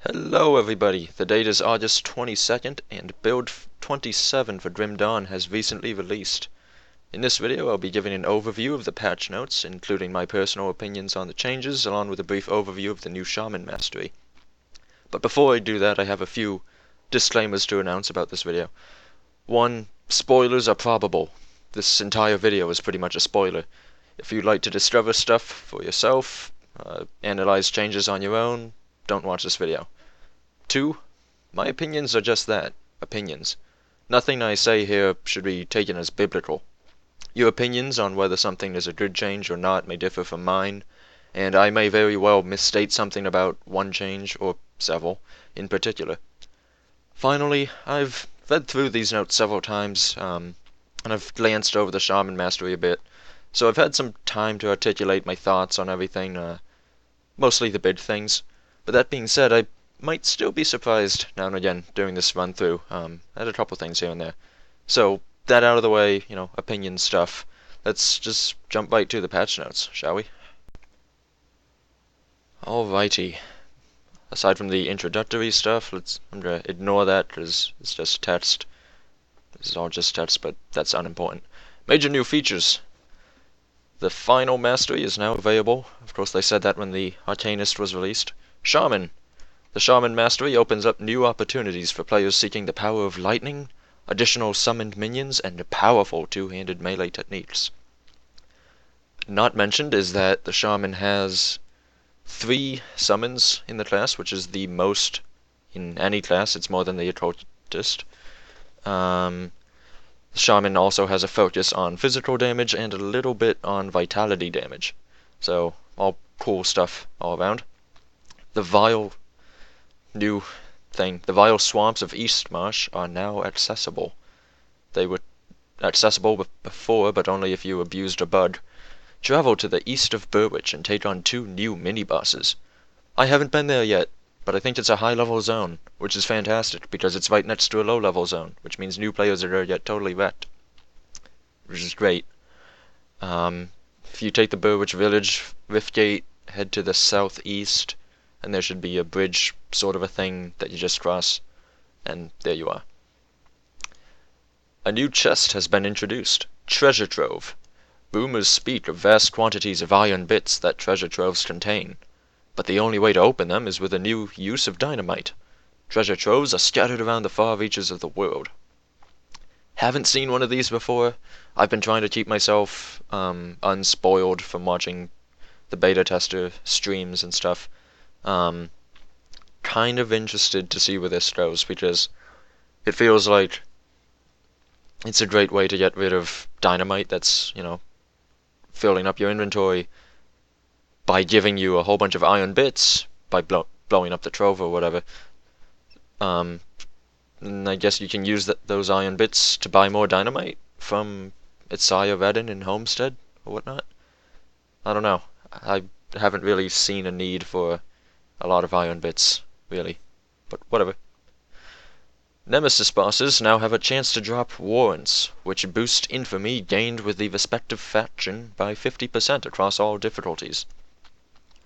Hello everybody, the date is August 22nd and build 27 for Grim Dawn has recently released. In this video I'll be giving an overview of the patch notes, including my personal opinions on the changes, along with a brief overview of the new Shaman mastery. But before I do that, I have a few disclaimers to announce about this video. 1. Spoilers are probable. This entire video is pretty much a spoiler. If you'd like to discover stuff for yourself, analyze changes on your own, don't watch this video. 2. My opinions are just that, opinions. Nothing I say here should be taken as biblical. Your opinions on whether something is a good change or not may differ from mine, and I may very well misstate something about one change, or several, in particular. Finally, I've read through these notes several times, and I've glanced over the Shaman mastery a bit, so I've had some time to articulate my thoughts on everything, mostly the big things. But that being said, I might still be surprised now and again during this run through at a couple things here and there. So, that out of the way, opinion stuff, let's just jump right to the patch notes, shall we? Alrighty. Aside from the introductory stuff, I'm gonna ignore that because it's just text. This is all just text, but that's unimportant. Major new features. The final mastery is now available. Of course, they said that when the Arcanist was released. Shaman. The Shaman mastery opens up new opportunities for players seeking the power of lightning, additional summoned minions, and powerful two-handed melee techniques. Not mentioned is that the Shaman has 3 summons in the class, which is the most in any class. It's more than the Occultist. The Shaman also has a focus on physical damage and a little bit on vitality damage. So, all cool stuff all around. The vile swamps of Eastmarsh are now accessible. They were accessible before, but only if you abused a bug. Travel to the east of Burwich and take on 2 new mini-bosses. I haven't been there yet, but I think it's a high-level zone, which is fantastic, because it's right next to a low-level zone, which means new players are going to get totally wrecked. Which is great. If you take the Burwich Village, Riftgate, head to the southeast, and there should be a bridge sort of a thing that you just cross, and there you are. A new chest has been introduced, Treasure Trove. Boomers speak of vast quantities of iron bits that treasure troves contain, but the only way to open them is with a new use of dynamite. Treasure troves are scattered around the far reaches of the world. Haven't seen one of these before. I've been trying to keep myself unspoiled from watching the beta tester streams and stuff. Kind of interested to see where this goes, because it feels like it's a great way to get rid of dynamite that's, filling up your inventory by giving you a whole bunch of iron bits by blowing up the trove or whatever. And I guess you can use those iron bits to buy more dynamite from Isaiah Redden in Homestead or whatnot. I don't know. I haven't really seen a need for a lot of iron bits, really, but whatever. Nemesis bosses now have a chance to drop warrants, which boost infamy gained with the respective faction by 50% across all difficulties.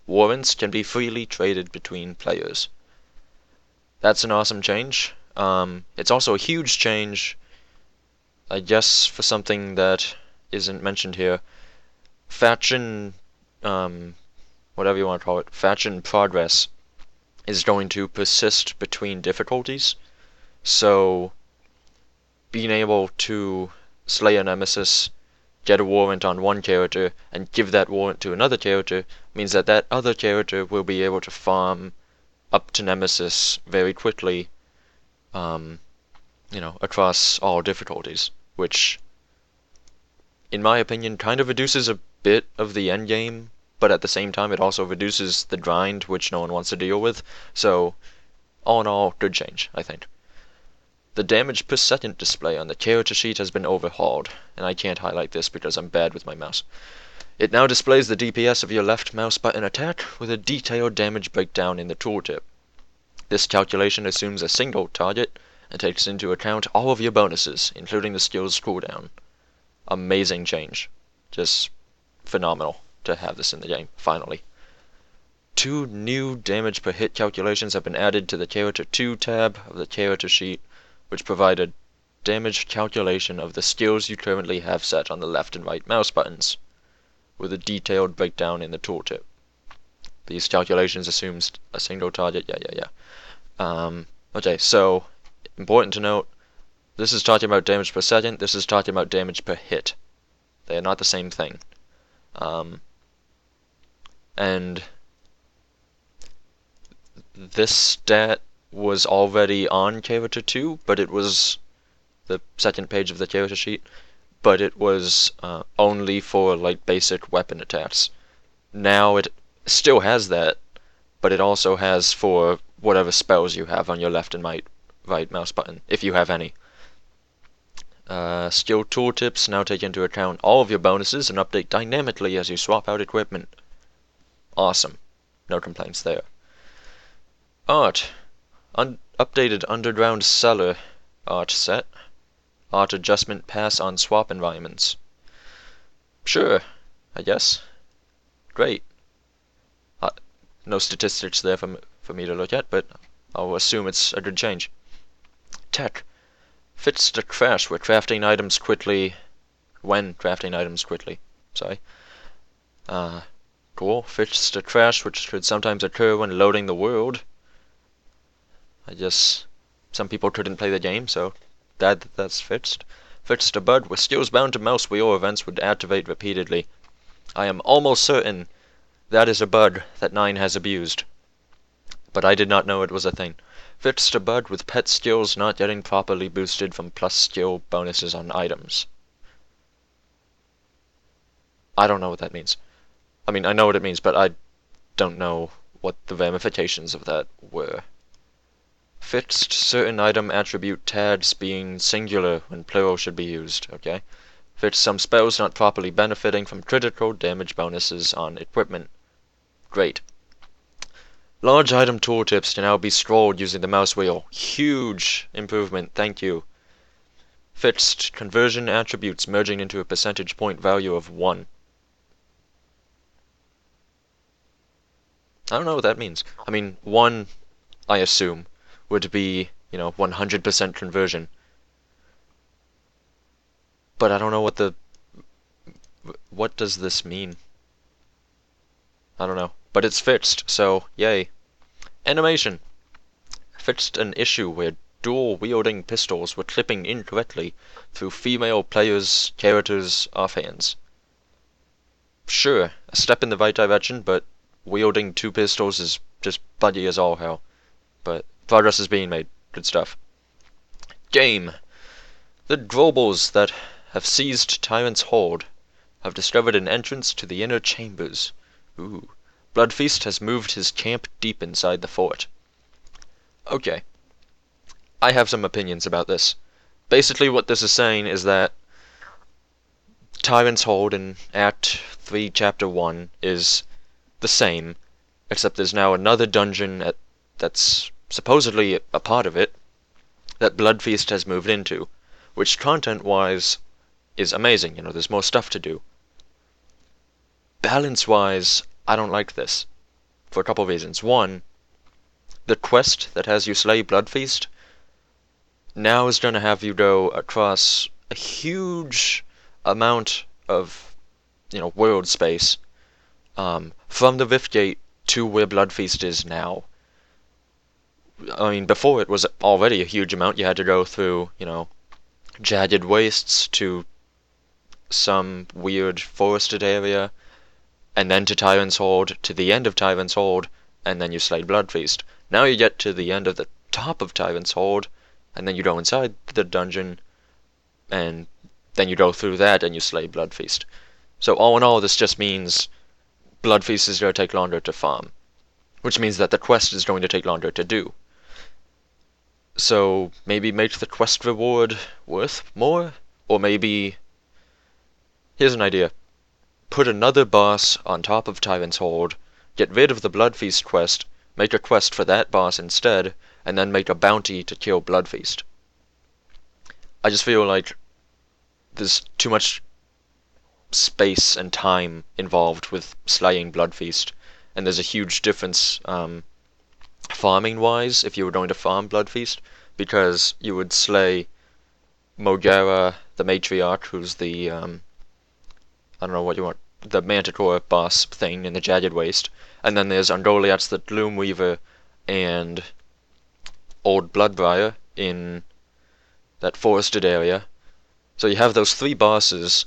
Warrants can be freely traded between players. That's an awesome change. It's also a huge change, I guess, for something that isn't mentioned here. Faction, whatever you want to call it, faction progress is going to persist between difficulties. So, being able to slay a nemesis, get a warrant on one character, and give that warrant to another character means that that other character will be able to farm up to nemesis very quickly, across all difficulties, which, in my opinion, kind of reduces a bit of the endgame, but at the same time it also reduces the grind, which no one wants to deal with. So, all in all, good change, I think. The damage per second display on the character sheet has been overhauled, and I can't highlight this because I'm bad with my mouse. It now displays the DPS of your left mouse button attack with a detailed damage breakdown in the tooltip. This calculation assumes a single target and takes into account all of your bonuses, including the skill's cooldown. Amazing change. Just phenomenal to have this in the game, finally. 2 new damage per hit calculations have been added to the Character 2 tab of the character sheet, which provide a damage calculation of the skills you currently have set on the left and right mouse buttons, with a detailed breakdown in the tooltip. These calculations assumes a single target, okay, so, important to note, this is talking about damage per second, this is talking about damage per hit. They are not the same thing. And this stat was already on character 2, but it was the second page of the character sheet, but it was only for like basic weapon attacks. Now it still has that, but it also has for whatever spells you have on your left and right mouse button, if you have any. Skill tooltips now take into account all of your bonuses and update dynamically as you swap out equipment. Awesome. No complaints there. Art. Updated Underground Cellar art set. Art adjustment pass on swap environments. Sure, I guess. Great. No statistics there for me to look at, but I'll assume it's a good change. Tech. Fits the crash when crafting items quickly. Sorry. Cool. Fits the crash which could sometimes occur when loading the world. I guess some people couldn't play the game, so that's fixed. Fixed a bug where skills bound to mouse wheel events would activate repeatedly. I am almost certain that is a bug that 9 has abused, but I did not know it was a thing. Fixed a bug with pet skills not getting properly boosted from plus skill bonuses on items. I don't know what that means. I mean, I know what it means, but I don't know what the ramifications of that were. Fixed certain item attribute tags being singular when plural should be used, okay? Fixed some spells not properly benefiting from critical damage bonuses on equipment. Great. Large item tooltips can now be scrolled using the mouse wheel. Huge improvement, thank you. Fixed conversion attributes merging into a percentage point value of 1. I don't know what that means. I mean, 1, I assume, would be, 100% conversion. But I don't know what does this mean? I don't know. But it's fixed, so yay. Animation. Fixed an issue where dual-wielding pistols were clipping incorrectly through female players' characters' offhands. Sure, a step in the right direction, but wielding 2 pistols is just buggy as all hell. But progress is being made. Good stuff. Game. The Globals that have seized Tyrant's Hold have discovered an entrance to the inner chambers. Ooh. Bloodfeast has moved his camp deep inside the fort. Okay. I have some opinions about this. Basically what this is saying is that Tyrant's Hold in Act 3, Chapter 1 is the same, except there's now another dungeon that's supposedly a part of it that Bloodfeast has moved into, which content-wise is amazing. There's more stuff to do. Balance-wise, I don't like this, for a couple of reasons. One, the quest that has you slay Bloodfeast now is going to have you go across a huge amount of, world space, from the Rift Gate to where Bloodfeast is now. I mean, before it was already a huge amount. You had to go through, jagged wastes to some weird forested area, and then to Tyrant's Hold, to the end of Tyrant's Hold, and then you slay Bloodfeast. Now you get to the end of the top of Tyrant's Hold, and then you go inside the dungeon, and then you go through that and you slay Bloodfeast. So all in all, this just means Bloodfeast is going to take longer to farm, which means that the quest is going to take longer to do. So maybe make the quest reward worth more? Or maybe... Here's an idea. Put another boss on top of Tyrant's Hold, get rid of the Bloodfeast quest, make a quest for that boss instead, and then make a bounty to kill Bloodfeast. I just feel like there's too much space and time involved with slaying Bloodfeast, and there's a huge difference farming-wise if you were going to farm Blood Feast, because you would slay Mogera, the Matriarch, who's the, I don't know what you want, the Manticore boss thing in the Jagged Waste, and then there's Ungoliath's the Gloomweaver, and Old Bloodbriar in that forested area. So you have those three bosses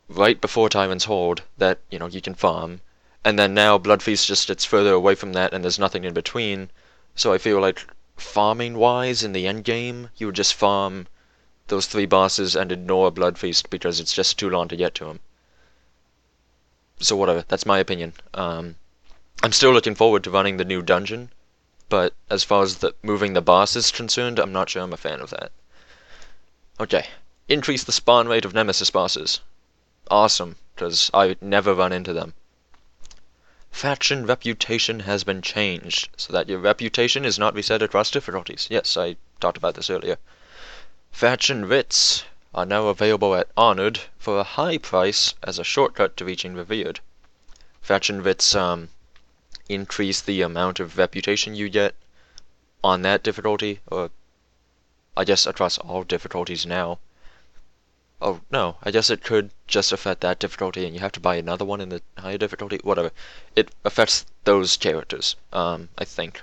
right before Tyrant's Hold that, you can farm, and then now Bloodfeast just gets further away from that and there's nothing in between, so I feel like farming-wise in the end game, you would just farm those three bosses and ignore Bloodfeast because it's just too long to get to them. So whatever, that's my opinion. I'm still looking forward to running the new dungeon, but as far as moving the boss is concerned, I'm not sure I'm a fan of that. Okay, increase the spawn rate of Nemesis bosses. Awesome, because I never run into them. Faction reputation has been changed, so that your reputation is not reset across difficulties. Yes, I talked about this earlier. Faction writs are now available at Honored for a high price as a shortcut to reaching Revered. Faction writs increase the amount of reputation you get on that difficulty, or I guess across all difficulties now. Oh, no, I guess it could just affect that difficulty and you have to buy another one in the higher difficulty, whatever. It affects those characters, I think.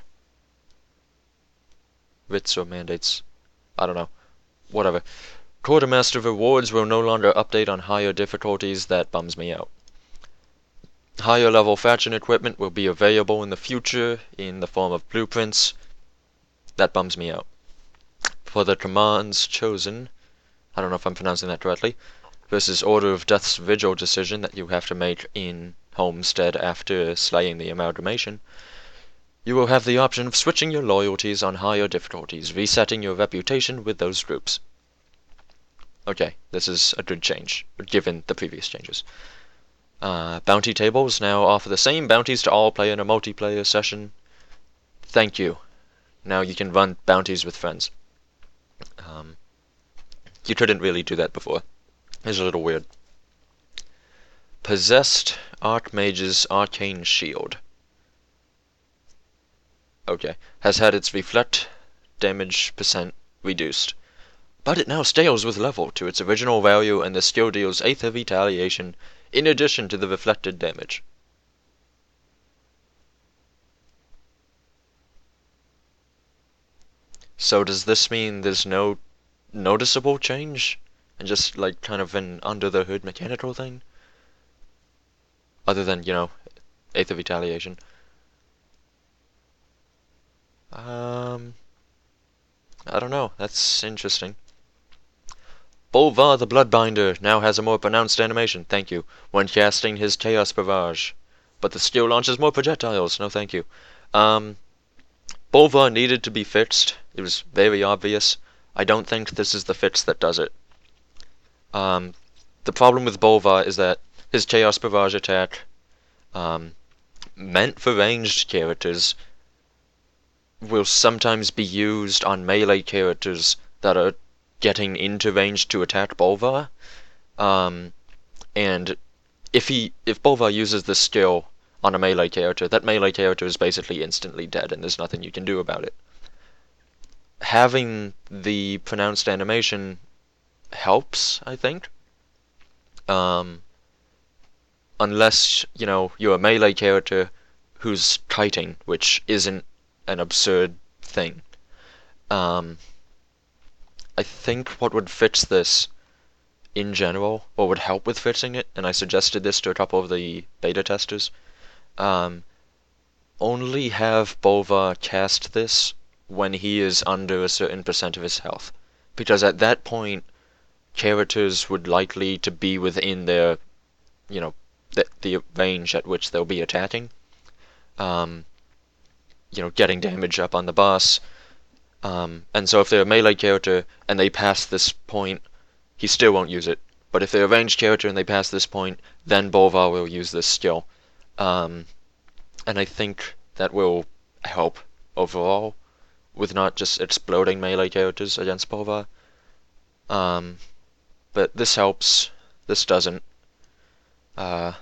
Writs or mandates, I don't know, whatever. Quartermaster rewards will no longer update on higher difficulties, that bums me out. Higher level faction equipment will be available in the future in the form of blueprints, that bums me out. For the commands chosen, I don't know if I'm pronouncing that correctly, versus Order of Death's Vigil decision that you have to make in Homestead after slaying the amalgamation, you will have the option of switching your loyalties on higher difficulties, resetting your reputation with those groups. Okay, this is a good change, given the previous changes. Bounty tables now offer the same bounties to all play in a multiplayer session. Thank you. Now you can run bounties with friends. You couldn't really do that before. It's a little weird. Possessed Archmage's Arcane Shield. Okay, has had its reflect damage percent reduced, but it now scales with level to its original value and the skill deals 8th of retaliation in addition to the reflected damage. So does this mean there's no noticeable change? And just like kind of an under the hood mechanical thing? Other than, 8th of retaliation. I don't know, that's interesting. Bolvar the Bloodbinder now has a more pronounced animation, thank you, when casting his Chaos Barrage. But the skill launches more projectiles, no thank you. Bolvar needed to be fixed, it was very obvious. I don't think this is the fix that does it. The problem with Bolvar is that his Chaos Barrage attack, meant for ranged characters, will sometimes be used on melee characters that are getting into range to attack Bolvar. And if Bolvar uses this skill on a melee character, that melee character is basically instantly dead and there's nothing you can do about it. Having the pronounced animation helps, I think. Unless, you're a melee character who's kiting, which isn't an absurd thing. I think what would fix this in general, or would help with fixing it, and I suggested this to a couple of the beta testers, only have Bolvar cast this when he is under a certain percent of his health. Because at that point, characters would likely to be within their, the range at which they'll be attacking. Getting damage up on the boss. And so if they're a melee character and they pass this point, he still won't use it. But if they're a ranged character and they pass this point, then Bolvar will use this skill. And I think that will help overall with not just exploding melee characters against Bolvar. But this helps. This doesn't. I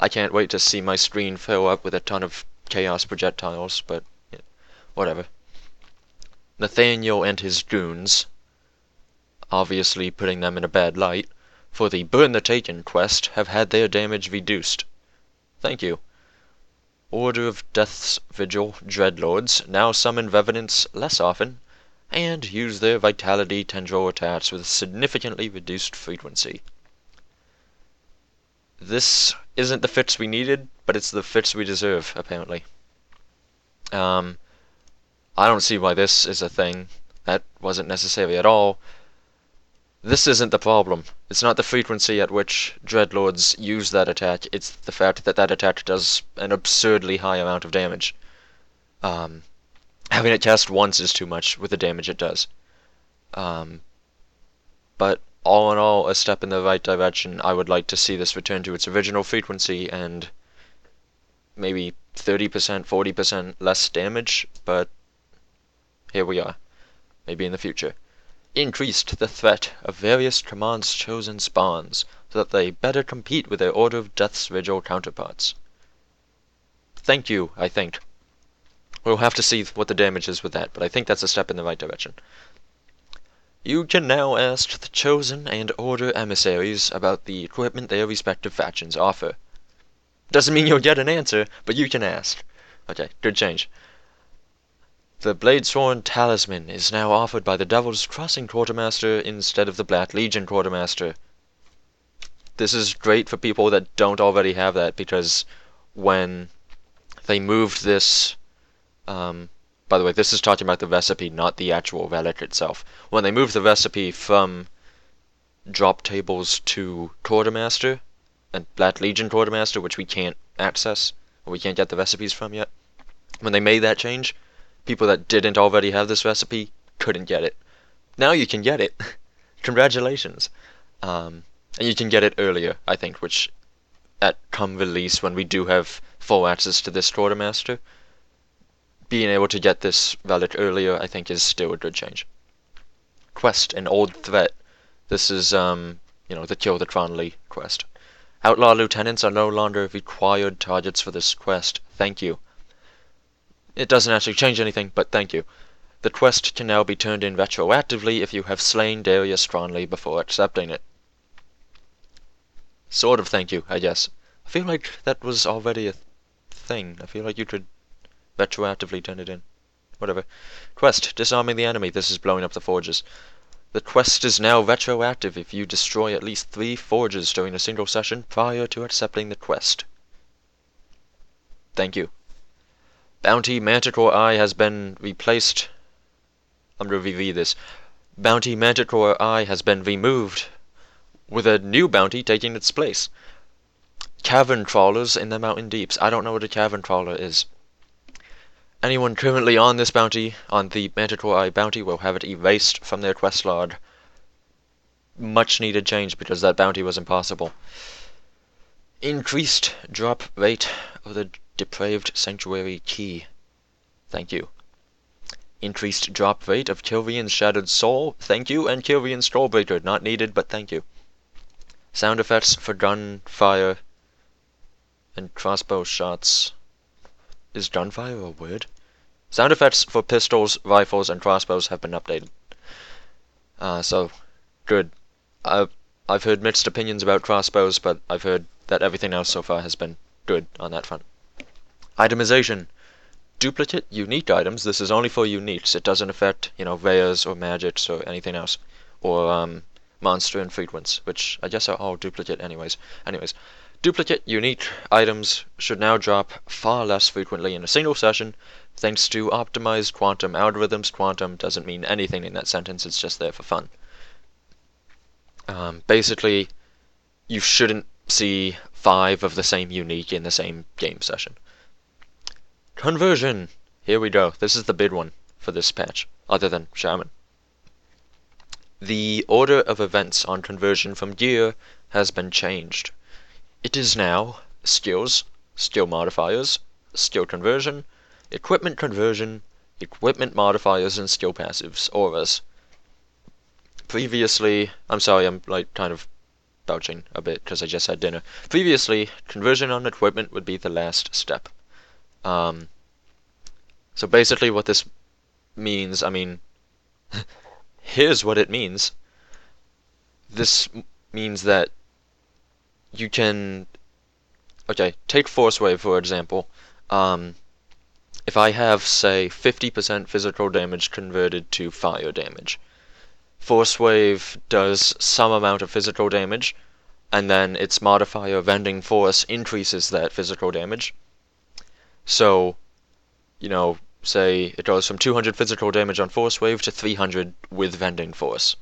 I can't wait to see my screen fill up with a ton of chaos projectiles, but yeah, whatever. Nathaniel and his goons, obviously putting them in a bad light, for the Burn the Taken quest, have had their damage reduced. Thank you. Order of Death's Vigil Dreadlords now summon Revenants less often, and use their Vitality Tendril attacks with significantly reduced frequency. This isn't the fix we needed, but it's the fix we deserve, apparently. I don't see why this is a thing. That wasn't necessary at all. This isn't the problem. It's not the frequency at which Dreadlords use that attack, it's the fact that that attack does an absurdly high amount of damage. Having it cast once is too much with the damage it does. But all in all, a step in the right direction. I would like to see this return to its original frequency and maybe 30%, 40% less damage, but here we are. Maybe in the future. Increased the threat of various Command's chosen spawns, so that they better compete with their Order of Death's Vigil counterparts. Thank you, I think. We'll have to see what the damage is with that, but I think that's a step in the right direction. You can now ask the Chosen and Order emissaries about the equipment their respective factions offer. Doesn't mean you'll get an answer, but you can ask. Okay, good change. The Bladesworn Talisman is now offered by the Devil's Crossing Quartermaster instead of the Black Legion Quartermaster. This is great for people that don't already have that, because when they moved this... by the way, this is talking about the recipe, not the actual relic itself. When they moved the recipe from drop tables to Quartermaster, and Black Legion Quartermaster, which we can't access, or we can't get the recipes from yet, when they made that change, people that didn't already have this recipe couldn't get it. Now you can get it. Congratulations. And you can get it earlier, I think, which at come release, when we do have full access to this Quartermaster, being able to get this relic earlier, I think, is still a good change. Quest, an old threat. This is, the Kill the Cronley quest. Outlaw lieutenants are no longer required targets for this quest. Thank you. It doesn't actually change anything, but thank you. The quest can now be turned in retroactively if you have slain Darius Cronley before accepting it. Sort of thank you, I guess. I feel like that was already a thing. I feel like you could retroactively turn it in. Whatever. Quest, disarming the enemy. This is blowing up the forges. The quest is now retroactive if you destroy at least 3 forges during a single session prior to accepting the quest. Thank you. Bounty Manticore Eye has been replaced. I'm going to reread this. Bounty Manticore Eye has been removed, with a new bounty taking its place. Cavern Crawlers in the Mountain Deeps. I don't know what a Cavern Crawler is. Anyone currently on this bounty, on the Manticore Eye bounty, will have it erased from their quest log. Much needed change because that bounty was impossible. Increased drop rate of the Depraved Sanctuary Key. Thank you. Increased drop rate of Kilrian's Shattered Soul. Thank you. And Kilrian's Skullbreaker. Not needed, but thank you. Sound effects for gunfire and crossbow shots. Is gunfire a word? Sound effects for pistols, rifles, and crossbows have been updated. So, good. I've heard mixed opinions about crossbows, but I've heard that everything else so far has been good on that front. Itemization. Duplicate unique items. This is only for uniques. It doesn't affect, rares or magics or anything else. Or, monster infrequents, which I guess are all duplicate anyways. Duplicate unique items should now drop far less frequently in a single session, thanks to optimized quantum algorithms. Quantum doesn't mean anything in that sentence, it's just there for fun. Basically, you shouldn't see 5 of the same unique in the same game session. Conversion! Here we go. This is the big one for this patch, other than Shaman. The order of events on conversion from gear has been changed. It is now skills, skill modifiers, skill conversion, equipment conversion, equipment modifiers, and skill passives, auras. Previously, I'm sorry, I'm kind of belching a bit because I just had dinner. Previously, conversion on equipment would be the last step. So basically what this means, I mean, here's what it means. This means that you can, okay, take Force Wave for example. If I have, say, 50% physical damage converted to fire damage, Force Wave does some amount of physical damage, and then its modifier Vending Force increases that physical damage. So, say it goes from 200 physical damage on Force Wave to 300 with Vending Force.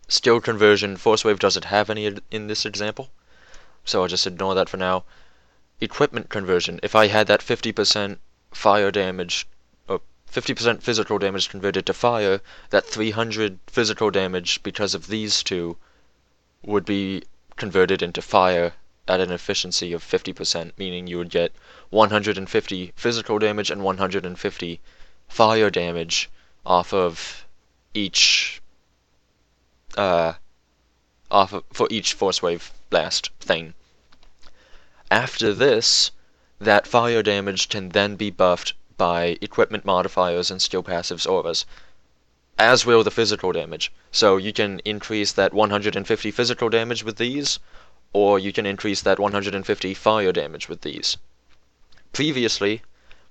Skill conversion, Force Wave doesn't have any in this example, so I'll just ignore that for now. Equipment conversion, if I had that 50% fire damage, or 50% physical damage converted to fire, that 300 physical damage because of these two would be converted into fire at an efficiency of 50%, meaning you would get 150 physical damage and 150 fire damage off of each for each Force Wave blast thing. After this, that fire damage can then be buffed by equipment modifiers and skill passives auras, as will the physical damage. So you can increase that 150 physical damage with these, or you can increase that 150 fire damage with these. Previously,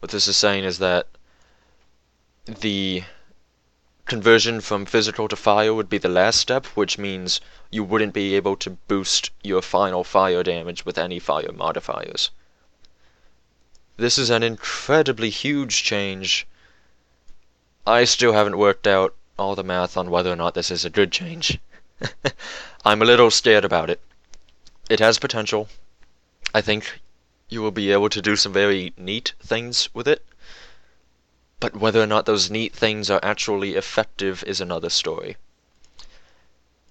what this is saying is that the conversion from physical to fire would be the last step, which means you wouldn't be able to boost your final fire damage with any fire modifiers. This is an incredibly huge change. I still haven't worked out all the math on whether or not this is a good change. I'm a little scared about it. It has potential. I think you will be able to do some very neat things with it. But whether or not those neat things are actually effective is another story.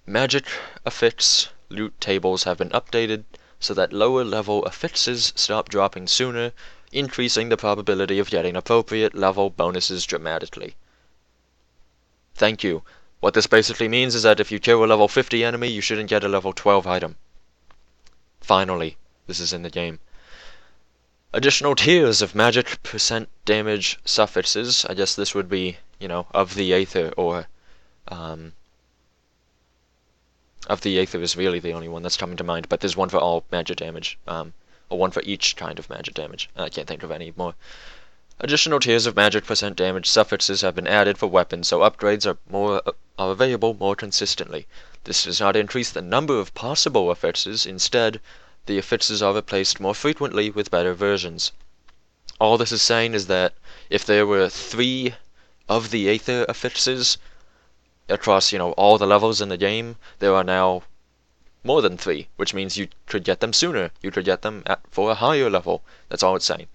Magic affix loot tables have been updated so that lower level affixes stop dropping sooner, increasing the probability of getting appropriate level bonuses dramatically. Thank you. What this basically means is that if you kill a level 50 enemy, you shouldn't get a level 12 item. Finally, this is in the game. Additional tiers of magic percent damage suffixes. I guess this would be, of the Aether, or of the Aether is really the only one that's coming to mind, but there's one for all magic damage, or one for each kind of magic damage. I can't think of any more. Additional tiers of magic percent damage suffixes have been added for weapons, so upgrades are available more consistently. This does not increase the number of possible affixes. Instead, the affixes are replaced more frequently with better versions. All this is saying is that if there were 3 of the Aether affixes across, all the levels in the game, there are now more than 3, which means you could get them sooner. You could get them for a higher level. That's all it's saying.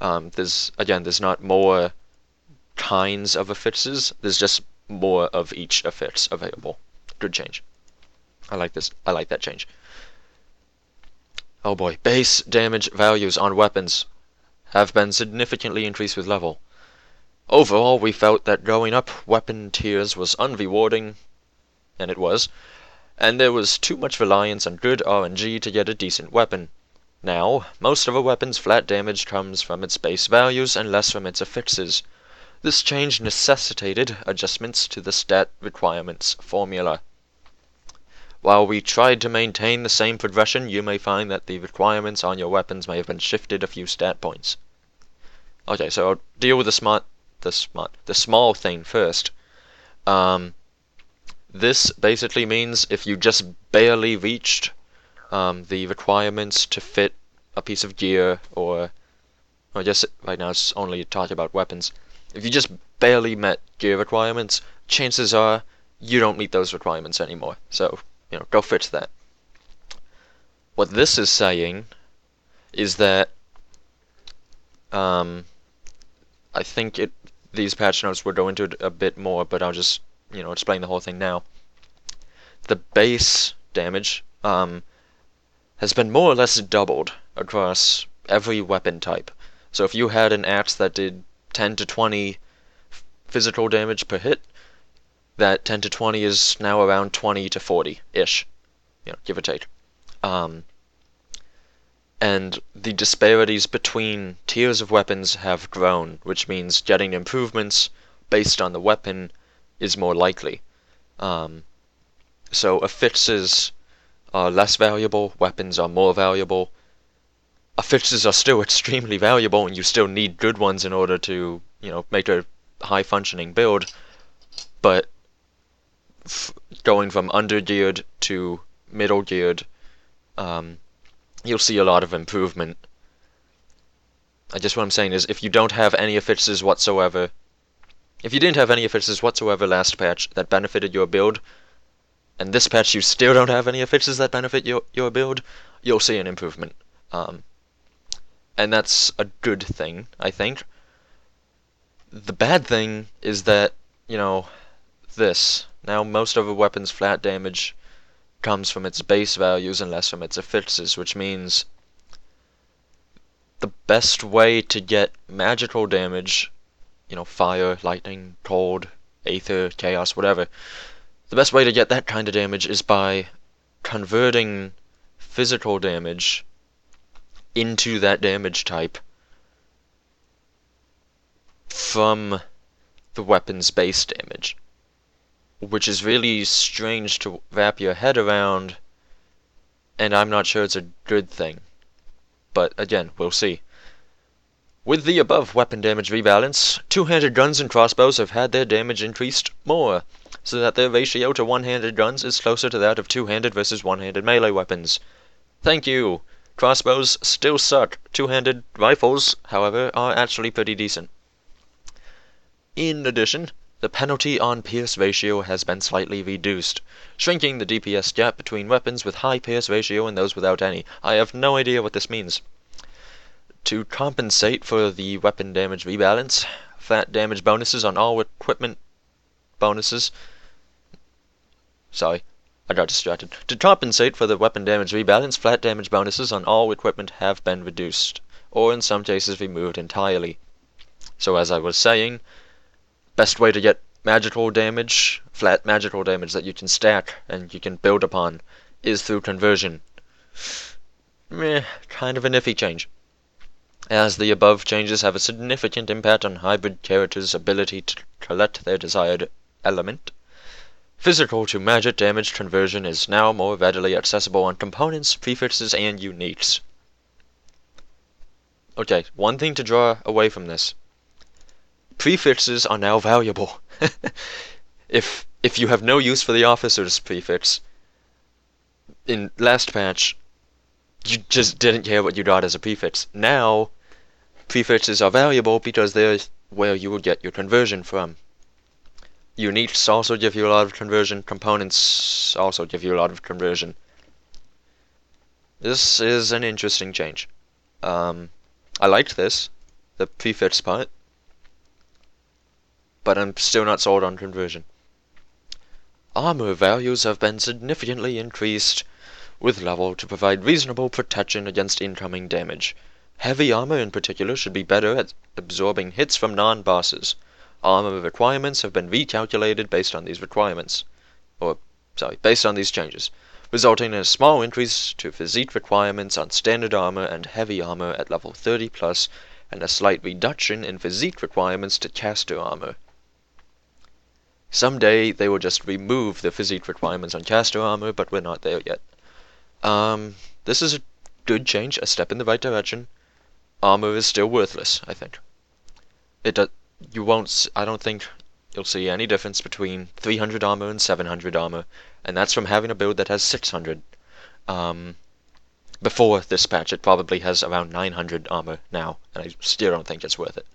There's not more kinds of affixes. There's just more of each affix available. Good change. I like this. I like that change. Oh boy, base damage values on weapons have been significantly increased with level. Overall, we felt that going up weapon tiers was unrewarding, and it was, and there was too much reliance on good RNG to get a decent weapon. Now, most of a weapon's flat damage comes from its base values and less from its affixes. This change necessitated adjustments to the stat requirements formula. While we tried to maintain the same progression, you may find that the requirements on your weapons may have been shifted a few stat points. Okay, so I'll deal with the small thing first. This basically means if you just barely reached the requirements to fit a piece of gear, or I guess right now it's only talking about weapons. If you just barely met gear requirements, chances are you don't meet those requirements anymore. So, go fix that. What this is saying is that I think these patch notes will go into it a bit more, but I'll just explain the whole thing now. The base damage has been more or less doubled across every weapon type. So if you had an axe that did 10 to 20 physical damage per hit, that 10 to 20 is now around 20 to 40-ish. give or take. And the disparities between tiers of weapons have grown, which means getting improvements based on the weapon is more likely. So affixes are less valuable, weapons are more valuable. Affixes are still extremely valuable, and you still need good ones in order to, make a high-functioning build. But going from under-geared to middle-geared, you'll see a lot of improvement. I guess what I'm saying is, if you don't have any affixes whatsoever, if you didn't have any affixes whatsoever last patch that benefited your build, and this patch you still don't have any affixes that benefit your build, you'll see an improvement. And that's a good thing, I think. The bad thing is that, this. Now most of a weapon's flat damage comes from its base values and less from its affixes, which means the best way to get magical damage, fire, lightning, cold, aether, chaos, whatever, the best way to get that kind of damage is by converting physical damage into that damage type from the weapon's base damage, which is really strange to wrap your head around, and I'm not sure it's a good thing. But again, we'll see. With the above weapon damage rebalance, two-handed guns and crossbows have had their damage increased more, so that their ratio to one-handed guns is closer to that of two-handed versus one-handed melee weapons. Thank you! Crossbows still suck. Two-handed rifles, however, are actually pretty decent. In addition, the penalty on pierce ratio has been slightly reduced, shrinking the DPS gap between weapons with high pierce ratio and those without any. I have no idea what this means. To compensate for the weapon damage rebalance, flat damage bonuses on all equipment bonuses. Sorry, I got distracted. To compensate for the weapon damage rebalance, flat damage bonuses on all equipment have been reduced, or in some cases removed entirely. So as I was saying, best way to get magical damage, flat magical damage that you can stack and you can build upon, is through conversion. Kind of an iffy change, as the above changes have a significant impact on hybrid characters' ability to collect their desired element. Physical to magic damage conversion is now more readily accessible on components, prefixes, and uniques. Okay, one thing to draw away from this. Prefixes are now valuable. If you have no use for the officer's prefix, in last patch, you just didn't care what you got as a prefix. Now, prefixes are valuable because they're where you will get your conversion from. Uniques also give you a lot of conversion. Components also give you a lot of conversion. This is an interesting change. I liked this, the prefix part, but I'm still not sold on conversion. Armor values have been significantly increased with level to provide reasonable protection against incoming damage. Heavy armor in particular should be better at absorbing hits from non-bosses. Armor requirements have been recalculated based on these changes, resulting in a small increase to physique requirements on standard armor and heavy armor at level 30 plus, and a slight reduction in physique requirements to caster armor. Someday they will just remove the physique requirements on caster armor, but we're not there yet. This is a good change, a step in the right direction. Armor is still worthless, I think. I don't think you'll see any difference between 300 armor and 700 armor, and that's from having a build that has 600. Before this patch, it probably has around 900 armor now, and I still don't think it's worth it.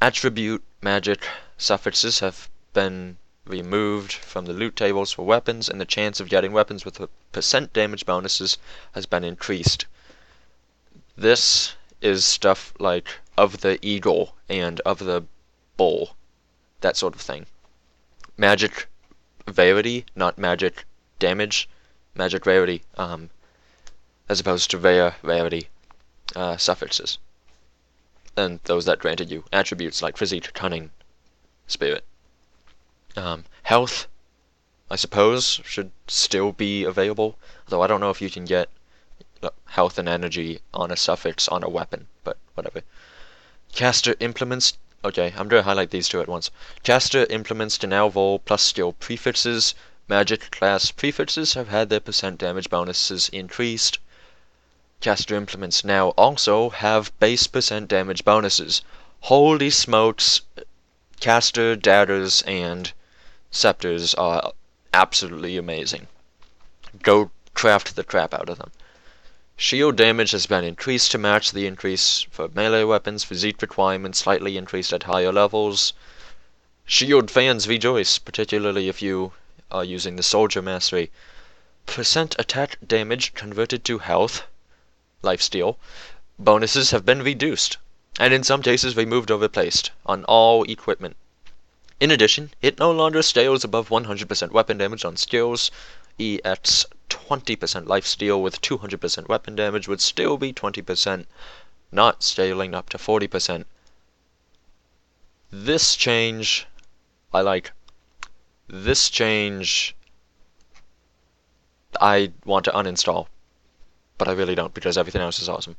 Attribute magic suffixes have been removed from the loot tables for weapons, and the chance of getting weapons with percent damage bonuses has been increased. This is stuff like of the eagle and of the bull, that sort of thing. Magic rarity, not magic damage. Magic rarity, as opposed to rarity suffixes. And those that granted you attributes like physique, cunning, spirit. Health I suppose should still be available, though I don't know if you can get health and energy on a suffix on a weapon, but whatever. Caster implements. Okay, I'm going to highlight these two at once. Caster implements to now vol plus skill prefixes. Magic class prefixes have had their percent damage bonuses increased. Caster implements now also have base percent damage bonuses. Holy smokes, caster daggers and scepters are absolutely amazing. Go craft the crap out of them. Shield damage has been increased to match the increase for melee weapons. Physique requirements slightly increased at higher levels. Shield fans rejoice, particularly if you are using the soldier mastery. Percent attack damage converted to health, lifesteal, bonuses have been reduced, and in some cases removed or replaced, on all equipment. In addition, it no longer scales above 100% weapon damage on skills. EX 20% lifesteal with 200% weapon damage would still be 20%, not scaling up to 40%. This change, I like. This change, I want to uninstall, but I really don't because everything else is awesome.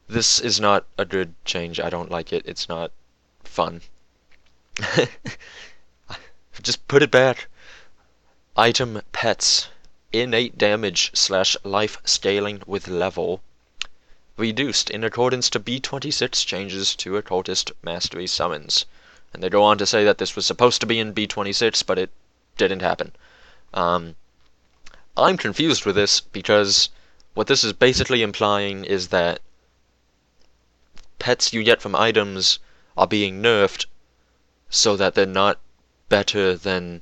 This is not a good change. I don't like it. It's not fun. Just put it back. Item pets. Innate damage / life scaling with level. Reduced in accordance to B27 changes to occultist mastery summons. And they go on to say that this was supposed to be in B27, but it didn't happen. I'm confused with this because what this is basically implying is that pets you get from items are being nerfed so that they're not better than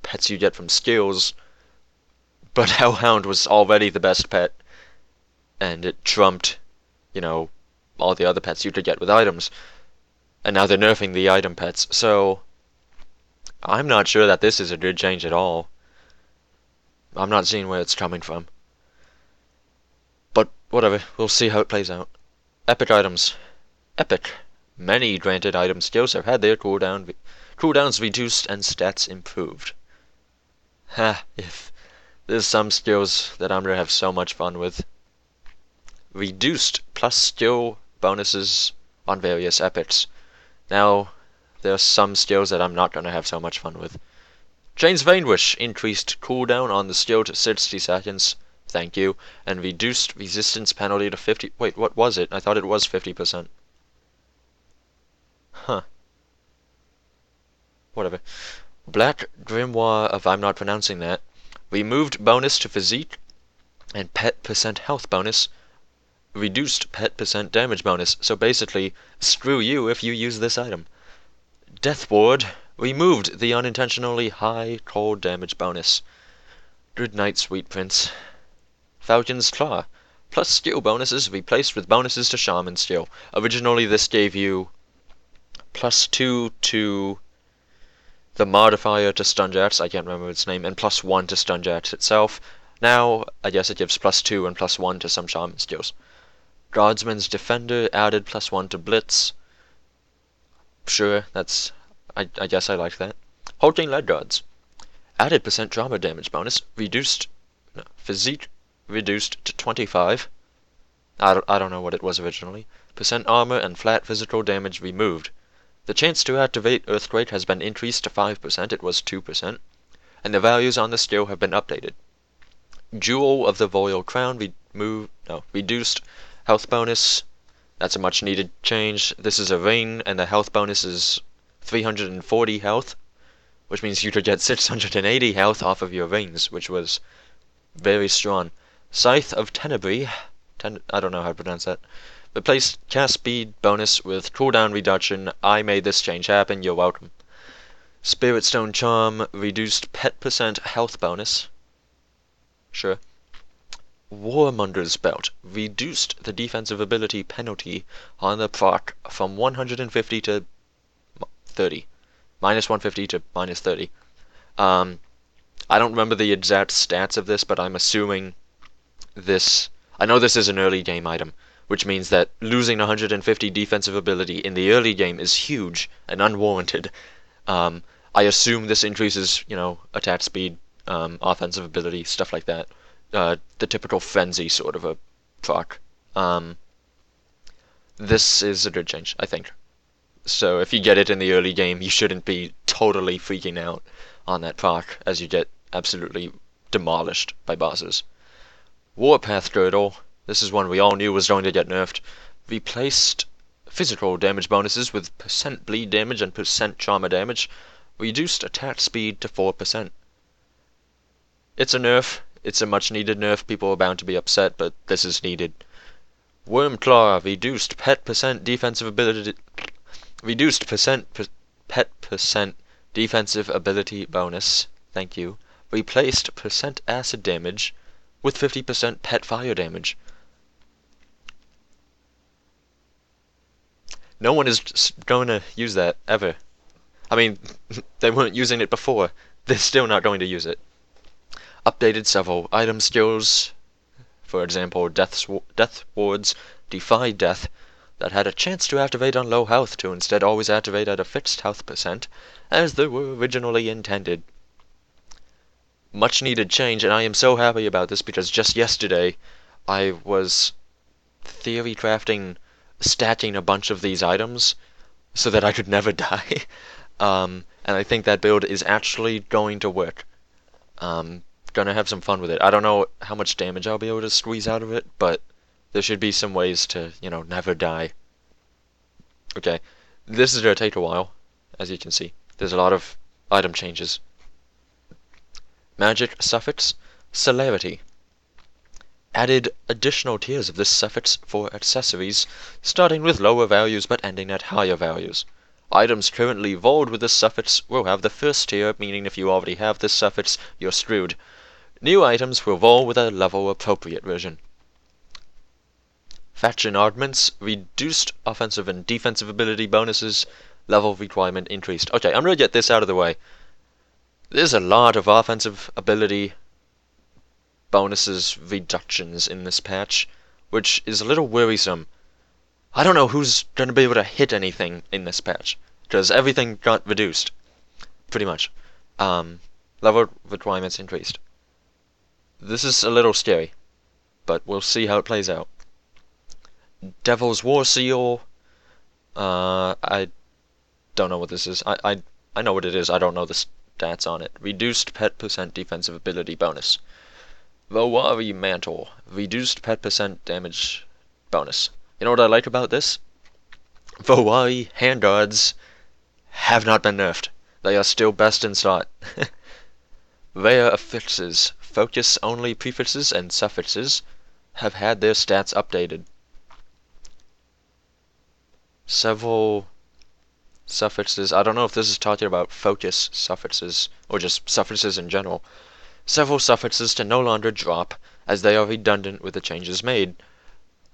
pets you get from skills, but Hellhound was already the best pet, and it trumped, all the other pets you could get with items, and now they're nerfing the item pets, so I'm not sure that this is a good change at all. I'm not seeing where it's coming from. But whatever, we'll see how it plays out. Epic items. Epic. Many granted item skills have had their cooldowns reduced and stats improved. If there's some skills that I'm gonna have so much fun with. Reduced plus skill bonuses on various epics. Now, there are some skills that I'm not gonna have so much fun with. Chains of Anguish increased cooldown on the skill to 60 seconds. Thank you. And reduced resistance penalty to 50. Wait, what was it? I thought it was 50%. Huh. Whatever. Black Grimoire, if I'm not pronouncing that. Removed bonus to physique and pet percent health bonus. Reduced pet percent damage bonus. So basically, screw you if you use this item. Death Ward removed the unintentionally high cold damage bonus. Good night, sweet prince. Falcon's Claw. Plus skill bonuses replaced with bonuses to Shaman skill. Originally this gave you +2 to the modifier to Stunjats, I can't remember its name, and +1 to Stunjats itself. Now, I guess it gives +2 and +1 to some Shaman skills. Guardsman's Defender added +1 to Blitz. Sure, I guess I like that. Hulking Lead Guards. Added percent trauma damage bonus. Physique reduced to 25. I don't know what it was originally. Percent armor and flat physical damage removed. The chance to activate Earthquake has been increased to 5%, it was 2%, and the values on the skill have been updated. Jewel of the Royal Crown reduced health bonus. That's a much needed change. This is a ring, and the health bonus is 340 health, which means you could get 680 health off of your rings, which was very strong. Scythe of Tenebrae, I don't know how to pronounce that. Replaced cast speed bonus with cooldown reduction. I made this change happen, you're welcome. Spirit Stone Charm, reduced pet percent health bonus. Sure. Warmonger's Belt, reduced the defensive ability penalty on the proc from 150 to 30. Minus 150 to minus 30. I don't remember the exact stats of this, but I'm assuming this... I know this is an early game item, which means that losing 150 defensive ability in the early game is huge and unwarranted. I'm I assume this increases, attack speed, offensive ability, stuff like that. The typical frenzy sort of a proc. This is a good change, I think. So if you get it in the early game, you shouldn't be totally freaking out on that proc as you get absolutely demolished by bosses. Warpath Girdle. This is one we all knew was going to get nerfed. Replaced physical damage bonuses with percent bleed damage and percent trauma damage. Reduced attack speed to 4%. It's a nerf. It's a much needed nerf. People are bound to be upset, but this is needed. Wormclaw. Reduced pet percent defensive ability. Reduced pet percent defensive ability bonus. Thank you. Replaced percent acid damage with 50% pet fire damage. No one is going to use that, ever. I mean, they weren't using it before. They're still not going to use it. Updated several item skills. For example, Death Wards Defy Death that had a chance to activate on low health to instead always activate at a fixed health percent, as they were originally intended. Much needed change, and I am so happy about this because just yesterday I was theory crafting, stacking a bunch of these items so that I could never die. And I think that build is actually going to work. Gonna have some fun with it. I don't know how much damage I'll be able to squeeze out of it, but there should be some ways to, never die. Okay, this is gonna take a while, as you can see. There's a lot of item changes. Magic suffix, celerity. Added additional tiers of this suffix for accessories, starting with lower values but ending at higher values. Items currently evolved with this suffix will have the first tier, meaning if you already have this suffix, you're screwed. New items will evolve with a level appropriate version. Faction augments, reduced offensive and defensive ability bonuses, level requirement increased. Okay, I'm gonna get this out of the way. There's a lot of offensive ability bonuses reductions in this patch, which is a little worrisome. I don't know who's going to be able to hit anything in this patch, because everything got reduced, pretty much. Level requirements increased. This is a little scary, but we'll see how it plays out. Devil's War Seal. I don't know what this is. I know what it is. I don't know the stats on it. Reduced pet percent defensive ability bonus. Vowari Mantle. Reduced pet percent damage bonus. You know what I like about this? Vowari handguards have not been nerfed. They are still best in slot. Rare affixes. Focus only prefixes and suffixes have had their stats updated. Several suffixes. I don't know if this is talking about focus suffixes or just suffixes in general. Several suffixes to no longer drop as they are redundant with the changes made,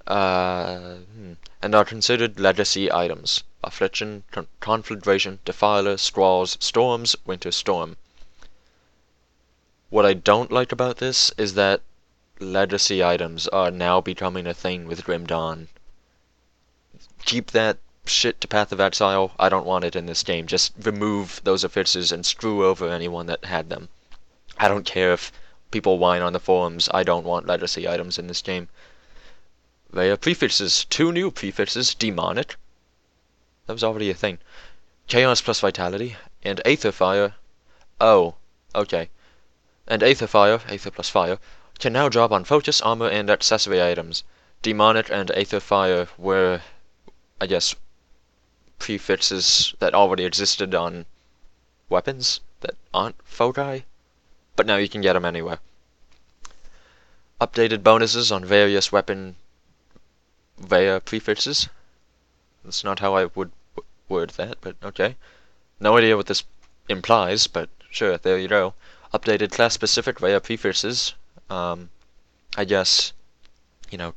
and are considered legacy items. Affliction, Conflagration, Defiler, Squalls, Storms, Winter Storm. What I don't like about this is that legacy items are now becoming a thing with Grim Dawn. Keep that shit to Path of Exile. I don't want it in this game. Just remove those affixes and screw over anyone that had them. I don't care if people whine on the forums. I don't want legacy items in this game. Rare prefixes. 2 new prefixes. Demonic. That was already a thing. Chaos plus Vitality. And Aether Fire. Oh, okay. And Aether Fire, Aether plus Fire, can now drop on Focus, Armor, and Accessory items. Demonic and Aether Fire were, I guess, prefixes that already existed on weapons that aren't foci, but now you can get them anywhere. Updated bonuses on various weapon rare prefixes. That's not how I would word that, but okay. No idea what this implies, but sure, there you go. Updated class-specific rare prefixes. I guess,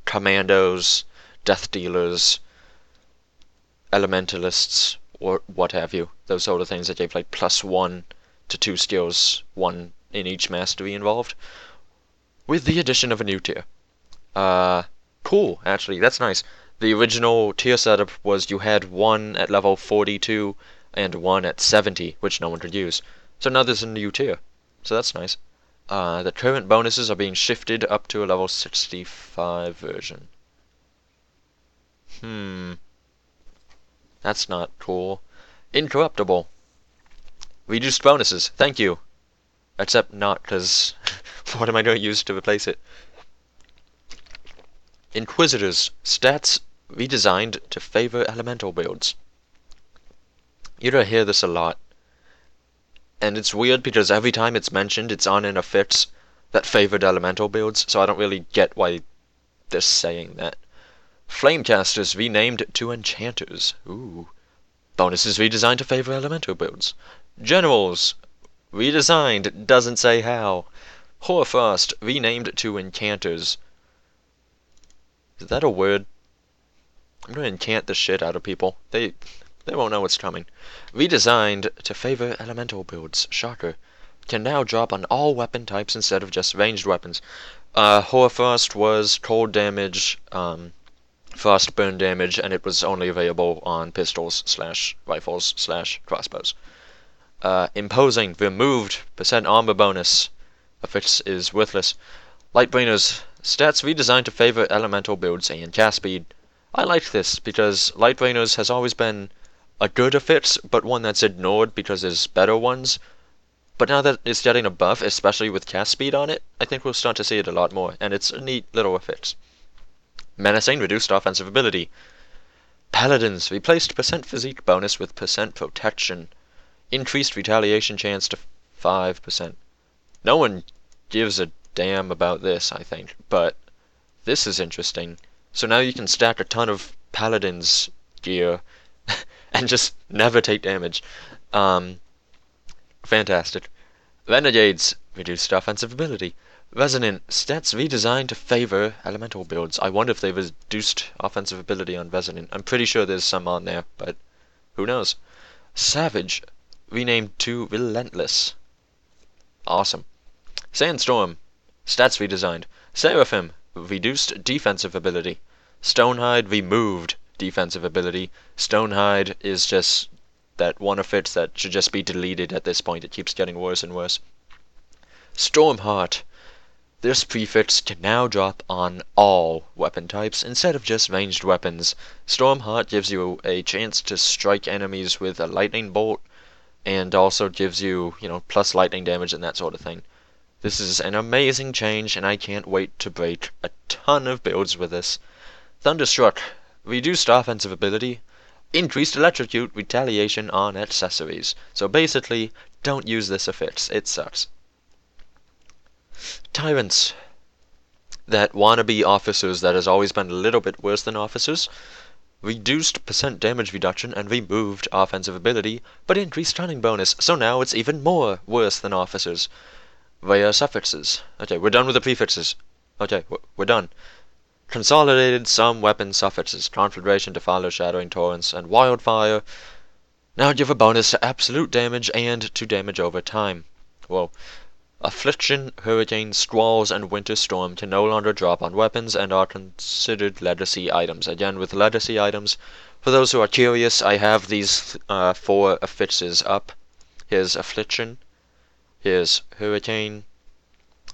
commandos, death dealers, elementalists, or what have you. Those sort of things that gave like +1 to 2 skills, 1 in each mastery involved. With the addition of a new tier. Cool, actually, that's nice. The original tier setup was you had 1 at level 42, and one at 70, which no one could use. So now there's a new tier. So that's nice. The current bonuses are being shifted up to a level 65 version. That's not cool. Incorruptible. Reduced bonuses. Thank you. Except not, because what am I going to use to replace it? Inquisitors. Stats redesigned to favor elemental builds. You're going to hear this a lot. And it's weird because every time it's mentioned, it's on an affix that favored elemental builds, so I don't really get why they're saying that. Flamecasters renamed to enchanters. Ooh. Bonuses redesigned to favor elemental builds. Generals redesigned, doesn't say how. Hoarfrost renamed to enchanters. Is that a word? I'm gonna enchant the shit out of people. They won't know what's coming. Redesigned to favor elemental builds. Shocker. Can now drop on all weapon types instead of just ranged weapons. Hoarfrost was cold damage, frost burn damage, and it was only available on pistols / rifles / crossbows. Imposing, removed, percent armor bonus. Affix is worthless. Lightbringers, stats redesigned to favor elemental builds and cast speed. I like this because Lightbringers has always been a good affix, but one that's ignored because there's better ones. But now that it's getting a buff, especially with cast speed on it, I think we'll start to see it a lot more, and it's a neat little affix. Menacing, reduced offensive ability. Paladins, replaced percent physique bonus with percent protection. Increased retaliation chance to 5%. No one gives a damn about this, I think, but this is interesting. So now you can stack a ton of Paladins gear and just never take damage. Fantastic. Renegades, reduced offensive ability. Resonant, stats redesigned to favor elemental builds. I wonder if they reduced offensive ability on Resonant. I'm pretty sure there's some on there, but who knows. Savage, renamed to Relentless. Awesome. Sandstorm, stats redesigned. Seraphim, reduced defensive ability. Stonehide, removed defensive ability. Stonehide is just that one affix that should just be deleted at this point. It keeps getting worse and worse. Stormheart. This prefix can now drop on all weapon types instead of just ranged weapons. Stormheart gives you a chance to strike enemies with a lightning bolt, and also gives you, plus lightning damage and that sort of thing. This is an amazing change, and I can't wait to break a ton of builds with this. Thunderstruck. Reduced offensive ability. Increased electrocute retaliation on accessories. So basically, don't use this affix. It sucks. Tyrants. That wannabe officers that has always been a little bit worse than officers. Reduced percent damage reduction and removed offensive ability, but increased stunning bonus, so now it's even more worse than officers. Via suffixes. Okay, we're done with the prefixes. Okay, we're done. Consolidated some weapon suffixes. Conflagration, Defiler, Shattering, Torrents, and Wildfire. Now give a bonus to absolute damage and to damage over time. Whoa. Affliction, Hurricane, Squalls, and Winter Storm can no longer drop on weapons and are considered legacy items. Again, with legacy items, for those who are curious, I have these 4 affixes up. Here's Affliction, here's Hurricane,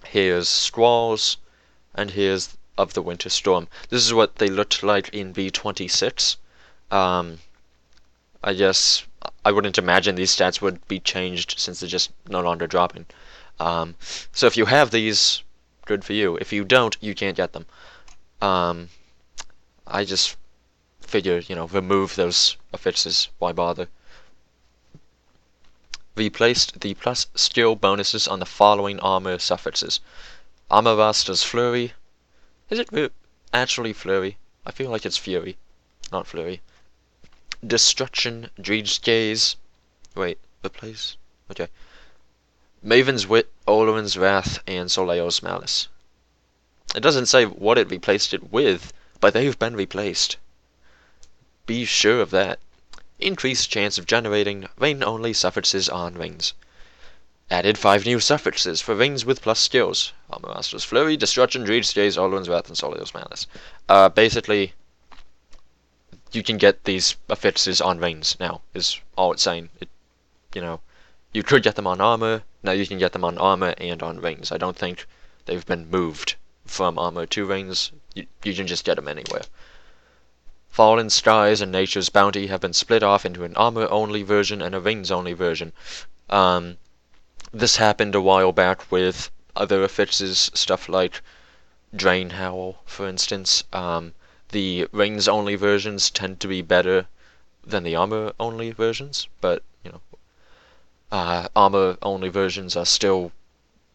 here's Squalls, and here's of the Winter Storm. This is what they looked like in B27. I guess I wouldn't imagine these stats would be changed since they're just no longer dropping. So if you have these, good for you. If you don't, you can't get them. I just figure, remove those affixes. Why bother? Replaced the plus skill bonuses on the following armor suffixes. Armormaster's Flurry. Is it actually Flurry? I feel like it's Fury, not Flurry. Destruction, Dreed's Gaze. Wait, replace? Okay. Maven's Wit, Olorin's Wrath, and Soleil's Malice. It doesn't say what it replaced it with, but they've been replaced. Be sure of that. Increased chance of generating rain-only suffixes on rings. Added 5 new suffixes for rings with plus skills. Armormaster's Flurry, Destruction, Dreed's Gaze, Olorin's Wrath, and Soleil's Malice. Basically, you can get these affixes on rings now, is all it's saying. You know, you could get them on armor, now you can get them on armor and on rings. I don't think they've been moved from armor to rings. You can just get them anywhere. Fallen Skies and Nature's Bounty have been split off into an armor-only version and a rings-only version. This happened a while back with other affixes, stuff like Drain Howl, for instance. The rings-only versions tend to be better than the armor-only versions, but, armor-only versions are still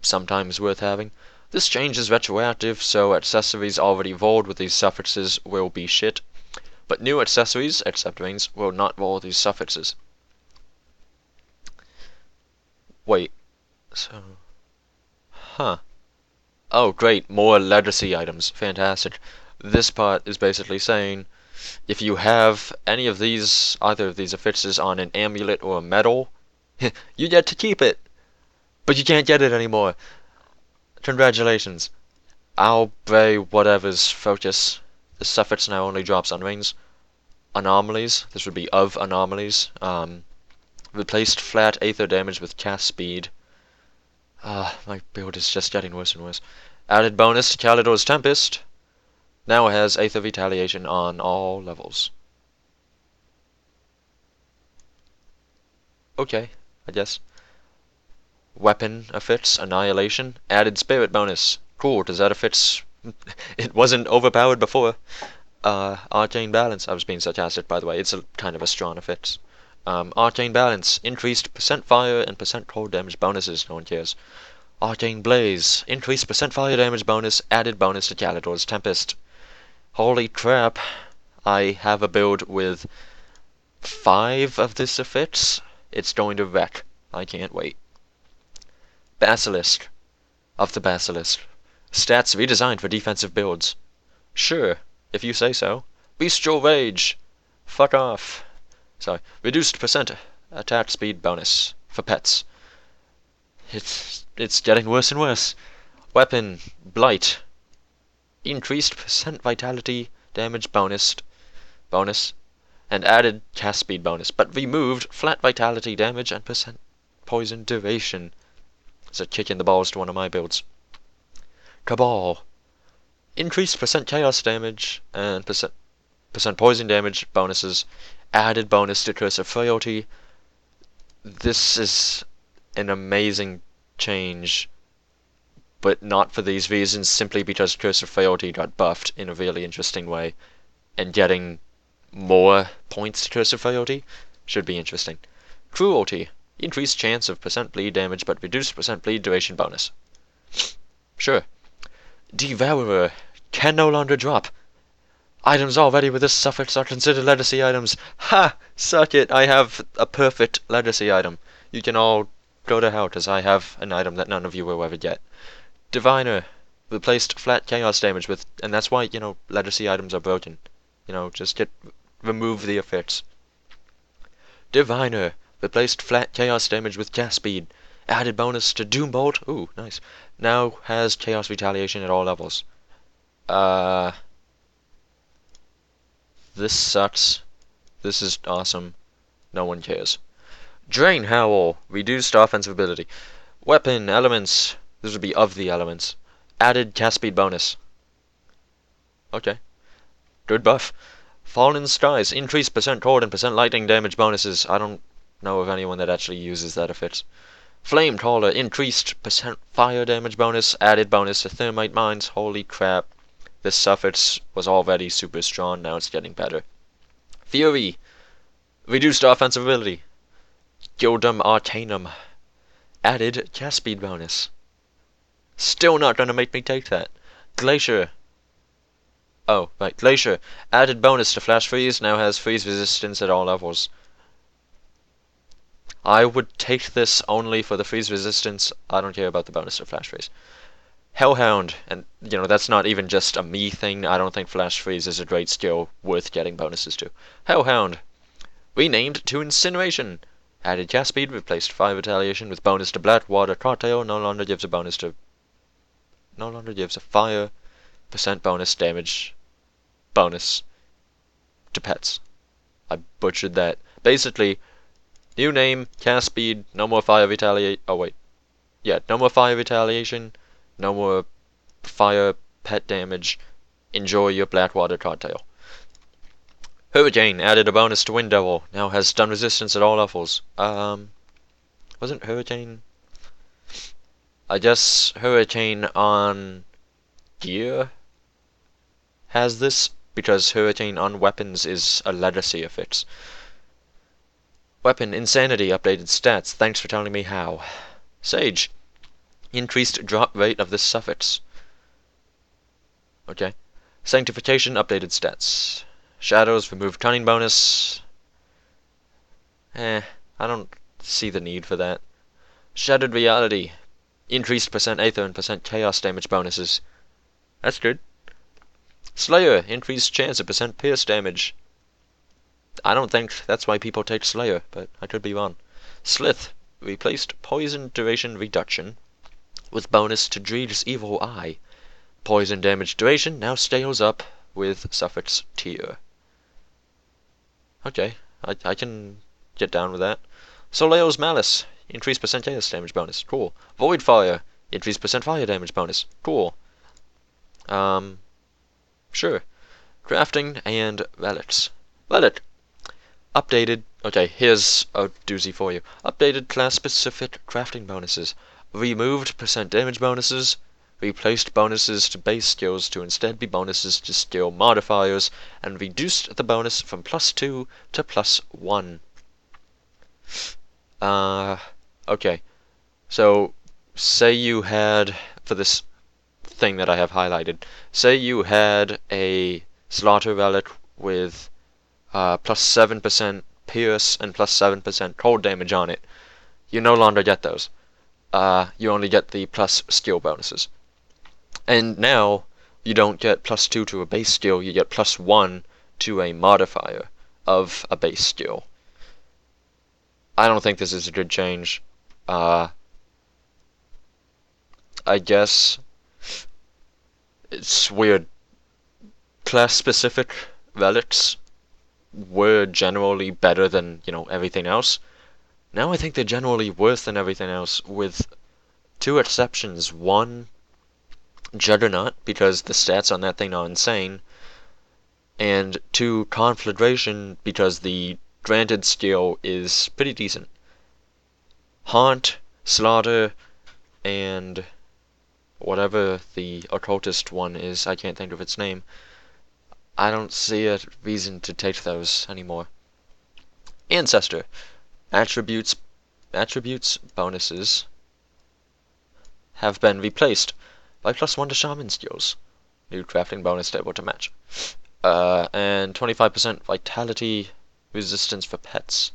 sometimes worth having. This change is retroactive, so accessories already rolled with these suffixes will be shit. But new accessories, except rings, will not roll these suffixes. Wait, so... Huh. Oh, great, more legacy items. Fantastic. This part is basically saying, if you have any of these, either of these affixes on an amulet or a medal, you get to keep it! But you can't get it anymore! Congratulations. I'll Bray whatever's focus. The suffix now only drops on rings. Anomalies, this would be of anomalies. Replaced flat aether damage with cast speed. My build is just getting worse and worse. Added bonus to Calidor's Tempest. Now has Aether Retaliation on all levels. Okay, I guess. Weapon affix, Annihilation. Added Spirit bonus. Cool, does that affix... It wasn't overpowered before. Arcane Balance. I was being sarcastic, by the way. It's kind of a strong affix. Arcane Balance. Increased percent fire and percent cold damage bonuses. No one cares. Arcane Blaze. Increased percent fire damage bonus. Added bonus to Calidor's Tempest. Holy crap. I have a build with 5 of this affix. It's going to wreck. I can't wait. Basilisk. Of the Basilisk. Stats redesigned for defensive builds. Sure, if you say so. Bestial Rage. Fuck off. Sorry. Reduced percent attack speed bonus for pets. It's getting worse and worse. Weapon. Blight. Increased percent vitality damage bonus, and added cast speed bonus, but removed flat vitality damage and percent poison duration. It's a kick in the balls to one of my builds. Cabal. Increased percent chaos damage and percent poison damage bonuses. Added bonus to Curse of Frailty. This is an amazing change, but not for these reasons, simply because Curse of Frailty got buffed in a really interesting way, and getting more points to Curse of Frailty should be interesting. Cruelty. Increased chance of percent bleed damage, but reduced percent bleed duration bonus. Sure. Devourer. Can no longer drop. Items already with this suffix are considered legacy items. Ha! Suck it! I have a perfect legacy item. You can all go to hell, because I have an item that none of you will ever get. Diviner. Replaced flat chaos damage with... And that's why, legacy items are broken. Just remove the affix. Diviner. Replaced flat chaos damage with cast speed. Added bonus to Doombolt. Ooh, nice. Now has chaos retaliation at all levels. This sucks. This is awesome. No one cares. Drain Howl. Reduced offensive ability. Weapon. Elements. This would be of the elements. Added cast speed bonus. Okay. Good buff. Fallen Skies. Increased percent cold and percent lightning damage bonuses. I don't know of anyone that actually uses that affix. Flame Caller. Increased percent fire damage bonus. Added bonus to thermite mines. Holy crap. This suffix was already super strong. Now it's getting better. Fury. Reduced offensive ability. Gildum Arcanum. Added cast speed bonus. Still not gonna make me take that. Glacier. Oh, right. Glacier. Added bonus to Flash Freeze. Now has freeze resistance at all levels. I would take this only for the freeze resistance. I don't care about the bonus to Flash Freeze. Hellhound. And, that's not even just a me thing. I don't think Flash Freeze is a great skill worth getting bonuses to. Hellhound. Renamed to Incineration. Added cast speed. Replaced fire retaliation with bonus to Black Water Cocktail. No longer gives a fire percent bonus damage bonus to pets. I butchered that. Basically, new name, cast speed, no more fire retaliate. Oh wait, yeah, no more fire retaliation, no more fire pet damage. Enjoy your Blackwater Codtail. Hurricane added a bonus to Wind Devil. Now has stun resistance at all levels. Wasn't Hurricane? I guess Hurricane on gear has this, because Hurricane on weapons is a legacy affix. Weapon Insanity updated stats. Thanks for telling me how. Sage. Increased drop rate of this suffix. Okay. Sanctification updated stats. Shadows removed cunning bonus. I don't see the need for that. Shattered Reality. Increased percent Aether and percent Chaos damage bonuses. That's good. Slayer. Increased chance of percent Pierce damage. I don't think that's why people take Slayer, but I could be wrong. Slith. Replaced Poison Duration Reduction with bonus to Dreed's Evil Eye. Poison damage duration now scales up with suffix tier. Okay, I can get down with that. Soleil's Malice. Increased percent Chaos damage bonus. Cool. Void Fire. Increased percent fire damage bonus. Cool. Sure. Crafting and relics. Relic. Updated. Okay, here's a doozy for you. Updated class-specific crafting bonuses. Removed percent damage bonuses. Replaced bonuses to base skills to instead be bonuses to skill modifiers, and reduced the bonus from +2 to +1. Okay. So, say you had, for this thing that I have highlighted, say you had a Slaughter Relic with +7% Pierce and +7% cold damage on it. You no longer get those. You only get the plus skill bonuses. And now, you don't get +2 to a base skill, you get +1 to a modifier of a base skill. I don't think this is a good change. I guess it's weird. Class-specific relics were generally better than, everything else. Now I think they're generally worse than everything else, with two exceptions. One, Juggernaut, because the stats on that thing are insane. And two, Conflagration, because the granted skill is pretty decent. Haunt, Slaughter, and whatever the occultist one is, I can't think of its name. I don't see a reason to take those anymore. Ancestor. Attributes bonuses have been replaced by +1 to Shaman skills. New crafting bonus able to match. And 25% vitality resistance for pets.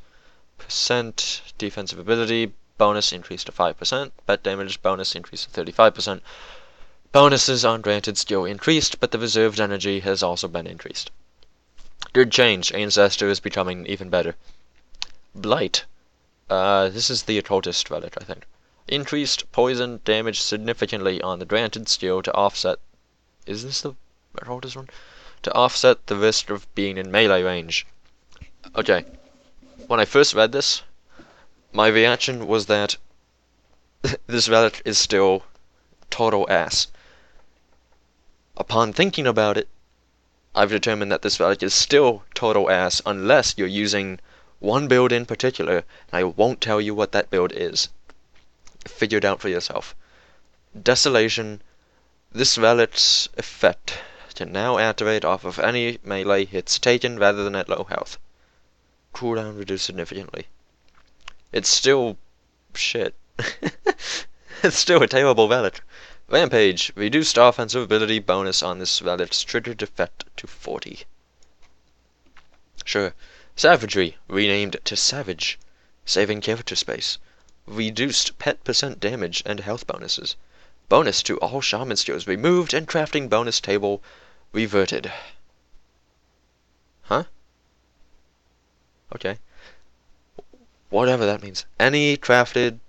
Percent defensive ability bonus increased to 5%. Pet damage bonus increased to 35%. Bonuses on granted skill increased, but the reserved energy has also been increased. Good change. Ancestor is becoming even better. Blight. This is the occultist relic, I think. Increased poison damage significantly on the granted skill to offset... Is this the occultist one? To offset the risk of being in melee range. Okay. When I first read this, my reaction was that this relic is still total ass. Upon thinking about it, I've determined that this relic is still total ass unless you're using one build in particular, and I won't tell you what that build is. Figure it out for yourself. Desolation. This relic's effect can now activate off of any melee hits taken rather than at low health. Cooldown reduced significantly. It's still shit. It's still a terrible relic. Rampage. Reduced offensive ability bonus on this relic's triggered effect to 40. Sure. Savagery. Renamed to Savage. Saving character space. Reduced pet percent damage and health bonuses. Bonus to all shaman skills removed and crafting bonus table reverted. Huh? Okay. Whatever that means. Any crafted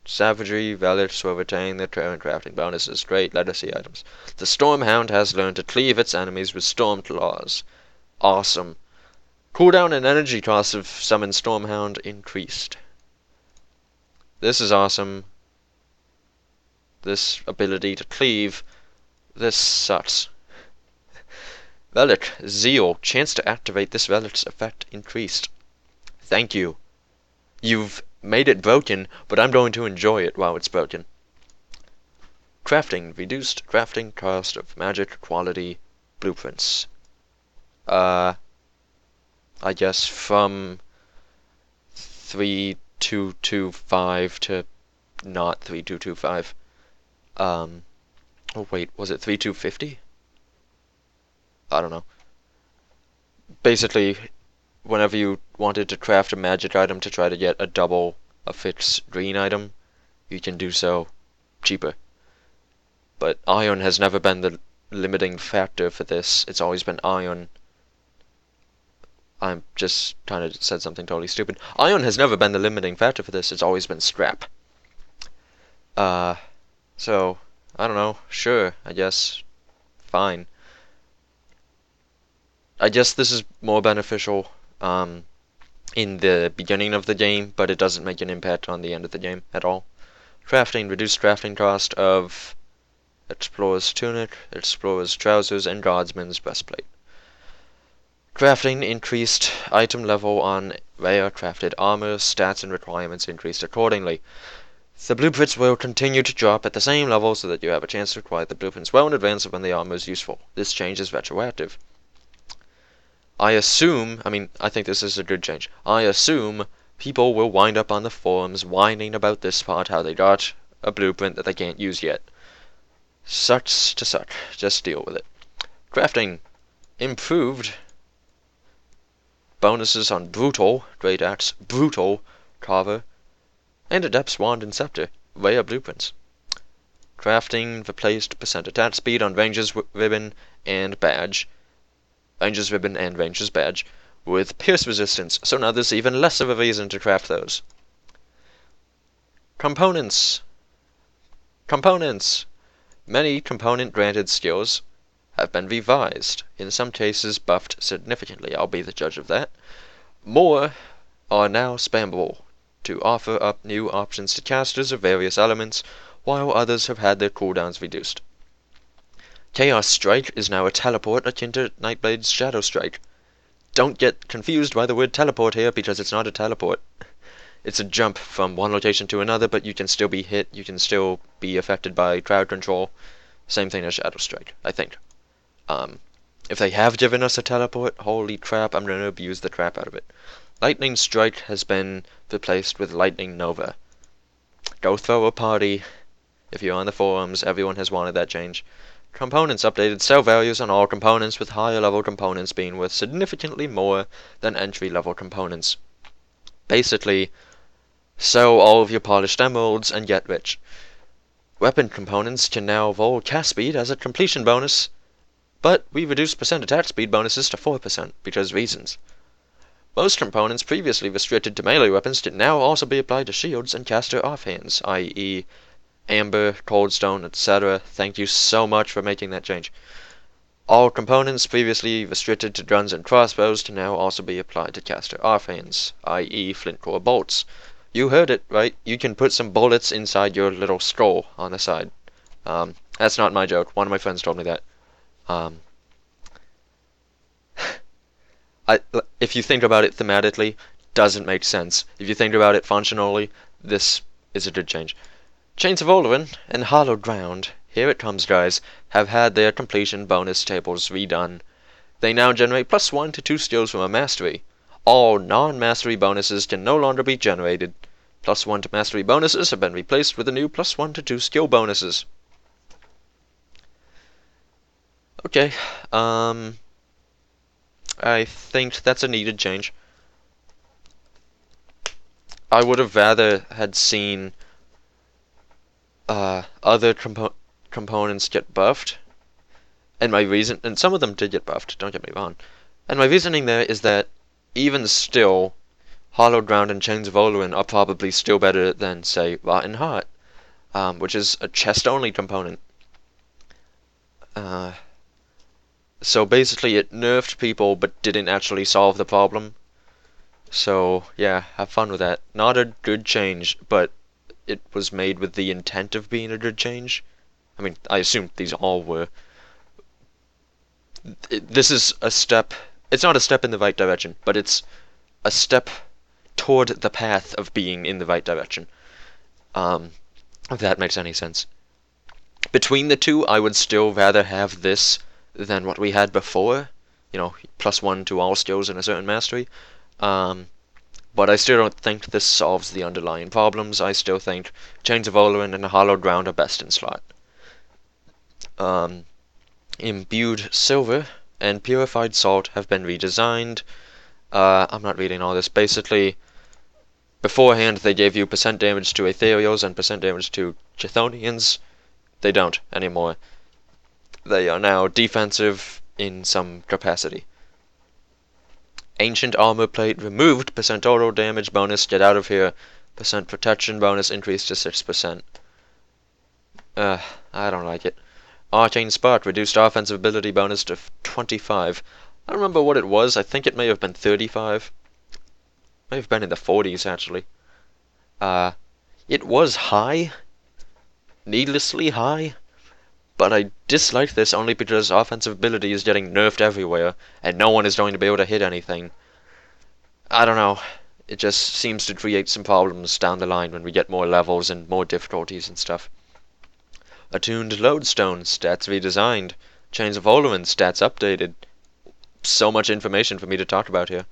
savagery relics will retain their current crafting bonuses. Great legacy items. The Stormhound has learned to cleave its enemies with storm claws. Awesome. Cooldown and energy cost of Summon Stormhound increased. This is awesome. This ability to cleave. This sucks. Relic. Zeal. Chance to activate this relic's effect increased. Thank you. You've made it broken, but I'm going to enjoy it while it's broken. Crafting. Reduced crafting cost of magic quality blueprints. I guess from 3225 to not 3225. Oh wait, was it 3250? I don't know. Basically, whenever you wanted to craft a magic item to try to get a double affix green item, you can do so cheaper. But iron has never been the limiting factor for this. It's always been iron. I'm just kind of said something totally stupid. Iron has never been the limiting factor for this. It's always been scrap. So, I don't know. Sure, I guess. Fine. I guess this is more beneficial in the beginning of the game, but it doesn't make an impact on the end of the game at all. Crafting. Reduced crafting cost of Explorer's Tunic, Explorer's Trousers, and Guardsman's Breastplate. Crafting. Increased item level on rare crafted armor. Stats and requirements increased accordingly. The blueprints will continue to drop at the same level so that you have a chance to acquire the blueprints well in advance of when the armor is useful. This change is retroactive. I think this is a good change. I assume people will wind up on the forums whining about this part, how they got a blueprint that they can't use yet. Sucks to suck. Just deal with it. Crafting. Improved bonuses on Brutal, Great Axe, Brutal, Carver, and Adept's Wand and Scepter, rare blueprints. Crafting replaced percent attack speed on Ranger's Ribbon and Badge, Ranger's Ribbon and Ranger's Badge, with Pierce resistance, so now there's even less of a reason to craft those. Components. Many component-granted skills have been revised, in some cases buffed significantly. I'll be the judge of that. More are now spammable to offer up new options to casters of various elements, while others have had their cooldowns reduced. Chaos Strike is now a teleport akin to Nightblade's Shadow Strike. Don't get confused by the word teleport here, because it's not a teleport. It's a jump from one location to another, but you can still be hit, you can still be affected by crowd control. Same thing as Shadow Strike, I think. If they have given us a teleport, holy crap, I'm going to abuse the crap out of it. Lightning Strike has been replaced with Lightning Nova. Go throw a party. If you're on the forums, everyone has wanted that change. Components updated sell values on all components, with higher level components being worth significantly more than entry level components. Basically, sell all of your polished emeralds and get rich. Weapon components can now roll cast speed as a completion bonus, but we reduced percent attack speed bonuses to 4% because reasons. Most components previously restricted to melee weapons can now also be applied to shields and caster offhands, i.e. Amber, Coldstone, etc. Thank you so much for making that change. All components previously restricted to guns and crossbows can now also be applied to caster offhands, i.e. flint core bolts. You heard it, right? You can put some bullets inside your little skull on the side. That's not my joke. One of my friends told me that. If you think about it thematically, doesn't make sense. If you think about it functionally, this is a good change. Chains of Olorin and Hallowed Ground, here it comes guys, have had their completion bonus tables redone. They now generate +1 to 2 skills from a mastery. All non-mastery bonuses can no longer be generated. +1 to mastery bonuses have been replaced with the new +1 to 2 skill bonuses. Okay, I think that's a needed change. I would have rather had seen other components get buffed, and some of them did get buffed, don't get me wrong. And my reasoning there is that even still, Hallowed Ground and Chains of Olorin are probably still better than, say, Rotten Heart, which is a chest-only component. So basically it nerfed people but didn't actually solve the problem. So yeah, have fun with that. Not a good change, but it was made with the intent of being a good change. I mean, I assume these all were. This is a step. It's not a step in the right direction, but it's a step toward the path of being in the right direction. If that makes any sense. Between the two, I would still rather have this than what we had before. You know, +1 to all skills in a certain mastery. But I still don't think this solves the underlying problems. I still think Chains of Olorin and Hallowed Ground are best in slot. Imbued Silver and Purified Salt have been redesigned. I'm not reading all this. Basically, beforehand they gave you % damage to Ethereals and % damage to Chthonians. They don't anymore. They are now defensive in some capacity. Ancient Armor Plate removed % auto damage bonus, get out of here. % protection bonus increased to 6%. I don't like it. Arcane Spark reduced offensive ability bonus to 25. I don't remember what it was. I think it may have been 35. May have been in the 40s, actually. It was high. Needlessly high. But I dislike this only because offensive ability is getting nerfed everywhere, and no one is going to be able to hit anything. I don't know. It just seems to create some problems down the line when we get more levels and more difficulties and stuff. Attuned Lodestone, stats redesigned. Chains of Olorin, stats updated. So much information for me to talk about here.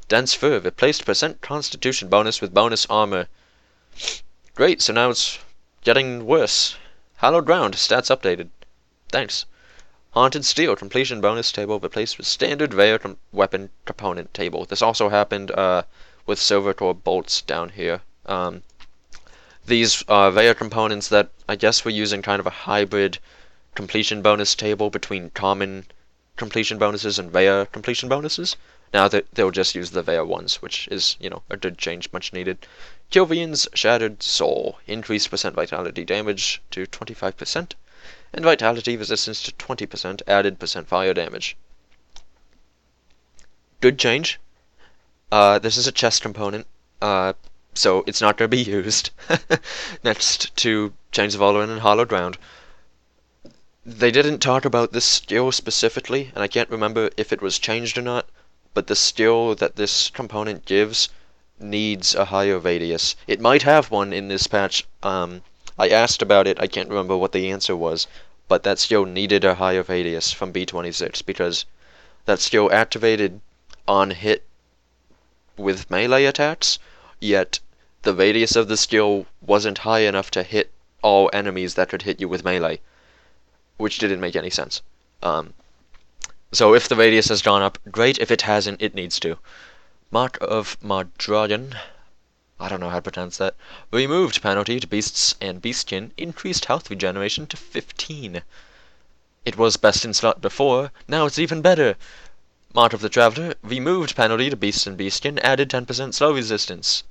Dense Fur, replaced % Constitution bonus with bonus armor. Great, so now it's getting worse. Hallowed Ground, stats updated. Thanks. Haunted Steel, completion bonus table replaced with standard rare weapon component table. This also happened with Silver Core bolts down here. These are rare components that I guess we're using kind of a hybrid completion bonus table between common completion bonuses and rare completion bonuses. Now they'll just use the rare ones, which is, you know, a good change, much needed. Kilvian's Shattered Soul, increased % vitality damage to 25%, and vitality resistance to 20%, added % fire damage. Good change. This is a chest component, so it's not going to be used. Next to Chains of Olorin and Hallowed Ground. They didn't talk about this skill specifically, and I can't remember if it was changed or not, but the skill that this component gives needs a higher radius. It might have one in this patch. I asked about it, I can't remember what the answer was, but that skill needed a higher radius from B26 because that skill activated on hit with melee attacks, yet the radius of the skill wasn't high enough to hit all enemies that could hit you with melee, which didn't make any sense. So if the radius has gone up, great. If it hasn't, it needs to. Mark of Mardragon, I don't know how to pronounce that. Removed penalty to beasts and beastkin, increased health regeneration to 15. It was best in slot before, now it's even better. Mark of the Traveler, removed penalty to beasts and beastkin, added 10% slow resistance.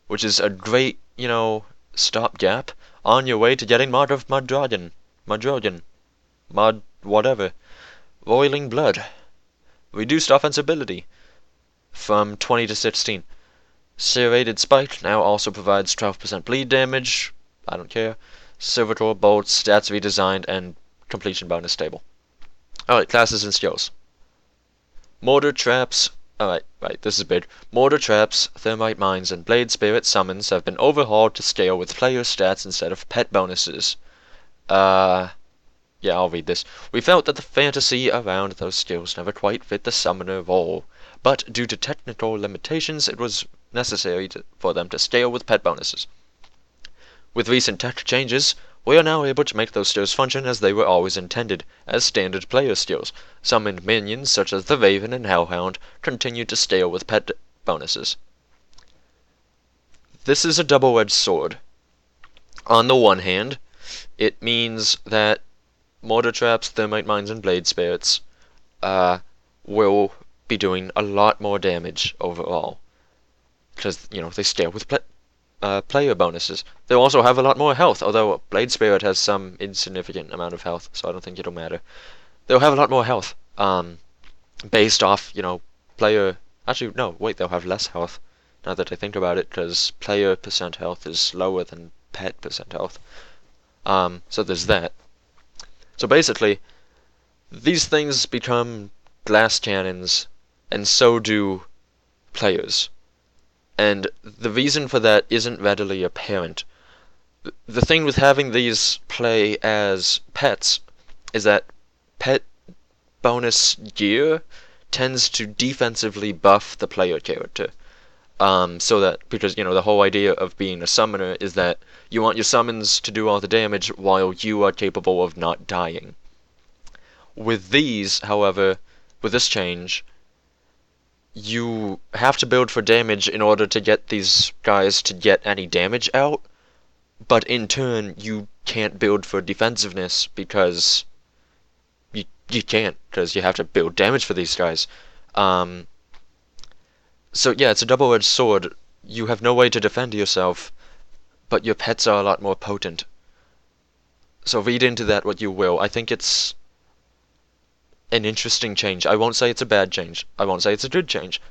Which is a great, you know, stopgap on your way to getting Mark of Mardragon. Whatever. Roiling Blood. Reduced offensibility from 20 to 16. Serrated Spike now also provides 12% bleed damage. I don't care. Silver Core bolts, stats redesigned, and completion bonus table. Alright, classes and skills. Mortar traps. Alright, this is big. Mortar traps, thermite mines, and blade spirit summons have been overhauled to scale with player stats instead of pet bonuses. Yeah, I'll read this. We felt that the fantasy around those skills never quite fit the summoner role, but due to technical limitations, it was necessary for them to scale with pet bonuses. With recent tech changes, we are now able to make those skills function as they were always intended, as standard player skills. Summoned minions such as the Raven and Hellhound continue to scale with pet bonuses. This is a double-edged sword. On the one hand, it means that mortar traps, thermite mines, and blade spirits will be doing a lot more damage overall. Because, you know, they scale with player bonuses. They'll also have a lot more health, although Blade Spirit has some insignificant amount of health, so I don't think it'll matter. they'll have a lot more health. Based off, player. Actually, no, wait, they'll have less health. Now that I think about it, because player percent health is lower than pet percent health. So there's that. So basically, these things become glass cannons, and so do players. And the reason for that isn't readily apparent. The thing with having these play as pets is that pet bonus gear tends to defensively buff the player character. So that, because, the whole idea of being a summoner is that you want your summons to do all the damage while you are capable of not dying. With these, however, with this change, you have to build for damage in order to get these guys to get any damage out, but in turn, you can't build for defensiveness because you can't, because you have to build damage for these guys. So yeah, it's a double-edged sword. You have no way to defend yourself, but your pets are a lot more potent. So read into that what you will. I think it's an interesting change. I won't say it's a bad change. I won't say it's a good change.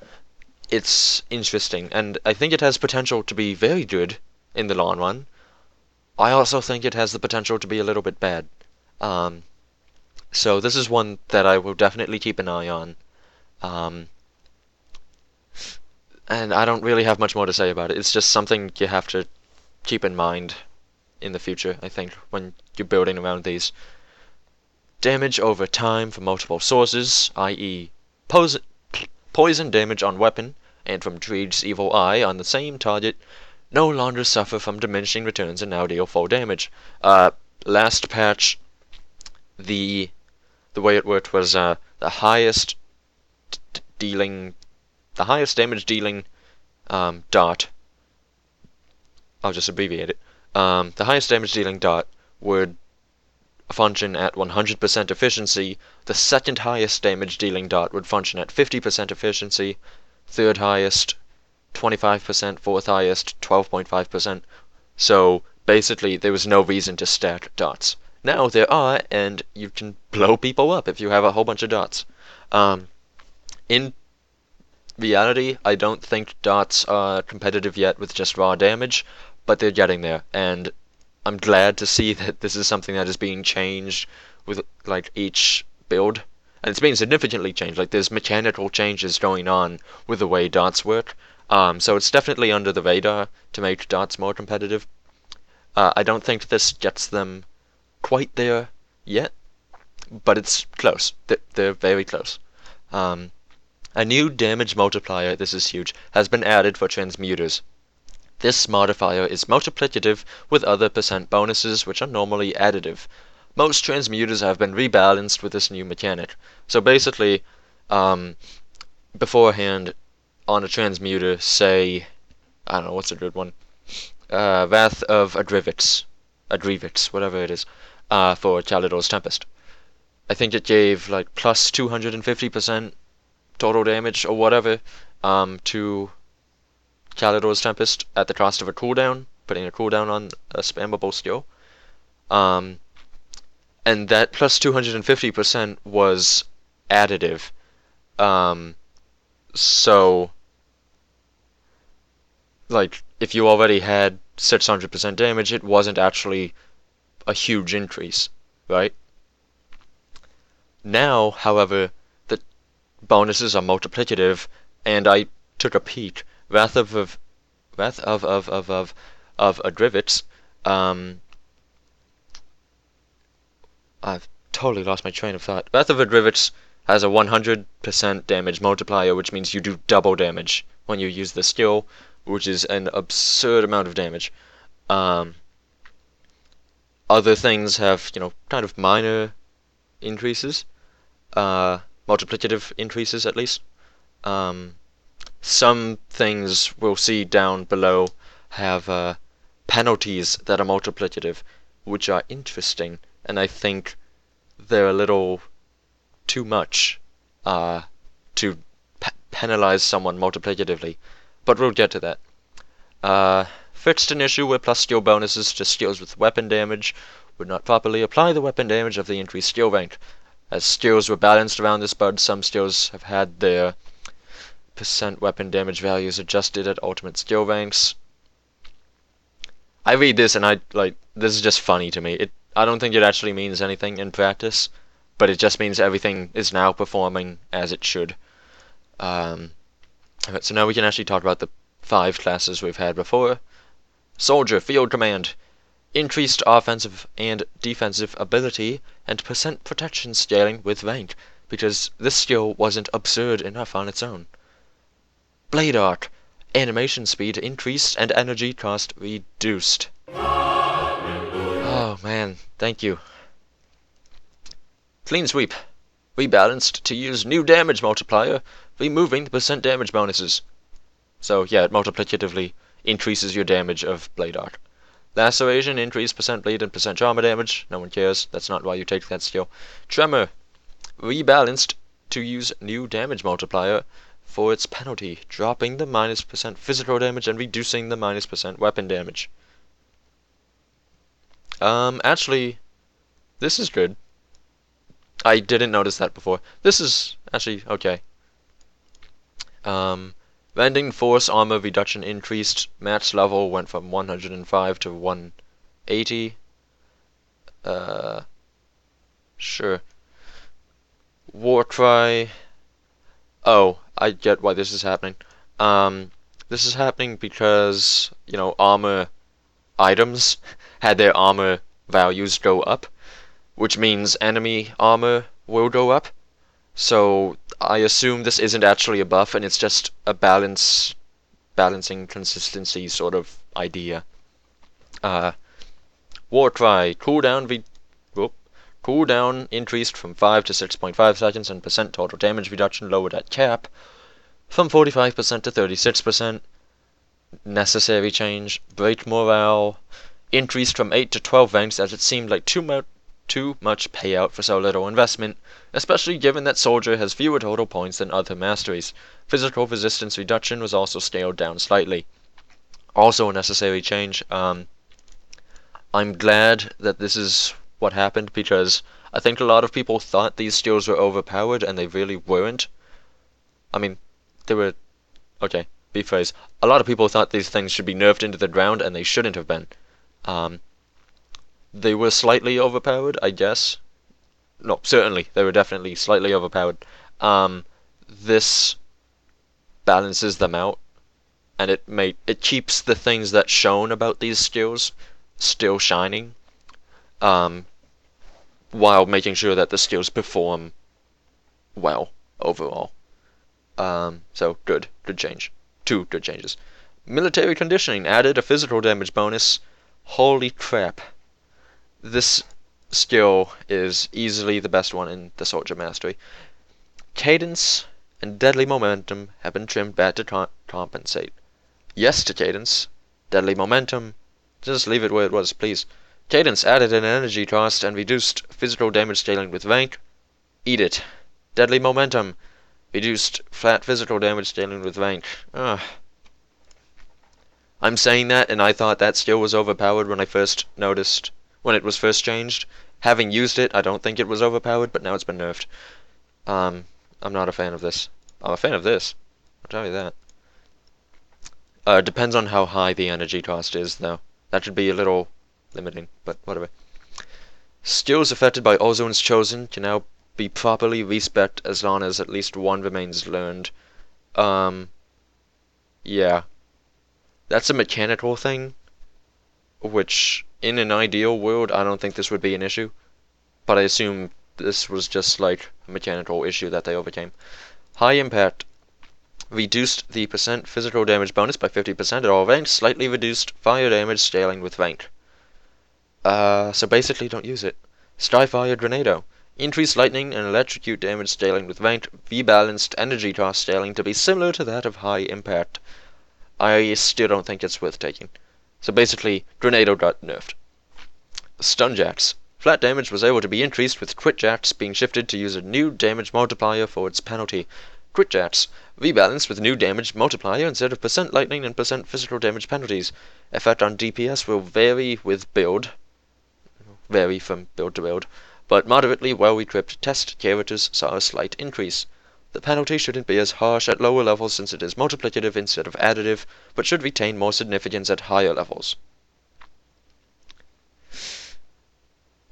It's interesting, and I think it has potential to be very good in the long run. I also think it has the potential to be a little bit bad. So this is one that I will definitely keep an eye on. And I don't really have much more to say about it. It's just something you have to keep in mind in the future, I think, when you're building around these. Damage over time from multiple sources, i.e. poison damage on weapon, and from Dreed's evil eye on the same target, no longer suffer from diminishing returns and now deal full damage. Last patch, the way it worked was the highest damage dealing dot. I'll just abbreviate it. The highest damage dealing dot would function at 100% efficiency. The second highest damage dealing dot would function at 50% efficiency. Third highest, 25%. Fourth highest, 12.5%. So basically, there was no reason to stack dots. Now there are, and you can blow people up if you have a whole bunch of dots. In reality, I don't think dots are competitive yet with just raw damage, but they're getting there, and I'm glad to see that this is something that is being changed with like each build, and it's being significantly changed. Like there's mechanical changes going on with the way dots work. So it's definitely under the radar to make dots more competitive. I don't think this gets them quite there yet, but it's close. They're very close. A new damage multiplier, this is huge, has been added for transmuters. This modifier is multiplicative with other percent bonuses, which are normally additive. Most transmuters have been rebalanced with this new mechanic. So basically, beforehand, on a transmuter, say, I don't know, what's a good one? Wrath of Adrivix, whatever it is, for Calidor's Tempest. I think it gave like plus 250% total damage or whatever to Calidor's Tempest at the cost of a cooldown, putting a cooldown on a spammable skill. And that plus 250% was additive. So, like, if you already had 600% damage, it wasn't actually a huge increase, right? Now, however, the bonuses are multiplicative, and I took a peek. Wrath of Adrivix. I've totally lost my train of thought. Wrath of Adrivix has a 100% damage multiplier, which means you do double damage when you use the skill, which is an absurd amount of damage. Other things have, kind of minor increases, multiplicative increases at least. Some things we'll see down below have penalties that are multiplicative, which are interesting, and I think they're a little too much to penalize someone multiplicatively, but we'll get to that. Fixed an issue where plus skill bonuses to skills with weapon damage would not properly apply the weapon damage of the increased skill rank. As skills were balanced around this bud, some skills have had their percent weapon damage values adjusted at ultimate skill ranks. I read this and this is just funny to me. I don't think it actually means anything in practice, but it just means everything is now performing as it should. Alright, so now we can actually talk about the 5 classes we've had before. Soldier, Field Command. Increased offensive and defensive ability and percent protection scaling with rank, because this skill wasn't absurd enough on its own. Blade Arc. Animation speed increased and energy cost reduced. Oh man, thank you. Clean Sweep. Rebalanced to use new damage multiplier, removing the percent damage bonuses. So yeah, it multiplicatively increases your damage of Blade Arc. Laceration, increased percent bleed and percent trauma damage. No one cares, that's not why you take that skill. Tremor. Rebalanced to use new damage multiplier for its penalty, dropping the -% physical damage and reducing the -% weapon damage. Actually, this is good. I didn't notice that before. This is actually okay. Landing force armor reduction increased. Match level went from 105 to 180. Sure. Warcry. Oh, I get why this is happening. This is happening because, armor items had their armor values go up, which means enemy armor will go up. So I assume this isn't actually a buff, and it's just a balancing consistency sort of idea. Warcry cooldown increased from 5 to 6.5 seconds, and percent total damage reduction lowered at cap from 45% to 36%. Necessary change. Break morale increased from 8 to 12 ranks, as it seemed like too much payout for so little investment, especially given that Soldier has fewer total points than other masteries. Physical resistance reduction was also scaled down slightly. Also a necessary change. I'm glad that this is what happened, because I think a lot of people thought these skills were overpowered, and they really weren't. I mean, they were... Okay, rephrase. A lot of people thought these things should be nerfed into the ground, and they shouldn't have been. They were slightly overpowered, I guess. No, certainly, they were definitely slightly overpowered. This balances them out, and it keeps the things that shown about these skills still shining, while making sure that the skills perform well overall. So good change. 2 good changes. Military conditioning added a physical damage bonus. Holy crap. This skill is easily the best one in the Soldier Mastery. Cadence and Deadly Momentum have been trimmed back to compensate. Yes to Cadence. Deadly Momentum, just leave it where it was, please. Cadence added an energy cost and reduced physical damage scaling with rank. Eat it. Deadly Momentum reduced flat physical damage scaling with rank. Ugh. I'm saying that, and I thought that skill was overpowered when I first noticed, when it was first changed. Having used it, I don't think it was overpowered, but now it's been nerfed. I'm not a fan of this. I'm a fan of this, I'll tell you that. Depends on how high the energy cost is, though. That should be a little limiting, but whatever. Skills affected by all zones chosen can now be properly respect as long as at least one remains learned. Yeah. That's a mechanical thing, which, in an ideal world, I don't think this would be an issue. But I assume this was just like a mechanical issue that they overcame. High Impact reduced the percent physical damage bonus by 50% at all ranks, slightly reduced fire damage scaling with rank. So basically don't use it. Skyfire Grenado. Increased lightning and electrocute damage scaling with rank, rebalanced energy cost scaling to be similar to that of High Impact. I still don't think it's worth taking. So basically, Grenado got nerfed. Stun Jacks. Flat damage was able to be increased with Crit Jacks being shifted to use a new damage multiplier for its penalty. Crit Jacks rebalanced with new damage multiplier instead of percent lightning and percent physical damage penalties. Effect on DPS will vary with build. Vary from build to build. but moderately well-equipped test characters saw a slight increase. The penalty shouldn't be as harsh at lower levels since it is multiplicative instead of additive, but should retain more significance at higher levels.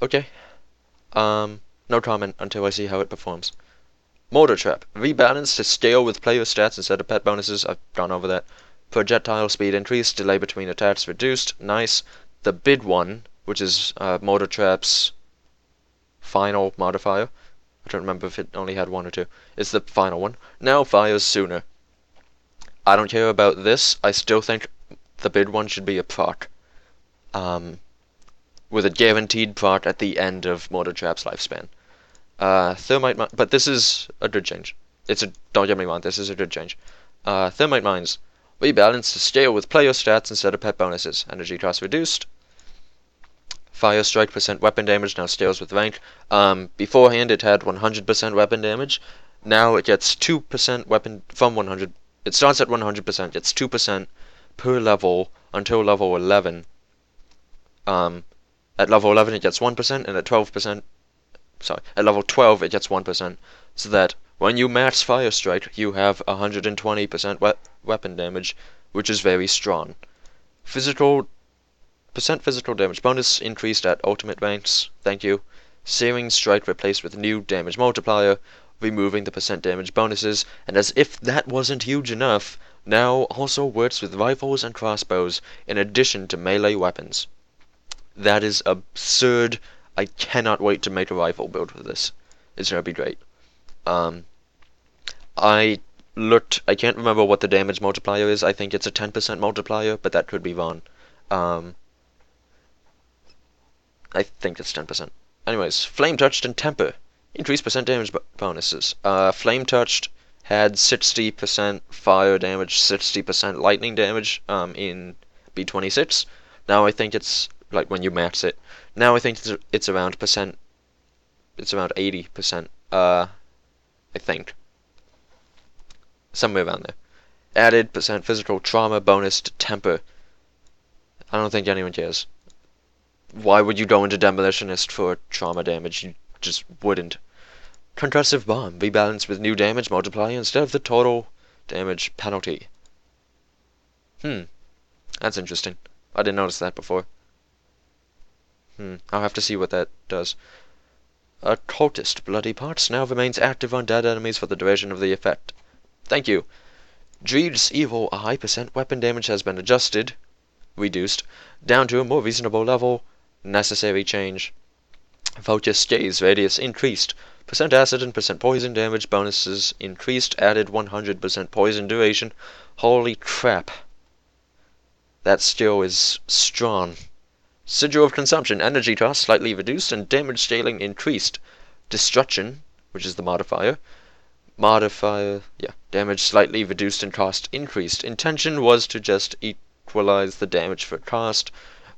Okay. No comment until I see how it performs. Mortar Trap. Rebalance to scale with player stats instead of pet bonuses. I've gone over that. Projectile speed increased. Delay between attacks reduced. Nice. The big one, which is Mortar Trap's final modifier. I don't remember if it only had one or two. It's the final one. Now fires sooner. I don't care about this. I still think the big one should be a proc. With a guaranteed proc at the end of Mortar Trap's lifespan. Thermite Mine, but this is a good change. Don't get me wrong, this is a good change. Thermite Mines. Rebalance to scale with player stats instead of pet bonuses. Energy cost reduced. Fire strike percent weapon damage now scales with rank. Beforehand it had 100% weapon damage. Now it gets 2% weapon from 100. It starts at 100%, gets 2% per level until level 11. At level 11 it gets 1%, and at level 12 it gets 1%, so that when you max Fire Strike, you have 120% weapon damage, which is very strong. Physical damage bonus increased at ultimate ranks, thank you. Searing Strike replaced with new damage multiplier, removing the percent damage bonuses, and as if that wasn't huge enough, now also works with rifles and crossbows in addition to melee weapons. That is absurd. I cannot wait to make a rifle build with this. It's gonna be great. I can't remember what the damage multiplier is. I think it's a 10% multiplier, but that could be wrong. I think it's 10%. Anyways, Flame Touched and Temper. Increased percent damage bonuses. Flame Touched had 60% fire damage, 60% lightning damage in B26. Now I think it's, like, when you max it. Now I think it's around 80%. I think. Somewhere around there. Added percent physical trauma bonus to Temper. I don't think anyone cares. Why would you go into Demolitionist for trauma damage? You just wouldn't. Concussive Bomb. Rebalance with new damage multiplier instead of the total damage penalty. That's interesting. I didn't notice that before. I'll have to see what that does. Cultist Bloody Parts now remains active on dead enemies for the duration of the effect. Thank you. Dreed's Evil, a high percent weapon damage has been reduced, down to a more reasonable level. Necessary change. Focus Gaze radius increased. Percent acid and percent poison damage bonuses increased. Added 100% poison duration. Holy crap. That skill is strong. Sigil of Consumption, energy cost slightly reduced and damage scaling increased. Destruction, which is the modifier, damage slightly reduced and cost increased. Intention was to just equalize the damage for cost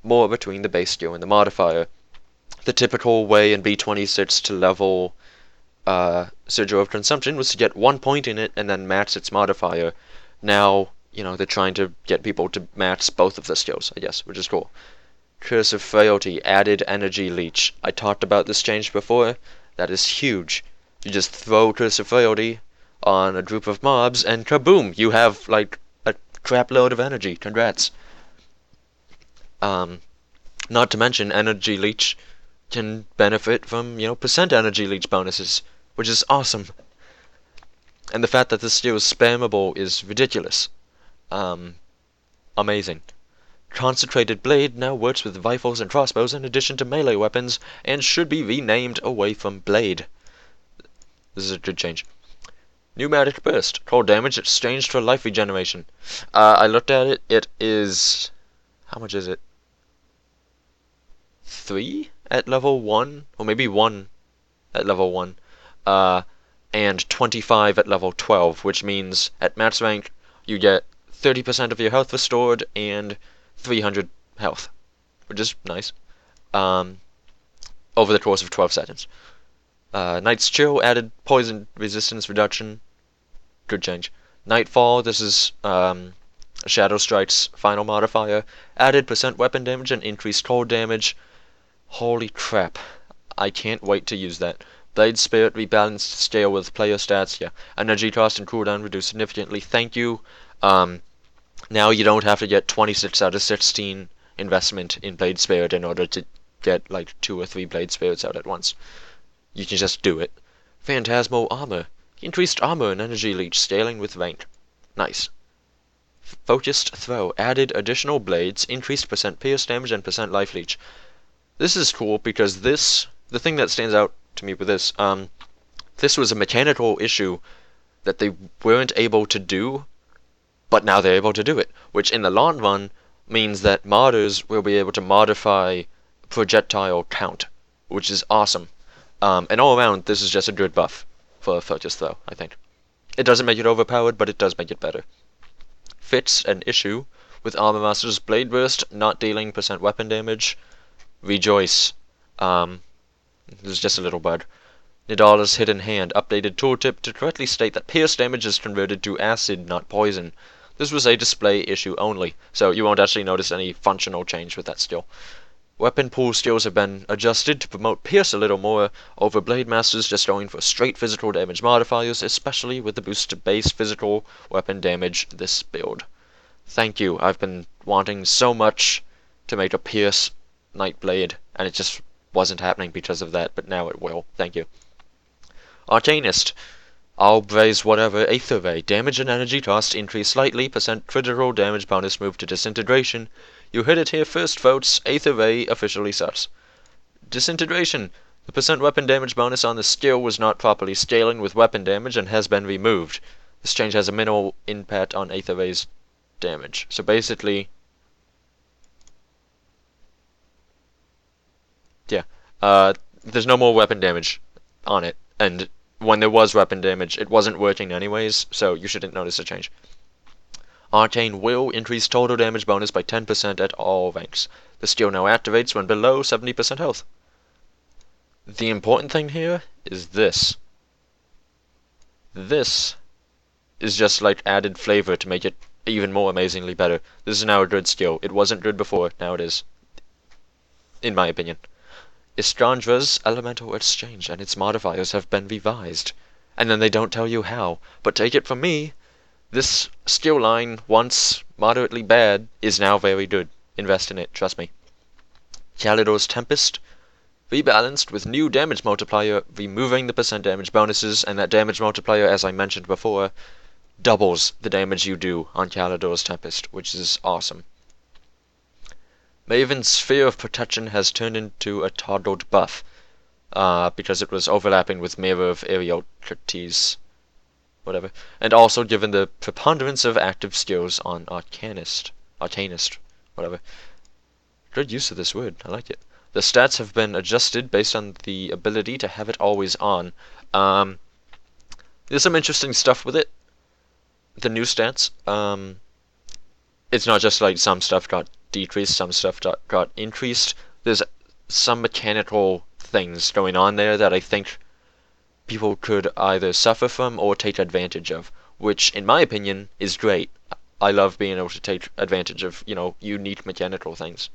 more between the base skill and the modifier. The typical way in B26 to level Sigil of Consumption was to get 1 point in it and then max its modifier. Now, they're trying to get people to max both of the skills, I guess, which is cool. Curse of Frailty, added energy leech. I talked about this change before. That is huge. You just throw Curse of Frailty on a group of mobs and kaboom! You have, like, a crap load of energy. Congrats. Not to mention, energy leech can benefit from, percent energy leech bonuses, which is awesome. And the fact that this skill is spammable is ridiculous. Amazing. Consecrated Blade now works with rifles and crossbows in addition to melee weapons, and should be renamed away from Blade. This is a good change. Pneumatic Burst. Cold damage exchanged for life regeneration. I looked at it. It is... how much is it? 3 at level 1? Or maybe 1 at level 1. And 25 at level 12, which means at max rank you get 30% of your health restored and 300 health, which is nice, over the course of 12 seconds. Night's Chill added poison resistance reduction. Good change. Nightfall, this is Shadow Strike's final modifier. Added percent weapon damage and increased cold damage. Holy crap. I can't wait to use that. Blade Spirit rebalanced to scale with player stats, yeah. Energy cost and cooldown reduced significantly, thank you. Now you don't have to get 26 out of 16 investment in Blade Spirit in order to get like 2 or 3 Blade Spirits out at once. You can just do it. Phantasmal Armor. Increased armor and energy leech, scaling with rank. Nice. Focused Throw. Added additional blades, increased percent pierce damage and percent life leech. This is cool because the thing that stands out to me with this was a mechanical issue that they weren't able to do, but now they're able to do it, which in the long run means that modders will be able to modify projectile count, which is awesome. And all around, this is just a good buff for Focus Throw, I think. It doesn't make it overpowered, but it does make it better. Fix an issue with Armor Master's Blade Burst not dealing percent weapon damage. Rejoice. There's just a little bug. Nidala's Hidden Hand updated tooltip to correctly state that pierce damage is converted to acid, not poison. This was a display issue only, so you won't actually notice any functional change with that skill. Weapon pool skills have been adjusted to promote pierce a little more over Blade Masters just going for straight physical damage modifiers, especially with the boost to base physical weapon damage this build. Thank you, I've been wanting so much to make a pierce Nightblade, and it just wasn't happening because of that, but now it will. Thank you. Arcanist. I'll raise whatever Aether Ray. Damage and energy cost increase slightly. Percent critical damage bonus move to Disintegration. You heard it here first, folks. Aether Ray officially sucks. Disintegration. The percent weapon damage bonus on the skill was not properly scaling with weapon damage and has been removed. This change has a minimal impact on Aether Ray's damage. So basically, yeah, there's no more weapon damage on it, and when there was weapon damage, it wasn't working anyways, so you shouldn't notice a change. Arcane will increase total damage bonus by 10% at all ranks. The skill now activates when below 70% health. The important thing here is this. This is just like added flavor to make it even more amazingly better. This is now a good skill. It wasn't good before, now it is. In my opinion. Istrandra's Elemental Exchange and its modifiers have been revised. And then they don't tell you how. But take it from me, this skill line, once moderately bad, is now very good. Invest in it, trust me. Calidor's Tempest, rebalanced with new damage multiplier, removing the percent damage bonuses, and that damage multiplier, as I mentioned before, doubles the damage you do on Calidor's Tempest, which is awesome. Maven's Sphere of Protection has turned into a toggled buff, because it was overlapping with Mirror of Ariocrates, whatever, and also given the preponderance of active skills on Arcanist, whatever. Good use of this word, I like it. The stats have been adjusted based on the ability to have it always on. There's some interesting stuff with it. The new stats, it's not just like some stuff got decreased, some stuff got increased. There's some mechanical things going on there that I think people could either suffer from or take advantage of, which in my opinion is great. I love being able to take advantage of, unique mechanical things.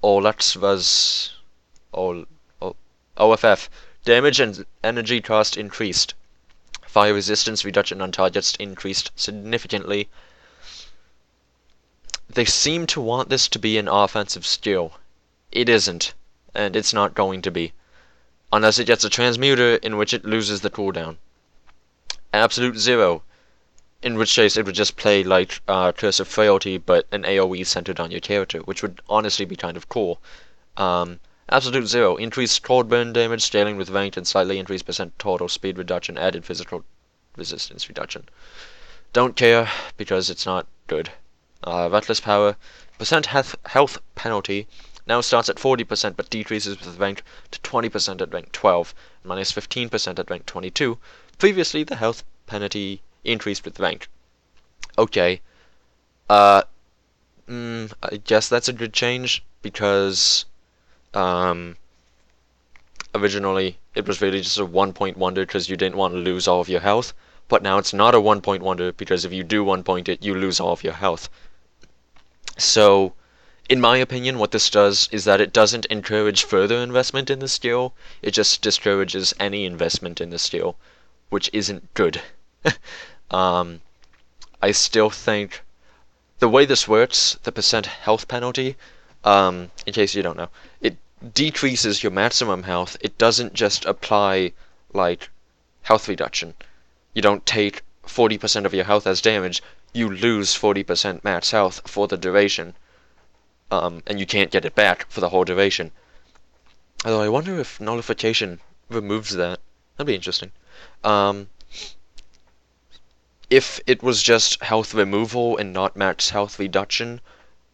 Olex was OFF. Damage and energy cost increased. Fire resistance reduction on targets increased significantly. They seem to want this to be an offensive skill. It isn't, and it's not going to be. Unless it gets a transmuter, in which it loses the cooldown. Absolute Zero, in which case it would just play like Curse of Frailty, but an AoE centered on your character, which would honestly be kind of cool. Absolute Zero, increased cold burn damage, scaling with ranked, and slightly increased percent total speed reduction, added physical resistance reduction. Don't care, because it's not good. Reckless Power, percent health penalty, now starts at 40% but decreases with rank to 20% at rank 12, and minus 15% at rank 22. Previously, the health penalty increased with rank. Okay. I guess that's a good change, because originally it was really just a 1-point wonder because you didn't want to lose all of your health, but now it's not a 1-point wonder because if you do 1 point it, you lose all of your health. So, In my opinion, what this does is that it doesn't encourage further investment in the skill, it just discourages any investment in the skill, which isn't good. um, I still think the way this works, the percent health penalty, in case you don't know, it decreases your maximum health. It doesn't just apply like health reduction. You don't take 40% of your health as damage, you lose 40% max health for the duration, and you can't get it back for the whole duration. Although I wonder if nullification removes that. That'd be interesting. Um, if it was just health removal and not max health reduction,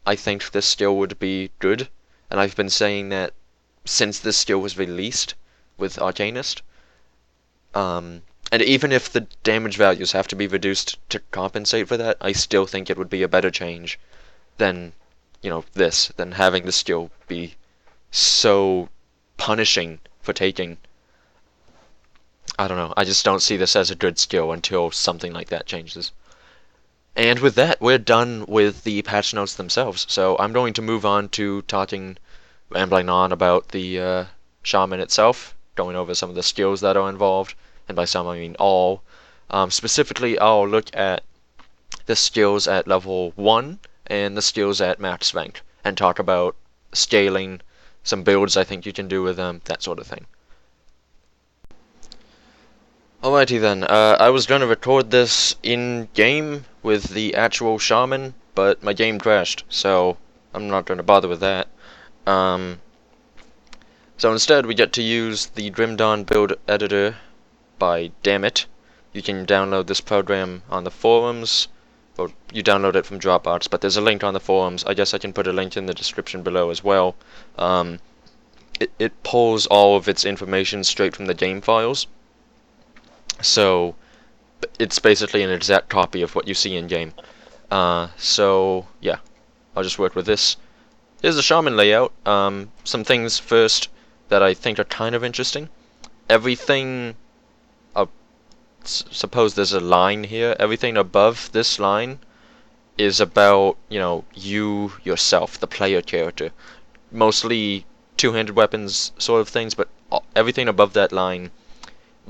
I think this skill would be good. And I've been saying that since this skill was released with Arcanist. And even if the damage values have to be reduced to compensate for that, I still think it would be a better change than, than having the skill be so punishing for taking. I don't know, I just don't see this as a good skill until something like that changes. And with that, we're done with the patch notes themselves, so I'm going to move on to rambling on about the Shaman itself, going over some of the skills that are involved, and by some I mean all. Specifically, I'll look at the skills at level 1 and the skills at max rank, and talk about scaling, some builds I think you can do with them, that sort of thing. Alrighty then, I was going to record this in-game with the actual Shaman, but my game crashed, so I'm not going to bother with that. So instead we get to use the Grim Dawn build editor by Dammit. You can download this program on the forums, or you download it from Dropbox, but there's a link on the forums. I guess I can put a link in the description below as well. It pulls all of its information straight from the game files, so it's basically an exact copy of what you see in game. So yeah, I'll just work with this. Here's the Shaman layout. Some things first that I think are kind of interesting. Everything, suppose there's a line here, everything above this line is about, you yourself, the player character. Mostly two-handed weapons sort of things, but everything above that line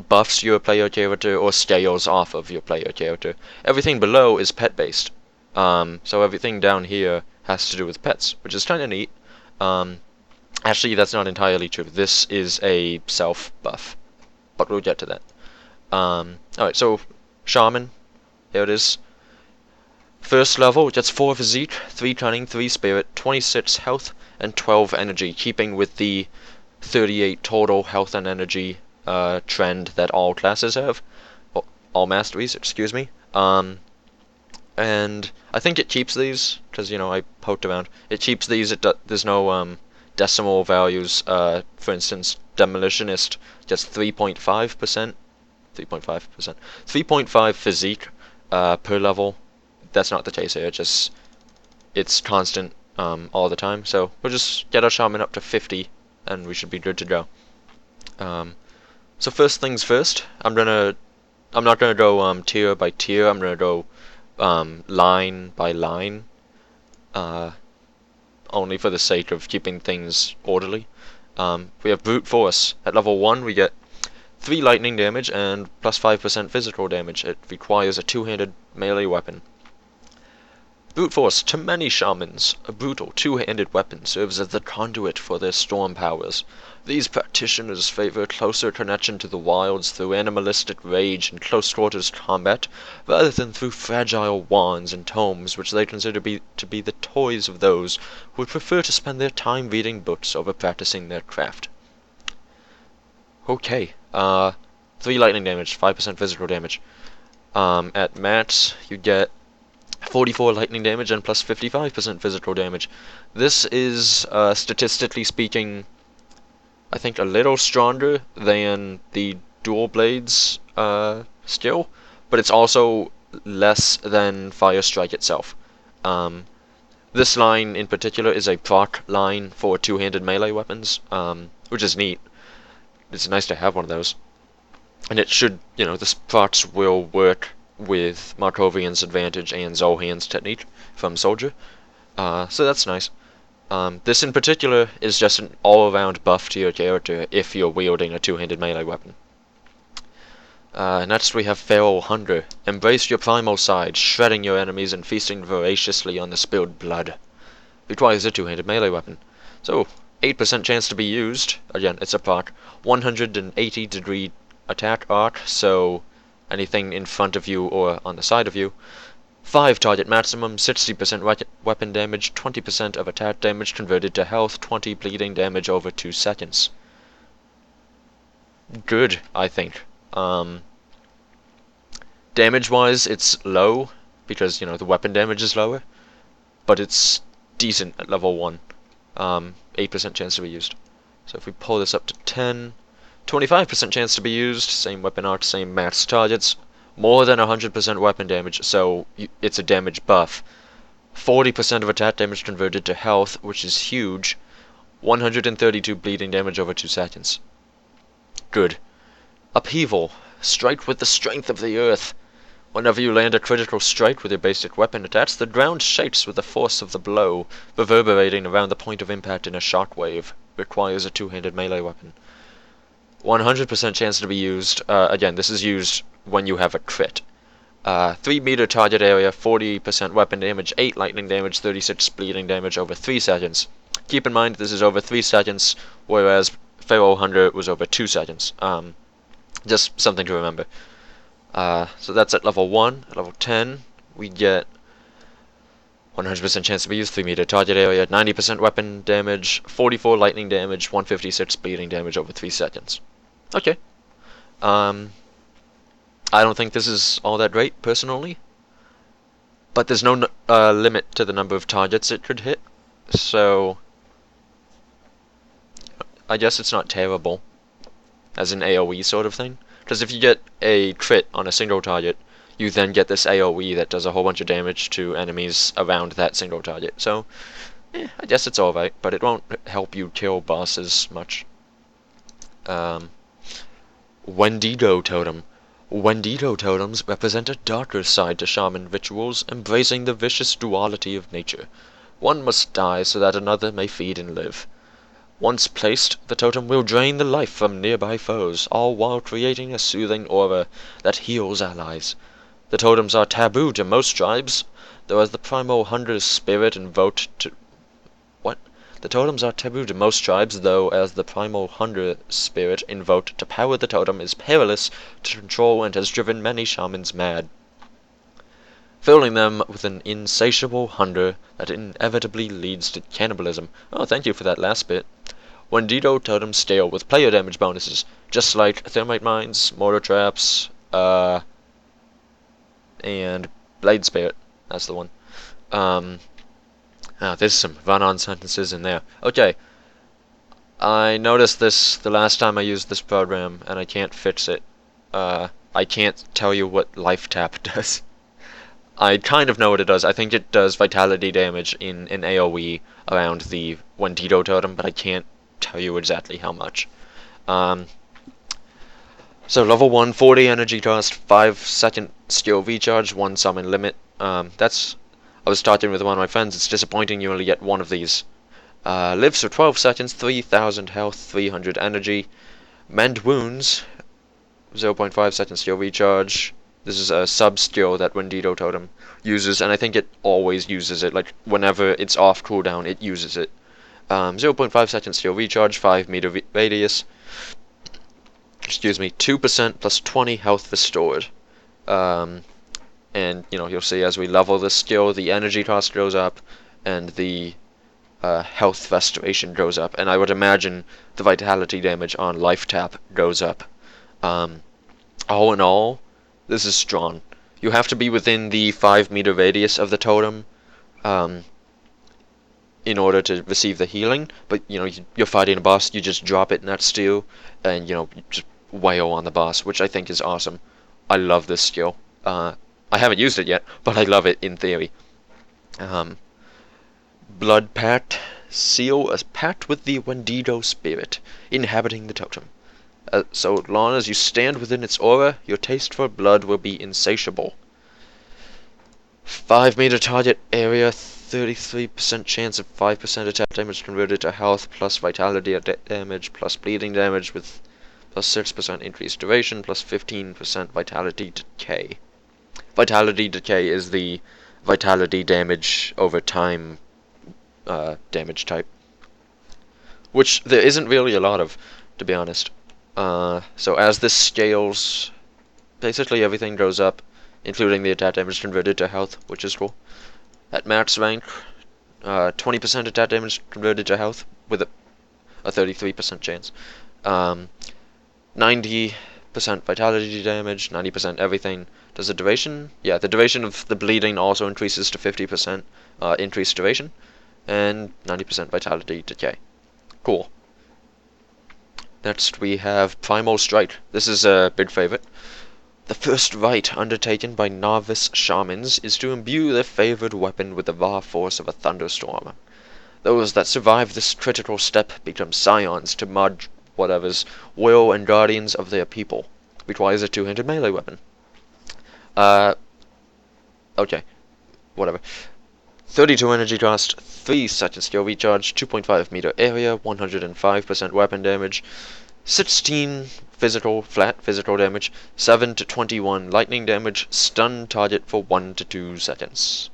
buffs your player character or scales off of your player character. Everything below is pet-based. So everything down here has to do with pets, which is kind of neat. Actually, that's not entirely true. This is a self-buff, but we'll get to that. Alright, so Shaman, here it is. First level gets 4 physique, 3 cunning, 3 spirit, 26 health, and 12 energy, keeping with the 38 total health and energy trend that all classes have. All masteries, excuse me. And I think it keeps these, because, I poked around. It keeps these, there's no decimal values. For instance, Demolitionist gets 3.5%. 3.5%. 3.5 physique per level. That's not the case here, it's constant all the time. So we'll just get our Shaman up to 50 and we should be good to go. So first things first, I'm not gonna go tier by tier, I'm gonna go line by line, only for the sake of keeping things orderly. We have Brute Force. At level 1 we get 3 lightning damage and plus 5% physical damage. It requires a two-handed melee weapon. Brute Force. To many shamans, a brutal two-handed weapon serves as the conduit for their storm powers. These practitioners favor closer connection to the wilds through animalistic rage and close-quarters combat, rather than through fragile wands and tomes which they consider to be the toys of those who would prefer to spend their time reading books over practicing their craft. Okay, 3 lightning damage, 5% physical damage. At max, you get 44 lightning damage and plus 55% physical damage. This is, statistically speaking, I think a little stronger than the dual blades skill, but it's also less than Fire Strike itself. This line in particular is a proc line for two-handed melee weapons, which is neat. It's nice to have one of those. And it should, the procs will work with Markovian's Advantage and Zohan's Technique from Soldier. So that's nice. This in particular is just an all-around buff to your character if you're wielding a two-handed melee weapon. Next we have Feral Hunger. Embrace your primal side, shredding your enemies and feasting voraciously on the spilled blood. Requires a two-handed melee weapon. So, 8% chance to be used. Again, it's a proc. 180-degree attack arc, so anything in front of you or on the side of you. 5 target maximum, 60% weapon damage, 20% of attack damage converted to health, 20 bleeding damage over 2 seconds. Good, I think. Damage-wise, it's low, because, the weapon damage is lower, but it's decent at level 1. 8% chance to be used. So if we pull this up to 10, 25% chance to be used, same weapon arc, same max targets, more than 100% weapon damage, so it's a damage buff. 40% of attack damage converted to health, which is huge. 132 bleeding damage over 2 seconds. Good. Upheaval. Strike with the strength of the earth. Whenever you land a critical strike with your basic weapon attached, the ground shakes with the force of the blow, reverberating around the point of impact in a shockwave. Requires a two-handed melee weapon. 100% chance to be used. Again, this is used when you have a crit. 3 meter target area, 40% weapon damage, 8 lightning damage, 36 bleeding damage over 3 seconds. Keep in mind this is over 3 seconds, whereas Feral Hunger was over 2 seconds. Just something to remember. So that's at level 1. At level 10, we get 100% chance to be used, 3 meter target area, 90% weapon damage, 44 lightning damage, 156 bleeding damage over 3 seconds. Okay. I don't think this is all that great, personally. But there's no limit to the number of targets it could hit, so I guess it's not terrible as an AoE sort of thing. Because if you get a crit on a single target, you then get this AoE that does a whole bunch of damage to enemies around that single target. So, I guess it's alright, but it won't help you kill bosses much. Wendigo Totem. Wendigo totems represent a darker side to shaman rituals, embracing the vicious duality of nature. One must die so that another may feed and live. Once placed, the totem will drain the life from nearby foes, all while creating a soothing aura that heals allies. The totems are taboo to most tribes, though as the primal hunter's spirit invoked to... What? The totems are taboo to most tribes, though as the primal hunter spirit invoked to power the totem is perilous to control and has driven many shamans mad, filling them with an insatiable hunger that inevitably leads to cannibalism. Oh, thank you for that last bit. Wendigo totems scale with player damage bonuses, just like thermite mines, mortar traps, and blade spirit. That's the one. There's some run-on sentences in there. Okay. I noticed this the last time I used this program, and I can't fix it. I can't tell you what life tap does. I kind of know what it does. I think it does vitality damage in an AoE around the Wendigo totem, but I can't tell you exactly how much. So level 1, 40 energy cost, 5-second skill recharge, 1 summon limit. I was starting with one of my friends. It's disappointing you only get one of these. Lives for 12 seconds, 3000 health, 300 energy. Mend wounds, 0.5 second skill recharge. This is a sub-skill that Wendigo Totem uses, and I think it always uses it. Like, whenever it's off cooldown, it uses it. 0.5 second skill recharge, 5 meter radius. Excuse me, 2% plus 20 health restored. And, you'll see as we level this skill, the energy cost goes up, and the health restoration goes up. And I would imagine the vitality damage on life tap goes up. All in all, this is strong. You have to be within the 5 meter radius of the totem in order to receive the healing, but you're fighting a boss, you just drop it in that stew, and you just wail on the boss, which I think is awesome. I love this skill. I haven't used it yet, but I love it in theory. Blood Pact. Seal a pact with the Wendigo spirit, inhabiting the totem. So long as you stand within its aura, your taste for blood will be insatiable. 5 meter target area, 33% chance of 5% attack damage converted to health, plus vitality damage, plus bleeding damage with plus 6% increased duration, plus 15% vitality decay. Vitality decay is the vitality damage over time damage type, which there isn't really a lot of, to be honest. So as this scales, basically everything goes up, including the attack damage converted to health, which is cool. At max rank, 20% attack damage converted to health with a 33% chance. 90% vitality damage, 90% everything. Does the duration? Yeah, the duration of the bleeding also increases to 50% increased duration, and 90% vitality decay. Cool. Next we have Primal Strike. This is a big favorite. The first rite undertaken by novice shamans is to imbue their favored weapon with the raw force of a thunderstorm. Those that survive this critical step become scions to mud whatever's will and guardians of their people. Requires a two-handed melee weapon. Okay, whatever. 32 energy cost, 3 second skill recharge, 2.5 meter area, 105% weapon damage, 16 flat physical damage, 7 to 21 lightning damage, stun target for 1 to 2 seconds.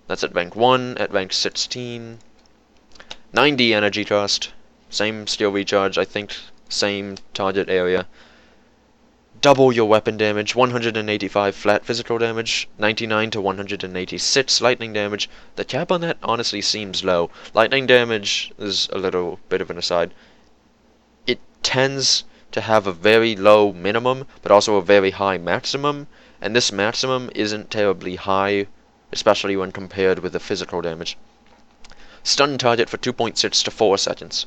That's at rank 1, at rank 16. 90 energy cost, same skill recharge, I think, same target area. Double your weapon damage, 185 flat physical damage, 99 to 186 lightning damage. The cap on that honestly seems low. Lightning damage is a little bit of an aside. It tends to have a very low minimum, but also a very high maximum, and this maximum isn't terribly high, especially when compared with the physical damage. Stun target for 2.6 to 4 seconds,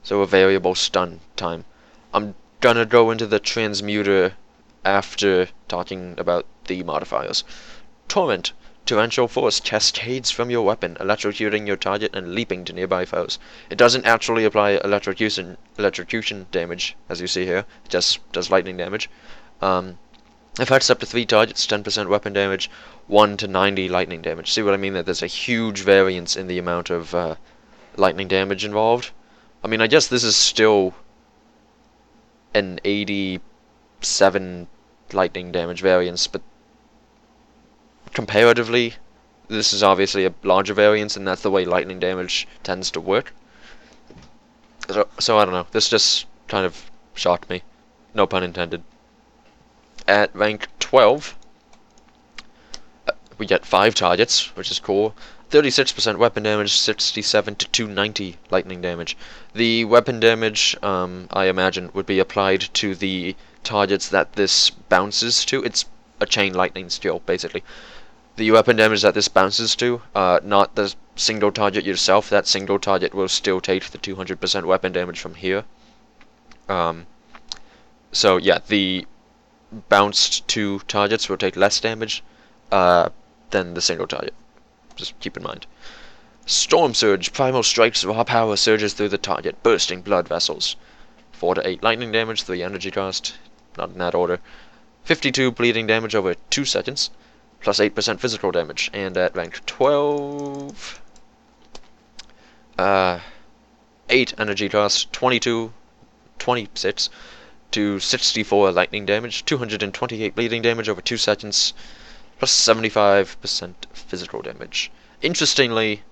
so a variable stun time. I'm gonna go into the transmuter after talking about the modifiers. Torrent. Torrential force cascades from your weapon, electrocuting your target and leaping to nearby foes. It doesn't actually apply electrocution damage, as you see here. It just does lightning damage. Affects up to 3 targets, 10% weapon damage, 1 to 90 lightning damage. See what I mean? That there's a huge variance in the amount of lightning damage involved. I mean, I guess this is still an 87 lightning damage variance, but comparatively, this is obviously a larger variance, and that's the way lightning damage tends to work. So I don't know. This just kind of shocked me. No pun intended. At rank 12, we get 5 targets, which is cool. 36% weapon damage, 67 to 290 lightning damage. The weapon damage, I imagine, would be applied to the targets that this bounces to. It's a chain lightning skill, basically. The weapon damage that this bounces to, not the single target yourself. That single target will still take the 200% weapon damage from here. So yeah, the bounced to targets will take less damage than the single target. Just keep in mind. Storm Surge. Primal strikes. Raw power surges through the target, bursting blood vessels. 4 to 8 lightning damage, 3 energy cost. Not in that order. 52 bleeding damage over 2 seconds. Plus 8% physical damage. And at rank 12... 8 energy cost. 26 to 64 lightning damage. 228 bleeding damage over 2 seconds. Plus 75% physical damage. Interestingly,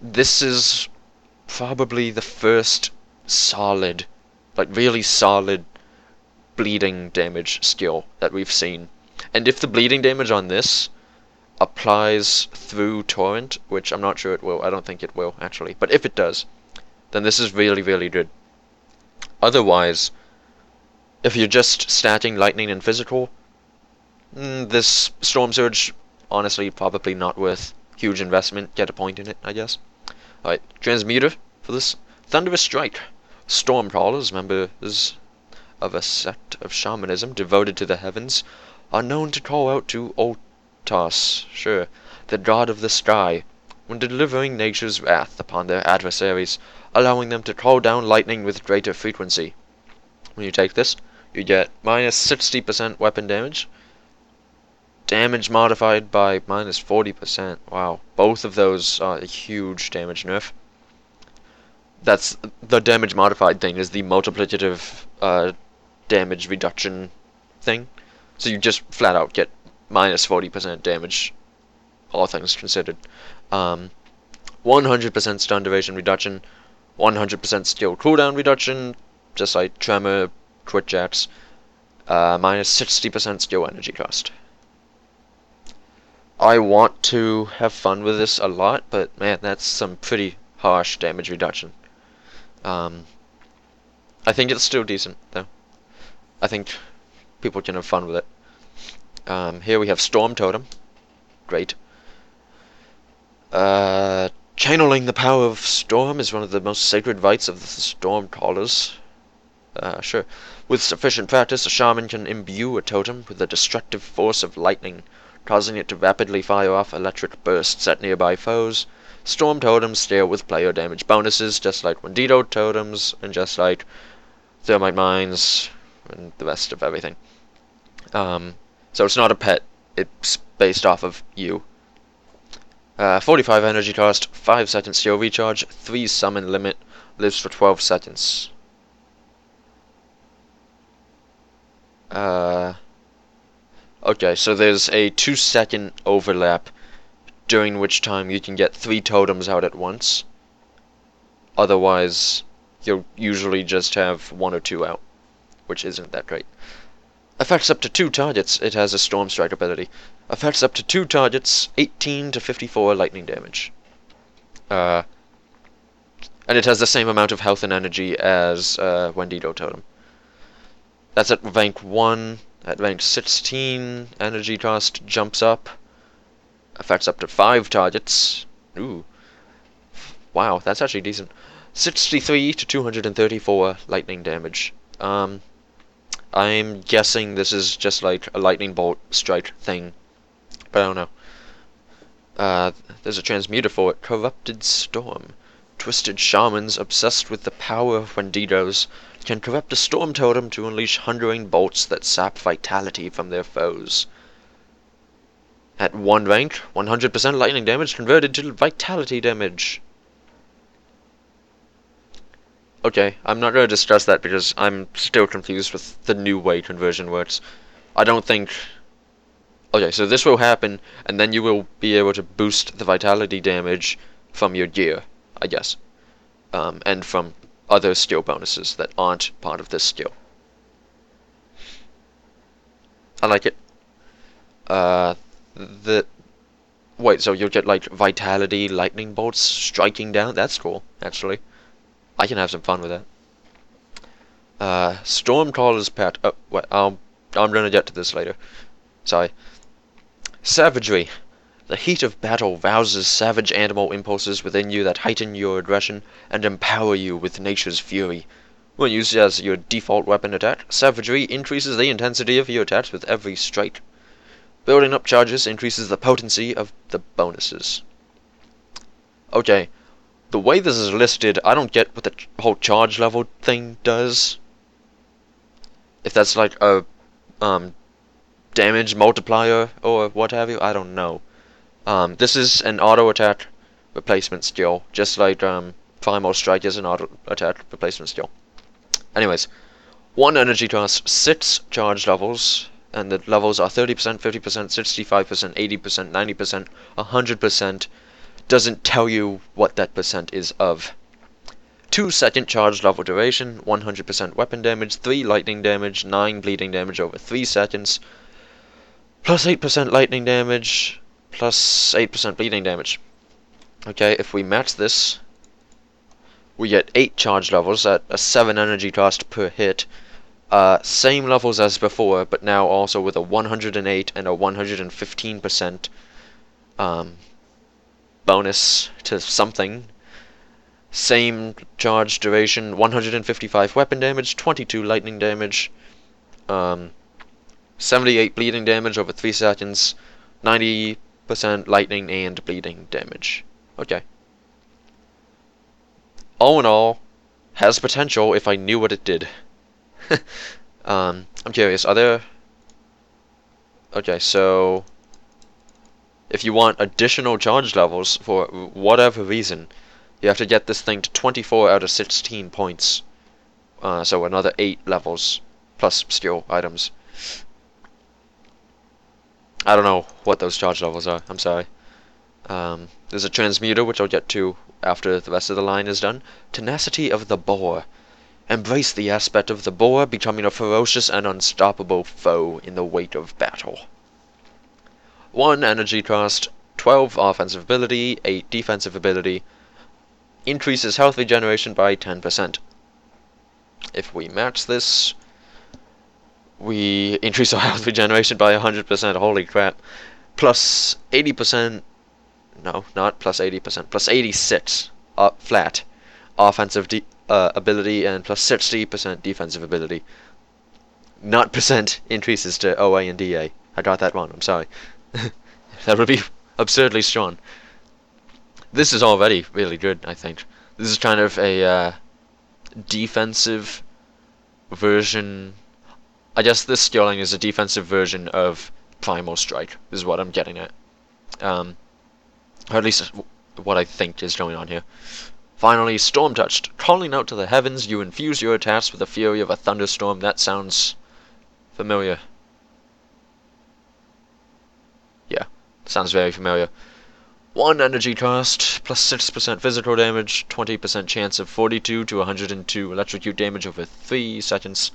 this is probably the first solid, like really solid bleeding damage skill that we've seen. And if the bleeding damage on this applies through Torrent, which I'm not sure it will, I don't think it will actually, but if it does, then this is really, really good. Otherwise, if you're just stacking lightning and physical, this Storm Surge, honestly, probably not worth huge investment. Get a point in it, I guess. Alright, Transmuter for this. Thunderous Strike. Storm Crawlers, members of a sect of shamanism devoted to the heavens, are known to call out to Otas, sure, the god of the sky, when delivering nature's wrath upon their adversaries, allowing them to call down lightning with greater frequency. When you take this, you get minus 60% weapon damage, Damage modified by minus 40%. Wow, both of those are a huge damage nerf. That's the damage modified thing is the multiplicative damage reduction thing. So you just flat out get minus 40% damage, all things considered. 100% stun duration reduction, 100% skill cooldown reduction, just like Tremor, Twitch Jacks, minus 60% skill energy cost. I want to have fun with this a lot, but man, that's some pretty harsh damage reduction. I think it's still decent, though. I think people can have fun with it. Here we have Storm Totem. Great. Channeling the power of Storm is one of the most sacred rites of the Storm Callers. Sure. With sufficient practice, a shaman can imbue a totem with the destructive force of lightning, causing it to rapidly fire off electric bursts at nearby foes. Storm totems scale with player damage bonuses, just like Wendigo totems, and just like Thermite Mines, and the rest of everything. So it's not a pet, it's based off of you. 45 energy cost, 5 seconds skill recharge, 3 summon limit, lives for 12 seconds. Okay, so there's a 2-second overlap, during which time you can get 3 totems out at once. Otherwise, you'll usually just have 1 or 2 out, which isn't that great. Affects up to 2 targets. It has a Storm Strike ability. Affects up to 2 targets, 18 to 54 lightning damage. And it has the same amount of health and energy as Wendigo Totem. That's at rank 1. At rank 16, energy cost jumps up. Affects up to 5 targets. Ooh. Wow, that's actually decent. 63 to 234 lightning damage. I'm guessing this is just like a lightning bolt strike thing, but I don't know. There's a transmuter for it. Corrupted Storm. Twisted shamans obsessed with the power of Wendigos can corrupt a storm totem to unleash hungering bolts that sap vitality from their foes. At 1 rank, 100% lightning damage converted to vitality damage. Okay, I'm not going to discuss that because I'm still confused with the new way conversion works. I don't think... Okay, so this will happen, and then you will be able to boost the vitality damage from your gear, I guess. And from other skill bonuses that aren't part of this skill. I like it. Wait, so you'll get, like, vitality lightning bolts striking down? That's cool, actually. I can have some fun with that. Stormcaller's pet. Oh, wait, I'm gonna get to this later. Sorry. Savagery. The heat of battle rouses savage animal impulses within you that heighten your aggression and empower you with nature's fury. When used as your default weapon attack, Savagery increases the intensity of your attacks with every strike. Building up charges increases the potency of the bonuses. Okay. The way this is listed, I don't get what the whole charge level thing does. If that's like a damage multiplier or what have you, I don't know. This is an auto attack replacement skill, just like Primal Strike is an auto attack replacement skill. Anyways, 1 energy cost, 6 charge levels, and the levels are 30%, 50%, 65%, 80%, 90%, 100%. Doesn't tell you what that percent is of. 2-second charge level duration, 100% weapon damage, 3 lightning damage, 9 bleeding damage over 3 seconds, plus 8% lightning damage, plus 8% bleeding damage. Okay, if we match this, we get 8 charge levels at a 7 energy cost per hit. Same levels as before, but now also with a 108 and a 115% bonus to something. Same charge duration, 155 weapon damage, 22 lightning damage, 78 bleeding damage over 3 seconds, 90% lightning and bleeding damage. Okay. All in all, has potential if I knew what it did. I'm curious, are there... Okay, so... if you want additional charge levels for whatever reason, you have to get this thing to 24 out of 16 points. So another 8 levels plus skill items. I don't know what those charge levels are. I'm sorry. There's a transmuter, which I'll get to after the rest of the line is done. Tenacity of the boar. Embrace the aspect of the boar, becoming a ferocious and unstoppable foe in the weight of battle. 1 energy cost, 12 offensive ability, 8 defensive ability. Increases health regeneration by 10%. If we match this, we increase our health regeneration by 100%. Holy crap. Plus 80%. No, not plus 80%. Plus 86 flat offensive ability and plus 60% defensive ability. Not percent increases to OA and DA. I got that wrong. I'm sorry. That would be absurdly strong. This is already really good, I think. This is kind of a defensive version. I guess this skilling is a defensive version of Primal Strike, is what I'm getting at. Or at least what I think is going on here. Finally, Storm Touched. Calling out to the heavens, you infuse your attacks with the fury of a thunderstorm. That sounds familiar. Yeah, sounds very familiar. 1 energy cost, plus 6% physical damage, 20% chance of 42 to 102 electrocute damage over 3 seconds,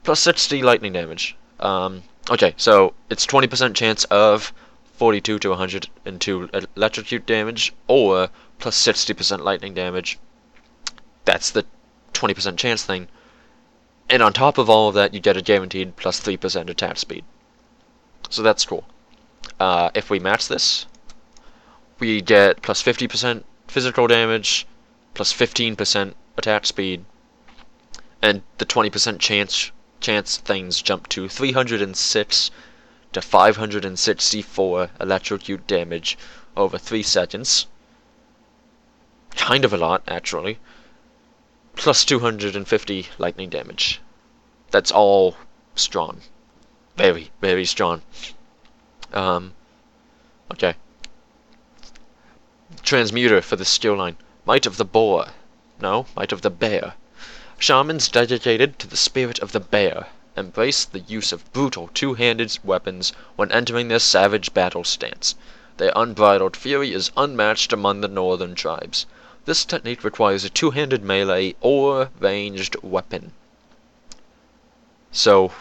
plus 60 lightning damage. Okay, so it's 20% chance of 42 to 102 electrocute damage, or plus 60% lightning damage. That's the 20% chance thing. And on top of all of that, you get a guaranteed plus 3% attack speed. So that's cool. If we match this, we get plus 50% physical damage, plus 15% attack speed, and the 20% chance things jump to 306 to 564 electrocute damage over 3 seconds. Kind of a lot, actually. Plus 250 lightning damage. That's all strong. Very, very strong. Okay. Transmuter for the skill line. Might of the Boar. No, Might of the Bear. Shamans dedicated to the spirit of the bear embrace the use of brutal two-handed weapons when entering their savage battle stance. Their unbridled fury is unmatched among the northern tribes. This technique requires a two-handed melee or ranged weapon. So,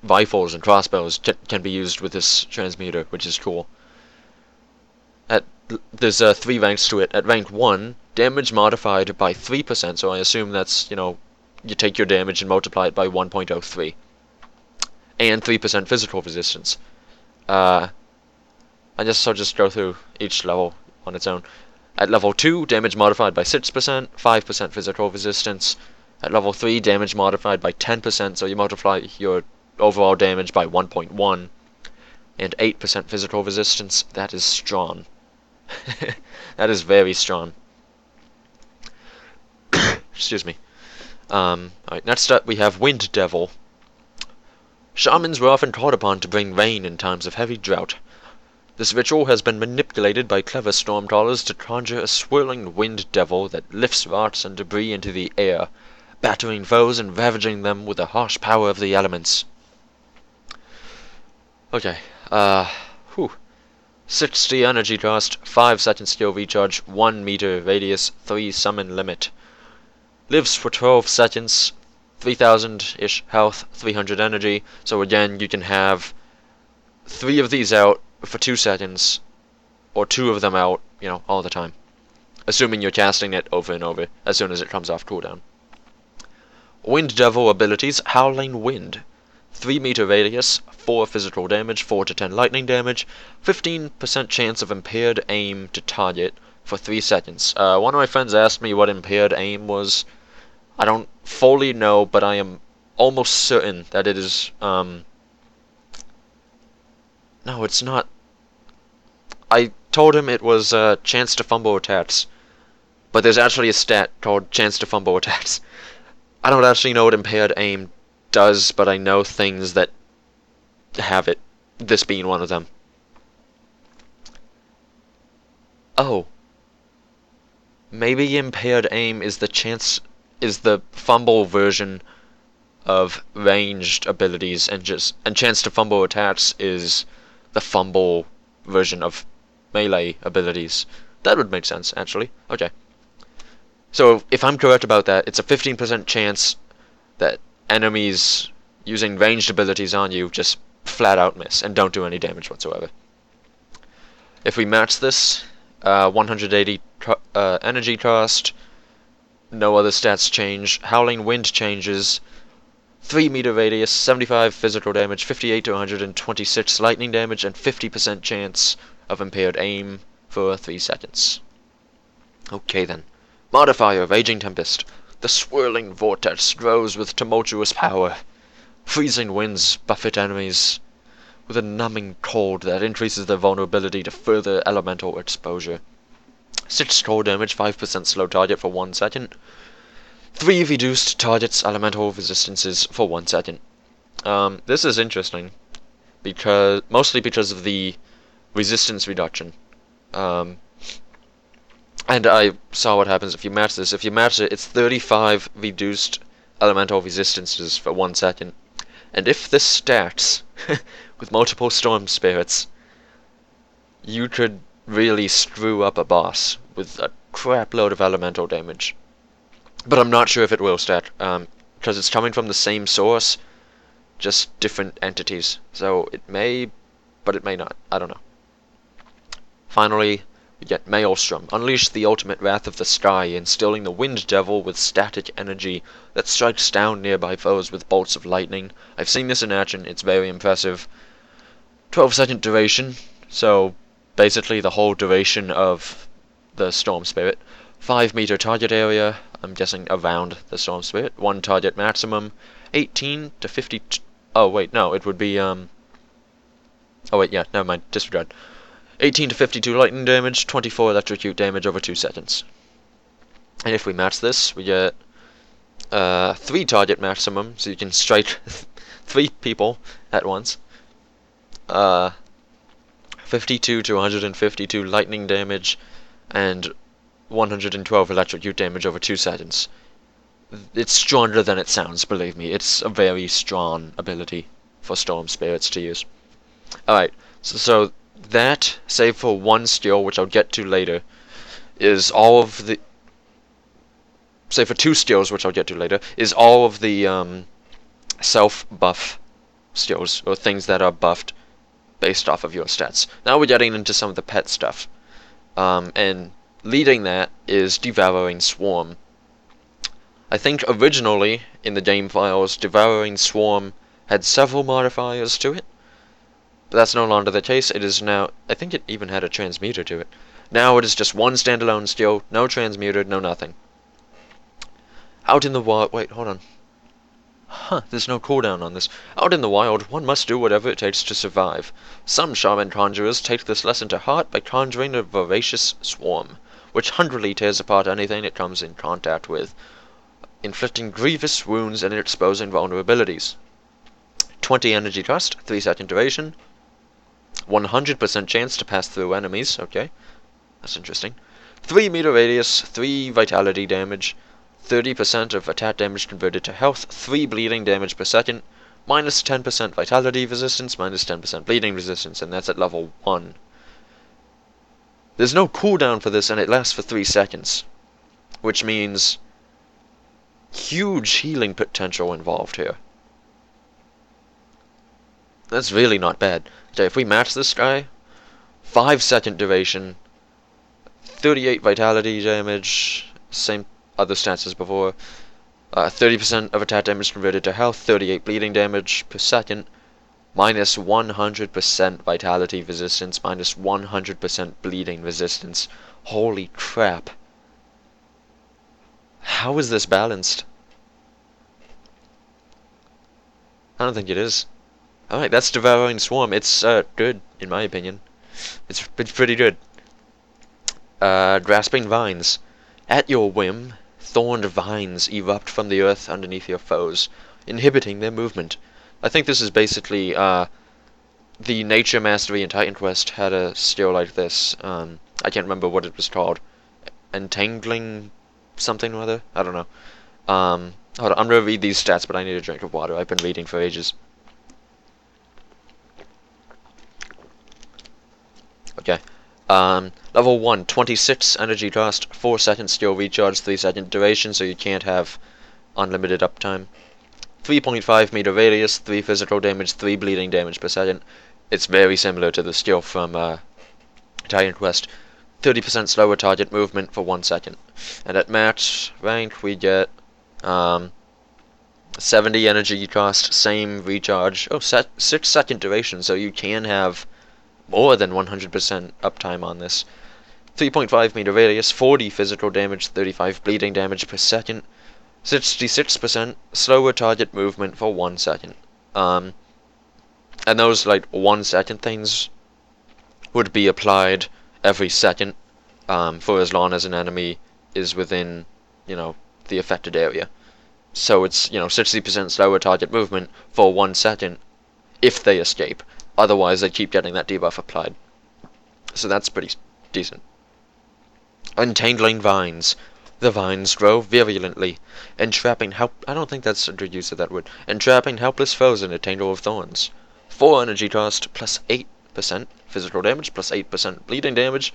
rifles and crossbows can be used with this transmuter, which is cool. There's 3 ranks to it. At rank 1, damage modified by 3%, so I assume that's, you take your damage and multiply it by 1.03. And 3% physical resistance. I guess I'll just go through each level on its own. At level 2, damage modified by 6%, 5% physical resistance. At level 3, damage modified by 10%, so you multiply your overall damage by 1.1. And 8% physical resistance. That is strong. That is very strong. Excuse me. Alright, next up we have Wind Devil. Shamans were often called upon to bring rain in times of heavy drought. This ritual has been manipulated by clever stormcallers to conjure a swirling wind devil that lifts rocks and debris into the air, battering foes and ravaging them with the harsh power of the elements. Okay, 60 energy cost, 5 second skill recharge, 1 meter radius, 3 summon limit. Lives for 12 seconds, 3000-ish health, 300 energy. So again, you can have 3 of these out for 2 seconds, or 2 of them out, all the time. Assuming you're casting it over and over as soon as it comes off cooldown. Wind Devil abilities, Howling Wind. 3 meter radius, 4 physical damage, 4 to 10 lightning damage, 15% chance of impaired aim to target for 3 seconds. One of my friends asked me what impaired aim was. I don't fully know, but I am almost certain that it is, no, it's not. I told him it was chance to fumble attacks, but there's actually a stat called chance to fumble attacks. I don't actually know what impaired aim does, but I know things that have it, this being one of them. Oh, maybe impaired aim is the fumble version of ranged abilities, and chance to fumble attacks is the fumble version of melee abilities. That would make sense, actually. Okay. So if I'm correct about that, it's a 15% chance that enemies using ranged abilities on you just flat out miss and don't do any damage whatsoever. If we match this, 180 energy cost, no other stats change, Howling Wind changes, 3-meter radius, 75 physical damage, 58 to 126 lightning damage, and 50% chance of impaired aim for 3 seconds. Okay then. Modifier, Raging Tempest. The swirling vortex grows with tumultuous power. Freezing winds buffet enemies with a numbing cold that increases their vulnerability to further elemental exposure. 6 cold damage, 5% slow target for 1 second. 3 reduced targets elemental resistances for 1 second. This is interesting, mostly because of the resistance reduction. And I saw what happens if you match this. If you match it, it's 35 reduced elemental resistances for 1 second. And if this stacks with multiple storm spirits, you could really screw up a boss with a crap load of elemental damage. But I'm not sure if it will stack, because it's coming from the same source, just different entities. So it may, but it may not. I don't know. Finally, we get Maelstrom. Unleash the ultimate wrath of the sky, instilling the Wind Devil with static energy that strikes down nearby foes with bolts of lightning. I've seen this in action. It's very impressive. 12-second duration, so basically the whole duration of the Storm Spirit. 5-meter target area, I'm guessing around the Storm Spirit. 1 target maximum. 18 to 50... Oh, wait, no, it would be, Oh, wait, yeah, never mind, disregard. 18 to 52 lightning damage, 24 electrocute damage over 2 seconds. And if we match this, we get 3 target maximum, so you can strike 3 people at once. 52 to 152 lightning damage, and 112 electrocute damage over 2 seconds. It's stronger than it sounds, believe me. It's a very strong ability for Storm Spirits to use. Alright, so that, save for 1 skill, which I'll get to later, is all of the... Save for 2 skills, which I'll get to later, is all of the self-buff skills, or things that are buffed based off of your stats. Now we're getting into some of the pet stuff. And leading that is Devouring Swarm. I think originally, in the game files, Devouring Swarm had several modifiers to it. But that's no longer the case. It is now... I think it even had a transmuter to it. Now it is just 1 standalone skill, no transmuter, no nothing. Out in the wild... Wait, hold on. Huh, there's no cooldown on this. Out in the wild, one must do whatever it takes to survive. Some shaman conjurers take this lesson to heart by conjuring a voracious swarm, which hungrily tears apart anything it comes in contact with, inflicting grievous wounds and exposing vulnerabilities. 20 energy cost, 3-second duration, 100% chance to pass through enemies, okay, that's interesting. 3-meter radius, 3 vitality damage, 30% of attack damage converted to health, 3 bleeding damage per second, minus 10% vitality resistance, minus 10% bleeding resistance, and that's at level 1. There's no cooldown for this, and it lasts for 3 seconds, which means huge healing potential involved here. That's really not bad. Okay, if we match this guy, 5-second duration, 38 vitality damage, same other stats as before, 30% of attack damage converted to health, 38 bleeding damage per second, minus 100% vitality resistance, minus 100% bleeding resistance. Holy crap. How is this balanced? I don't think it is. Alright, that's Devouring Swarm. It's good, in my opinion. It's pretty good. Grasping Vines. At your whim, thorned vines erupt from the earth underneath your foes, inhibiting their movement. I think this is basically, the Nature Mastery in Titan Quest had a skill like this. I can't remember what it was called. Entangling something or other? I don't know. Hold on, I'm gonna read these stats, but I need a drink of water. I've been reading for ages. Okay. Level 1, 26 energy cost, 4 seconds skill recharge, 3-second duration, so you can't have unlimited uptime. 3.5 meter radius, 3 physical damage, 3 bleeding damage per second. It's very similar to the skill from Titan Quest. 30% slower target movement for 1 second. And at max rank we get 70 energy cost, same recharge. Oh, 6-second duration, so you can have more than 100% uptime on this. 3.5 meter radius, 40 physical damage, 35 bleeding damage per second. 66% slower target movement for 1 second. And those, like, 1 second things would be applied every second for as long as an enemy is within, the affected area. So it's, 60% slower target movement for 1 second if they escape. Otherwise, they keep getting that debuff applied. So that's pretty decent. Untangling vines. The vines grow virulently, entrapping I don't think that's a good use of that word. Entrapping helpless foes in a tangle of thorns. 4 energy cost, plus 8% physical damage, plus 8% bleeding damage,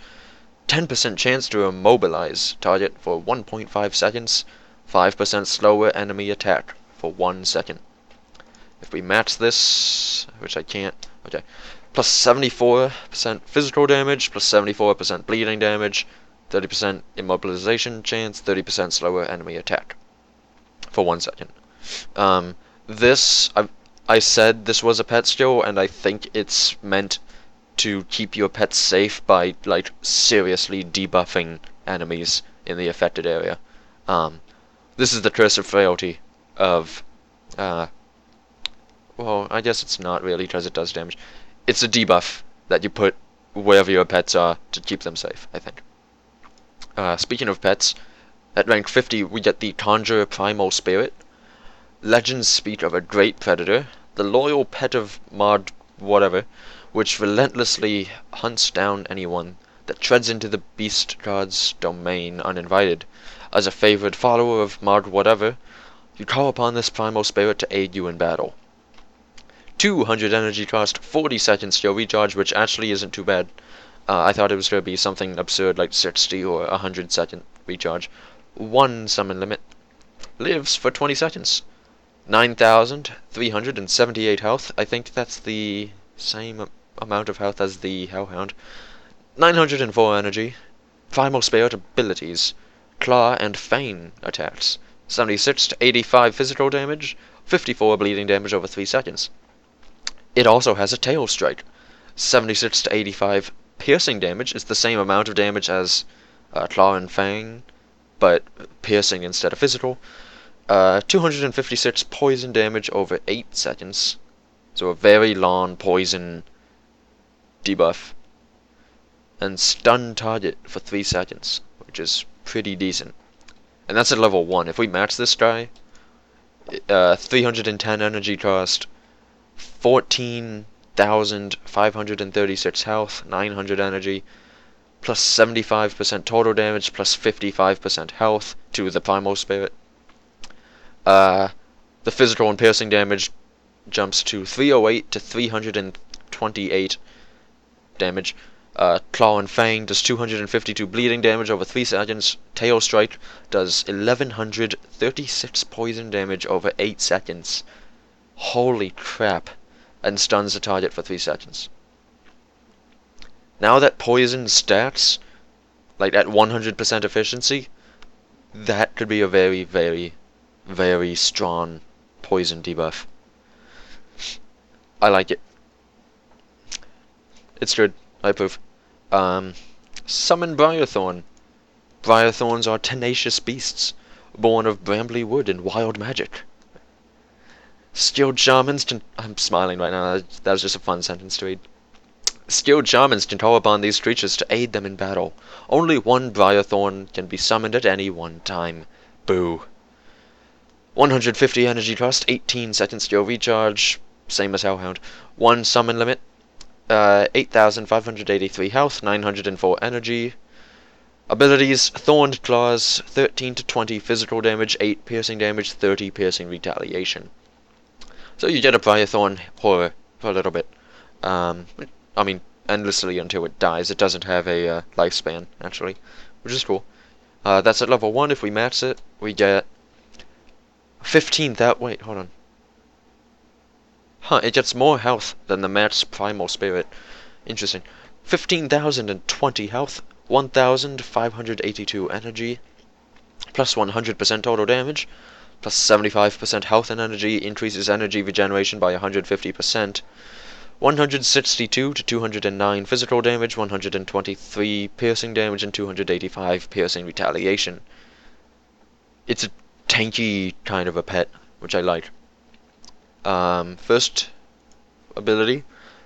10% chance to immobilize target for 1.5 seconds, 5% slower enemy attack for 1 second. If we match this, which I can't, okay, plus 74% physical damage, plus 74% bleeding damage, 30% immobilization chance, 30% slower enemy attack for 1 second. This, I said this was a pet skill, and I think it's meant to keep your pets safe by, like, seriously debuffing enemies in the affected area. This is the curse of frailty of, well, I guess it's not really because it does damage. It's a debuff that you put wherever your pets are to keep them safe, I think. Speaking of pets, at rank 50 we get the Conjure Primal Spirit. Legends speak of a great predator, the loyal pet of Mod whatever, which relentlessly hunts down anyone that treads into the beast god's domain uninvited. As a favored follower of Mod whatever, you call upon this primal spirit to aid you in battle. 200 energy cost, 40 seconds skill recharge, which actually isn't too bad. I thought it was going to be something absurd like 60 or 100 second recharge. 1 summon limit. Lives for 20 seconds. 9,378 health. I think that's the same amount of health as the Hellhound. 904 energy. Primal Spirit abilities. Claw and Fang attacks. 76 to 85 physical damage. 54 bleeding damage over 3 seconds. It also has a Tail Strike. 76 to 85 piercing damage is the same amount of damage as Claw and Fang, but piercing instead of physical. 256 poison damage over 8 seconds. So a very long poison debuff. And stun target for 3 seconds, which is pretty decent. And that's at level 1. If we match this guy, 310 energy cost, 14,536 health, 900 energy, plus 75% total damage, plus 55% health to the Primal Spirit. The physical and piercing damage jumps to 308 to 328 damage. Claw and Fang does 252 bleeding damage over 3 seconds. Tail Strike does 1136 poison damage over 8 seconds. Holy crap. And stuns the target for 3 seconds. Now that poison stats, like at 100% efficiency, that could be a very, very, very strong poison debuff. I like it. It's good. I approve. Summon Briarthorn. Briarthorns are tenacious beasts, born of brambly wood and wild magic. Skilled shamans can... I'm smiling right now, that was just a fun sentence to read. Skilled shamans can call upon these creatures to aid them in battle. Only one Briarthorn can be summoned at any one time. Boo. 150 energy cost, 18 seconds skill recharge, same as Hellhound. 1 summon limit. 8,583 health, 904 energy. Abilities, Thorned Claws, 13 to 20 physical damage, 8 piercing damage, 30 piercing retaliation. So you get a Briar Thorn for a little bit. I mean, endlessly until it dies. It doesn't have a lifespan, actually, which is cool. That's at level 1. If we max it, we get 15,000. Wait, hold on. Huh, it gets more health than the max Primal Spirit. Interesting. 15,020 health, 1,582 energy, plus 100% total damage, plus 75% health and energy, increases energy regeneration by 150%, 162 to 209 physical damage, 123 piercing damage, and 285 piercing retaliation. It's a tanky kind of a pet, which I like. First ability,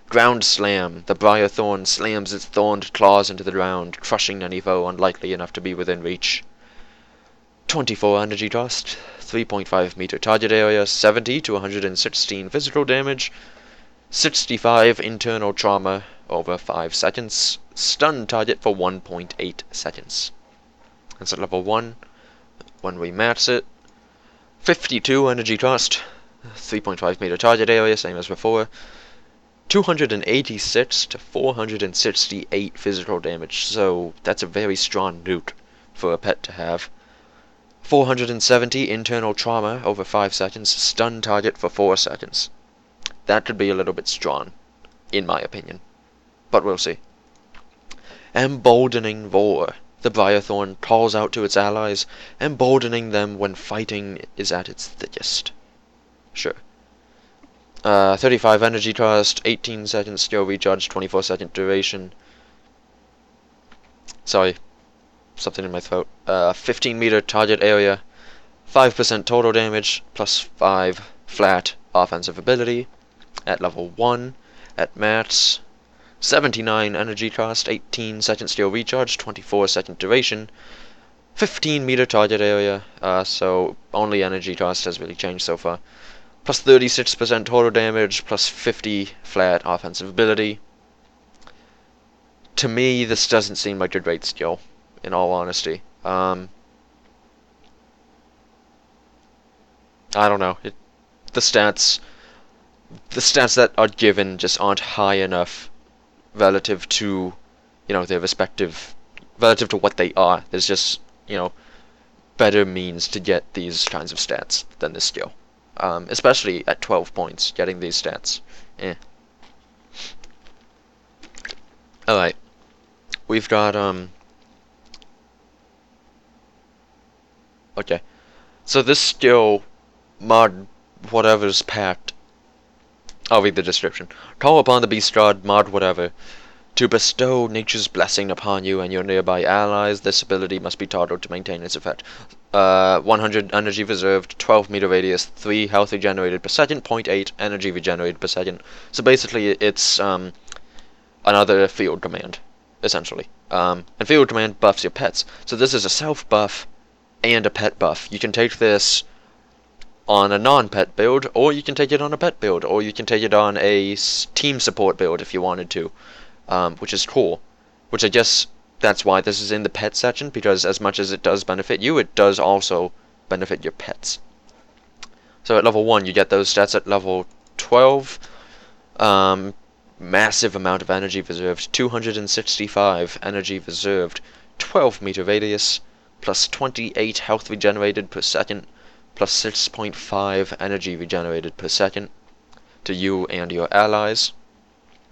Ground Slam. The Briar Thorn slams its thorned claws into the ground, crushing any foe unlikely enough to be within reach. 24 energy cost, 3.5 meter target area, 70 to 116 physical damage, 65 internal trauma over 5 seconds, stun target for 1.8 seconds. That's at level 1. When we max it, 52 energy cost, 3.5 meter target area, same as before, 286 to 468 physical damage, so that's a very strong nuke for a pet to have. 470 internal trauma over 5 seconds, stun target for 4 seconds. That could be a little bit strong, in my opinion, but we'll see. Emboldening Roar. The Briarthorn calls out to its allies, emboldening them when fighting is at its thickest. Sure. 35 energy cost, 18 seconds skill recharge, 24 second duration. Sorry, something in my throat. 15 meter target area, 5% total damage, plus 5 flat offensive ability. At level 1, at max, 79 energy cost, 18 second skill recharge, 24 second duration, 15 meter target area, so only energy cost has really changed so far. Plus 36% total damage, plus 50 flat offensive ability. To me, this doesn't seem like a great skill, in all honesty. I don't know. The stats that are given just aren't high enough relative to, their respective, relative to what they are. There's just, better means to get these kinds of stats than this skill. Especially at 12 points, getting these stats. Alright. We've got, okay. So this skill, mod whatever's packed, I'll read the description. Call upon the beast god, mod whatever, to bestow nature's blessing upon you and your nearby allies. This ability must be toggled to maintain its effect. 100 energy reserved, 12 meter radius, 3 health regenerated per second, 0.8 energy regenerated per second. So basically, it's another field command, essentially. And field command buffs your pets. So this is a self buff and a pet buff. You can take this on a non-pet build, or you can take it on a pet build, or you can take it on a team support build if you wanted to, which is cool. Which I guess that's why this is in the pet section, because as much as it does benefit you, it does also benefit your pets. So at level 1, you get those stats. At level 12, massive amount of energy reserved, 265 energy reserved, 12 meter radius, plus 28 health regenerated per second, plus 6.5 energy regenerated per second to you and your allies.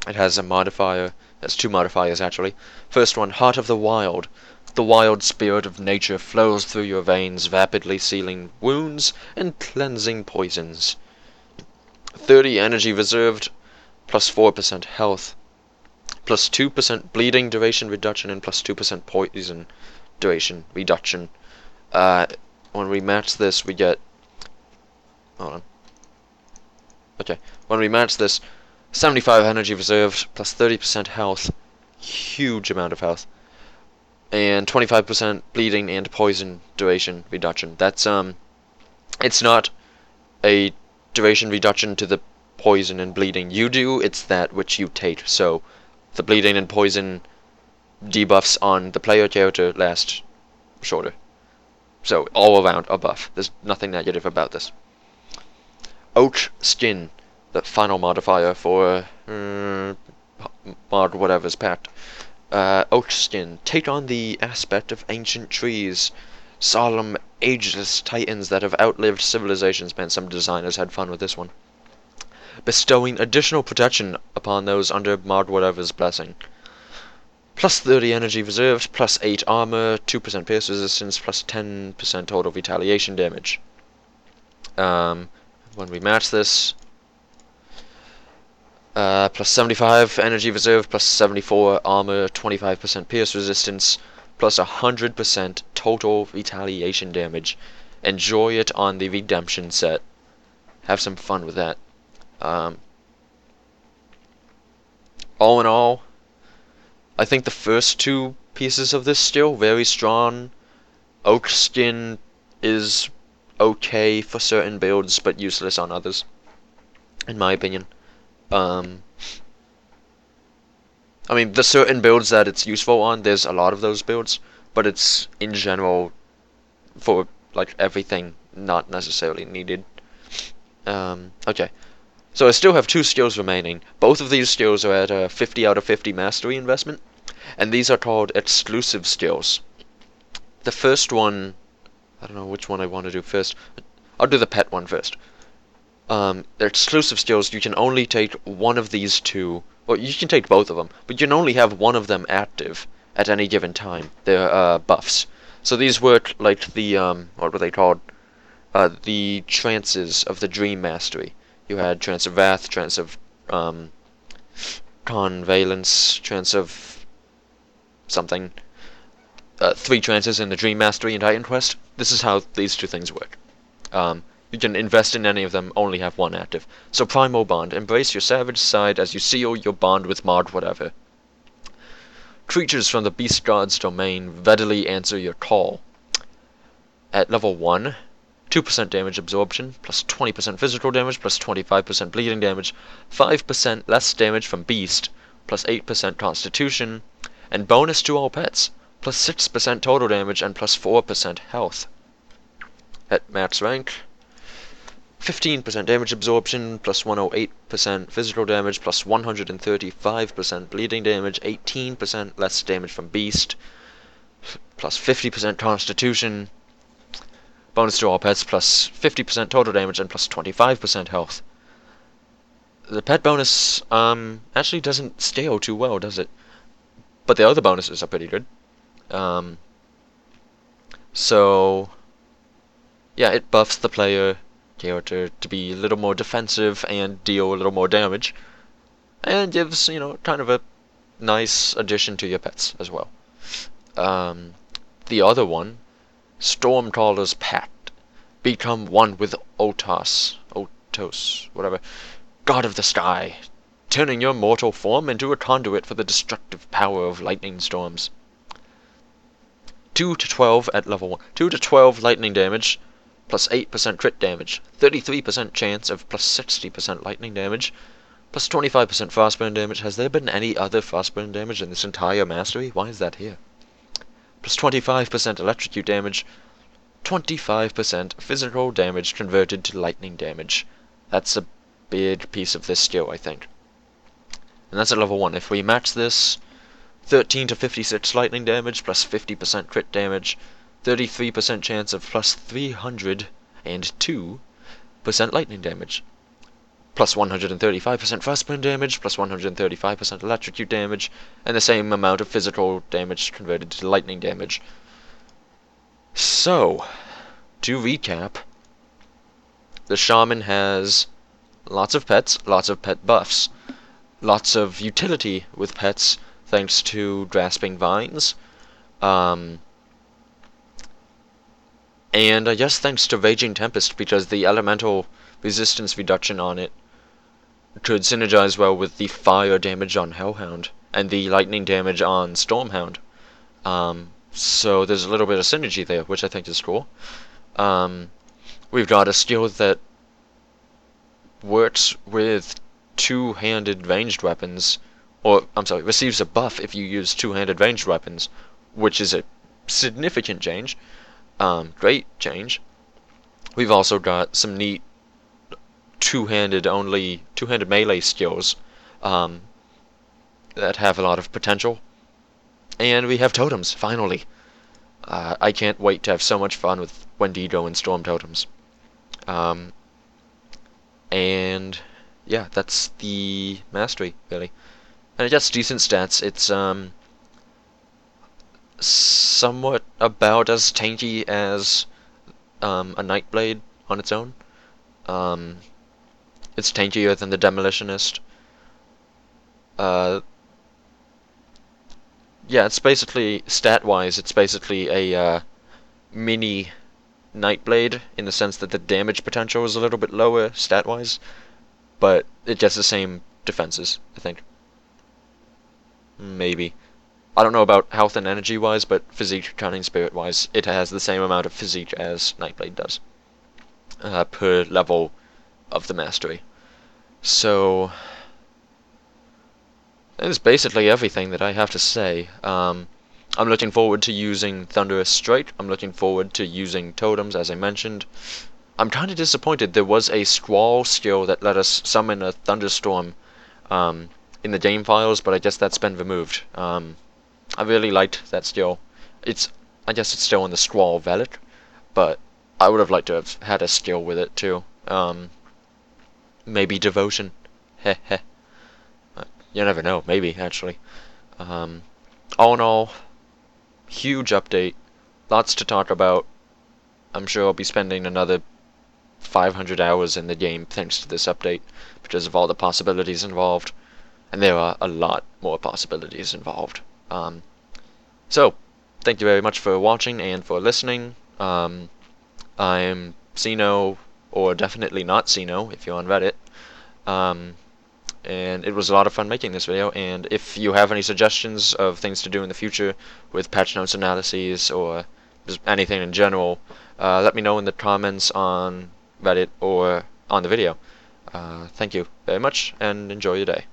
It has a modifier. There's 2 modifiers, actually. First one, Heart of the Wild. The wild spirit of nature flows through your veins, rapidly sealing wounds and cleansing poisons. 30 energy reserved, plus 4% health, plus 2% bleeding duration reduction, and plus 2% poison duration reduction. When we match this, we get... Hold on. Okay. When we match this, 75 energy reserved, plus 30% health. Huge amount of health. And 25% bleeding and poison duration reduction. That's, it's not a duration reduction to the poison and bleeding you do, it's that which you take. So the bleeding and poison debuffs on the player character last shorter. So all around a buff. There's nothing negative about this. Oak Skin, the final modifier for mod whatever's packed. Oak Skin, take on the aspect of ancient trees, solemn, ageless titans that have outlived civilizations. Man, some designers had fun with this one. Bestowing additional protection upon those under mod whatever's blessing. Plus 30 energy reserved, plus 8 armor, 2% pierce resistance, plus 10% total retaliation damage. When we match this, plus 75 energy reserve, plus 74 armor, 25% pierce resistance, plus 100% total retaliation damage. Enjoy it on the redemption set. Have some fun with that. All in all, I think the first two pieces of this still very strong. Oak Skin is okay for certain builds, but useless on others, in my opinion. I mean, the certain builds that it's useful on, there's a lot of those builds, but it's, in general, for, like, everything, not necessarily needed. Okay. So I still have 2 skills remaining. Both of these skills are at a 50 out of 50 mastery investment, and these are called exclusive skills. The first one, I don't know which one I want to do first. I'll do the pet one first. They're exclusive skills. You can only take one of these 2, or you can take both of them, but you can only have one of them active at any given time. They're buffs. So these work like the, what were they called? The trances of the Dream Mastery. You had Trance of Wrath, Trance of Convalence, Trance of something. 3 trances in the Dream Mastery and Titan Quest. This is how these 2 things work. You can invest in any of them, only have one active. So Primal Bond. Embrace your savage side as you seal your bond with mod whatever. Creatures from the Beast God's domain readily answer your call. At level 1, 2% damage absorption, plus 20% physical damage, plus 25% bleeding damage, 5% less damage from Beast, plus 8% constitution, and bonus to all pets, plus 6% total damage and plus 4% health. At max rank, 15% damage absorption, plus 108% physical damage, plus 135% bleeding damage, 18% less damage from Beast, plus 50% constitution, bonus to all pets, plus 50% total damage, and plus 25% health. The pet bonus actually doesn't scale too well, does it? But the other bonuses are pretty good. So, yeah, it buffs the player character to be a little more defensive and deal a little more damage. And gives, kind of a nice addition to your pets as well. The other one, Stormcaller's Pact. Become one with Otos, whatever, god of the sky, turning your mortal form into a conduit for the destructive power of lightning storms. 2 to 12 at level 1. 2 to 12 lightning damage, plus 8% crit damage, 33% chance of plus 60% lightning damage, plus 25% frostburn damage. Has there been any other frostburn damage in this entire mastery? Why is that here? Plus 25% electrocute damage, 25% physical damage converted to lightning damage. That's a big piece of this skill, I think. And that's at level 1. If we match this, 13 to 56 lightning damage, plus 50% crit damage, 33% chance of plus 302% lightning damage, plus 135% frostburn damage, plus 135% electrocute damage, and the same amount of physical damage converted to lightning damage. So, to recap, the Shaman has lots of pets, lots of pet buffs, lots of utility with pets thanks to Grasping Vines, and I guess thanks to Raging Tempest, because the elemental resistance reduction on it could synergize well with the fire damage on Hellhound and the lightning damage on Stormhound. So there's a little bit of synergy there, which I think is cool. We've got a skill that works with two-handed ranged weapons, or I'm sorry, receives a buff if you use two-handed ranged weapons, which is a significant change, great change. We've also got some neat two-handed melee skills um, that have a lot of potential, and we have totems finally. I can't wait to have so much fun with Wendigo and Storm totems. Um, and yeah, that's the mastery really, and it gets decent stats. It's somewhat about as tanky as a Nightblade on its own. Um, it's tankier than the Demolitionist. Uh, yeah, it's basically stat-wise, it's basically a mini Nightblade in the sense that the damage potential is a little bit lower stat-wise, but it gets the same defenses, I think. Maybe. I don't know about health and energy-wise, but physique, cunning, spirit-wise, it has the same amount of physique as Nightblade does per level of the mastery. So that is basically everything that I have to say. I'm looking forward to using Thunderous Strike. I'm looking forward to using totems, as I mentioned. I'm kind of disappointed there was a Squall skill that let us summon a thunderstorm in the game files, but I guess that's been removed. I really liked that skill. I guess it's still in the Squall Relic, but I would have liked to have had a skill with it too. Maybe Devotion. Heh heh. You never know. Maybe, actually. Um, all in all, huge update. Lots to talk about. I'm sure I'll be spending another 500 hours in the game thanks to this update because of all the possibilities involved. And there are a lot more possibilities involved. So, thank you very much for watching and for listening. I'm Sino, or definitely not Sino if you're on Reddit. And it was a lot of fun making this video, and if you have any suggestions of things to do in the future with patch notes analyses or just anything in general, let me know in the comments on Reddit or on the video. Thank you very much, and enjoy your day.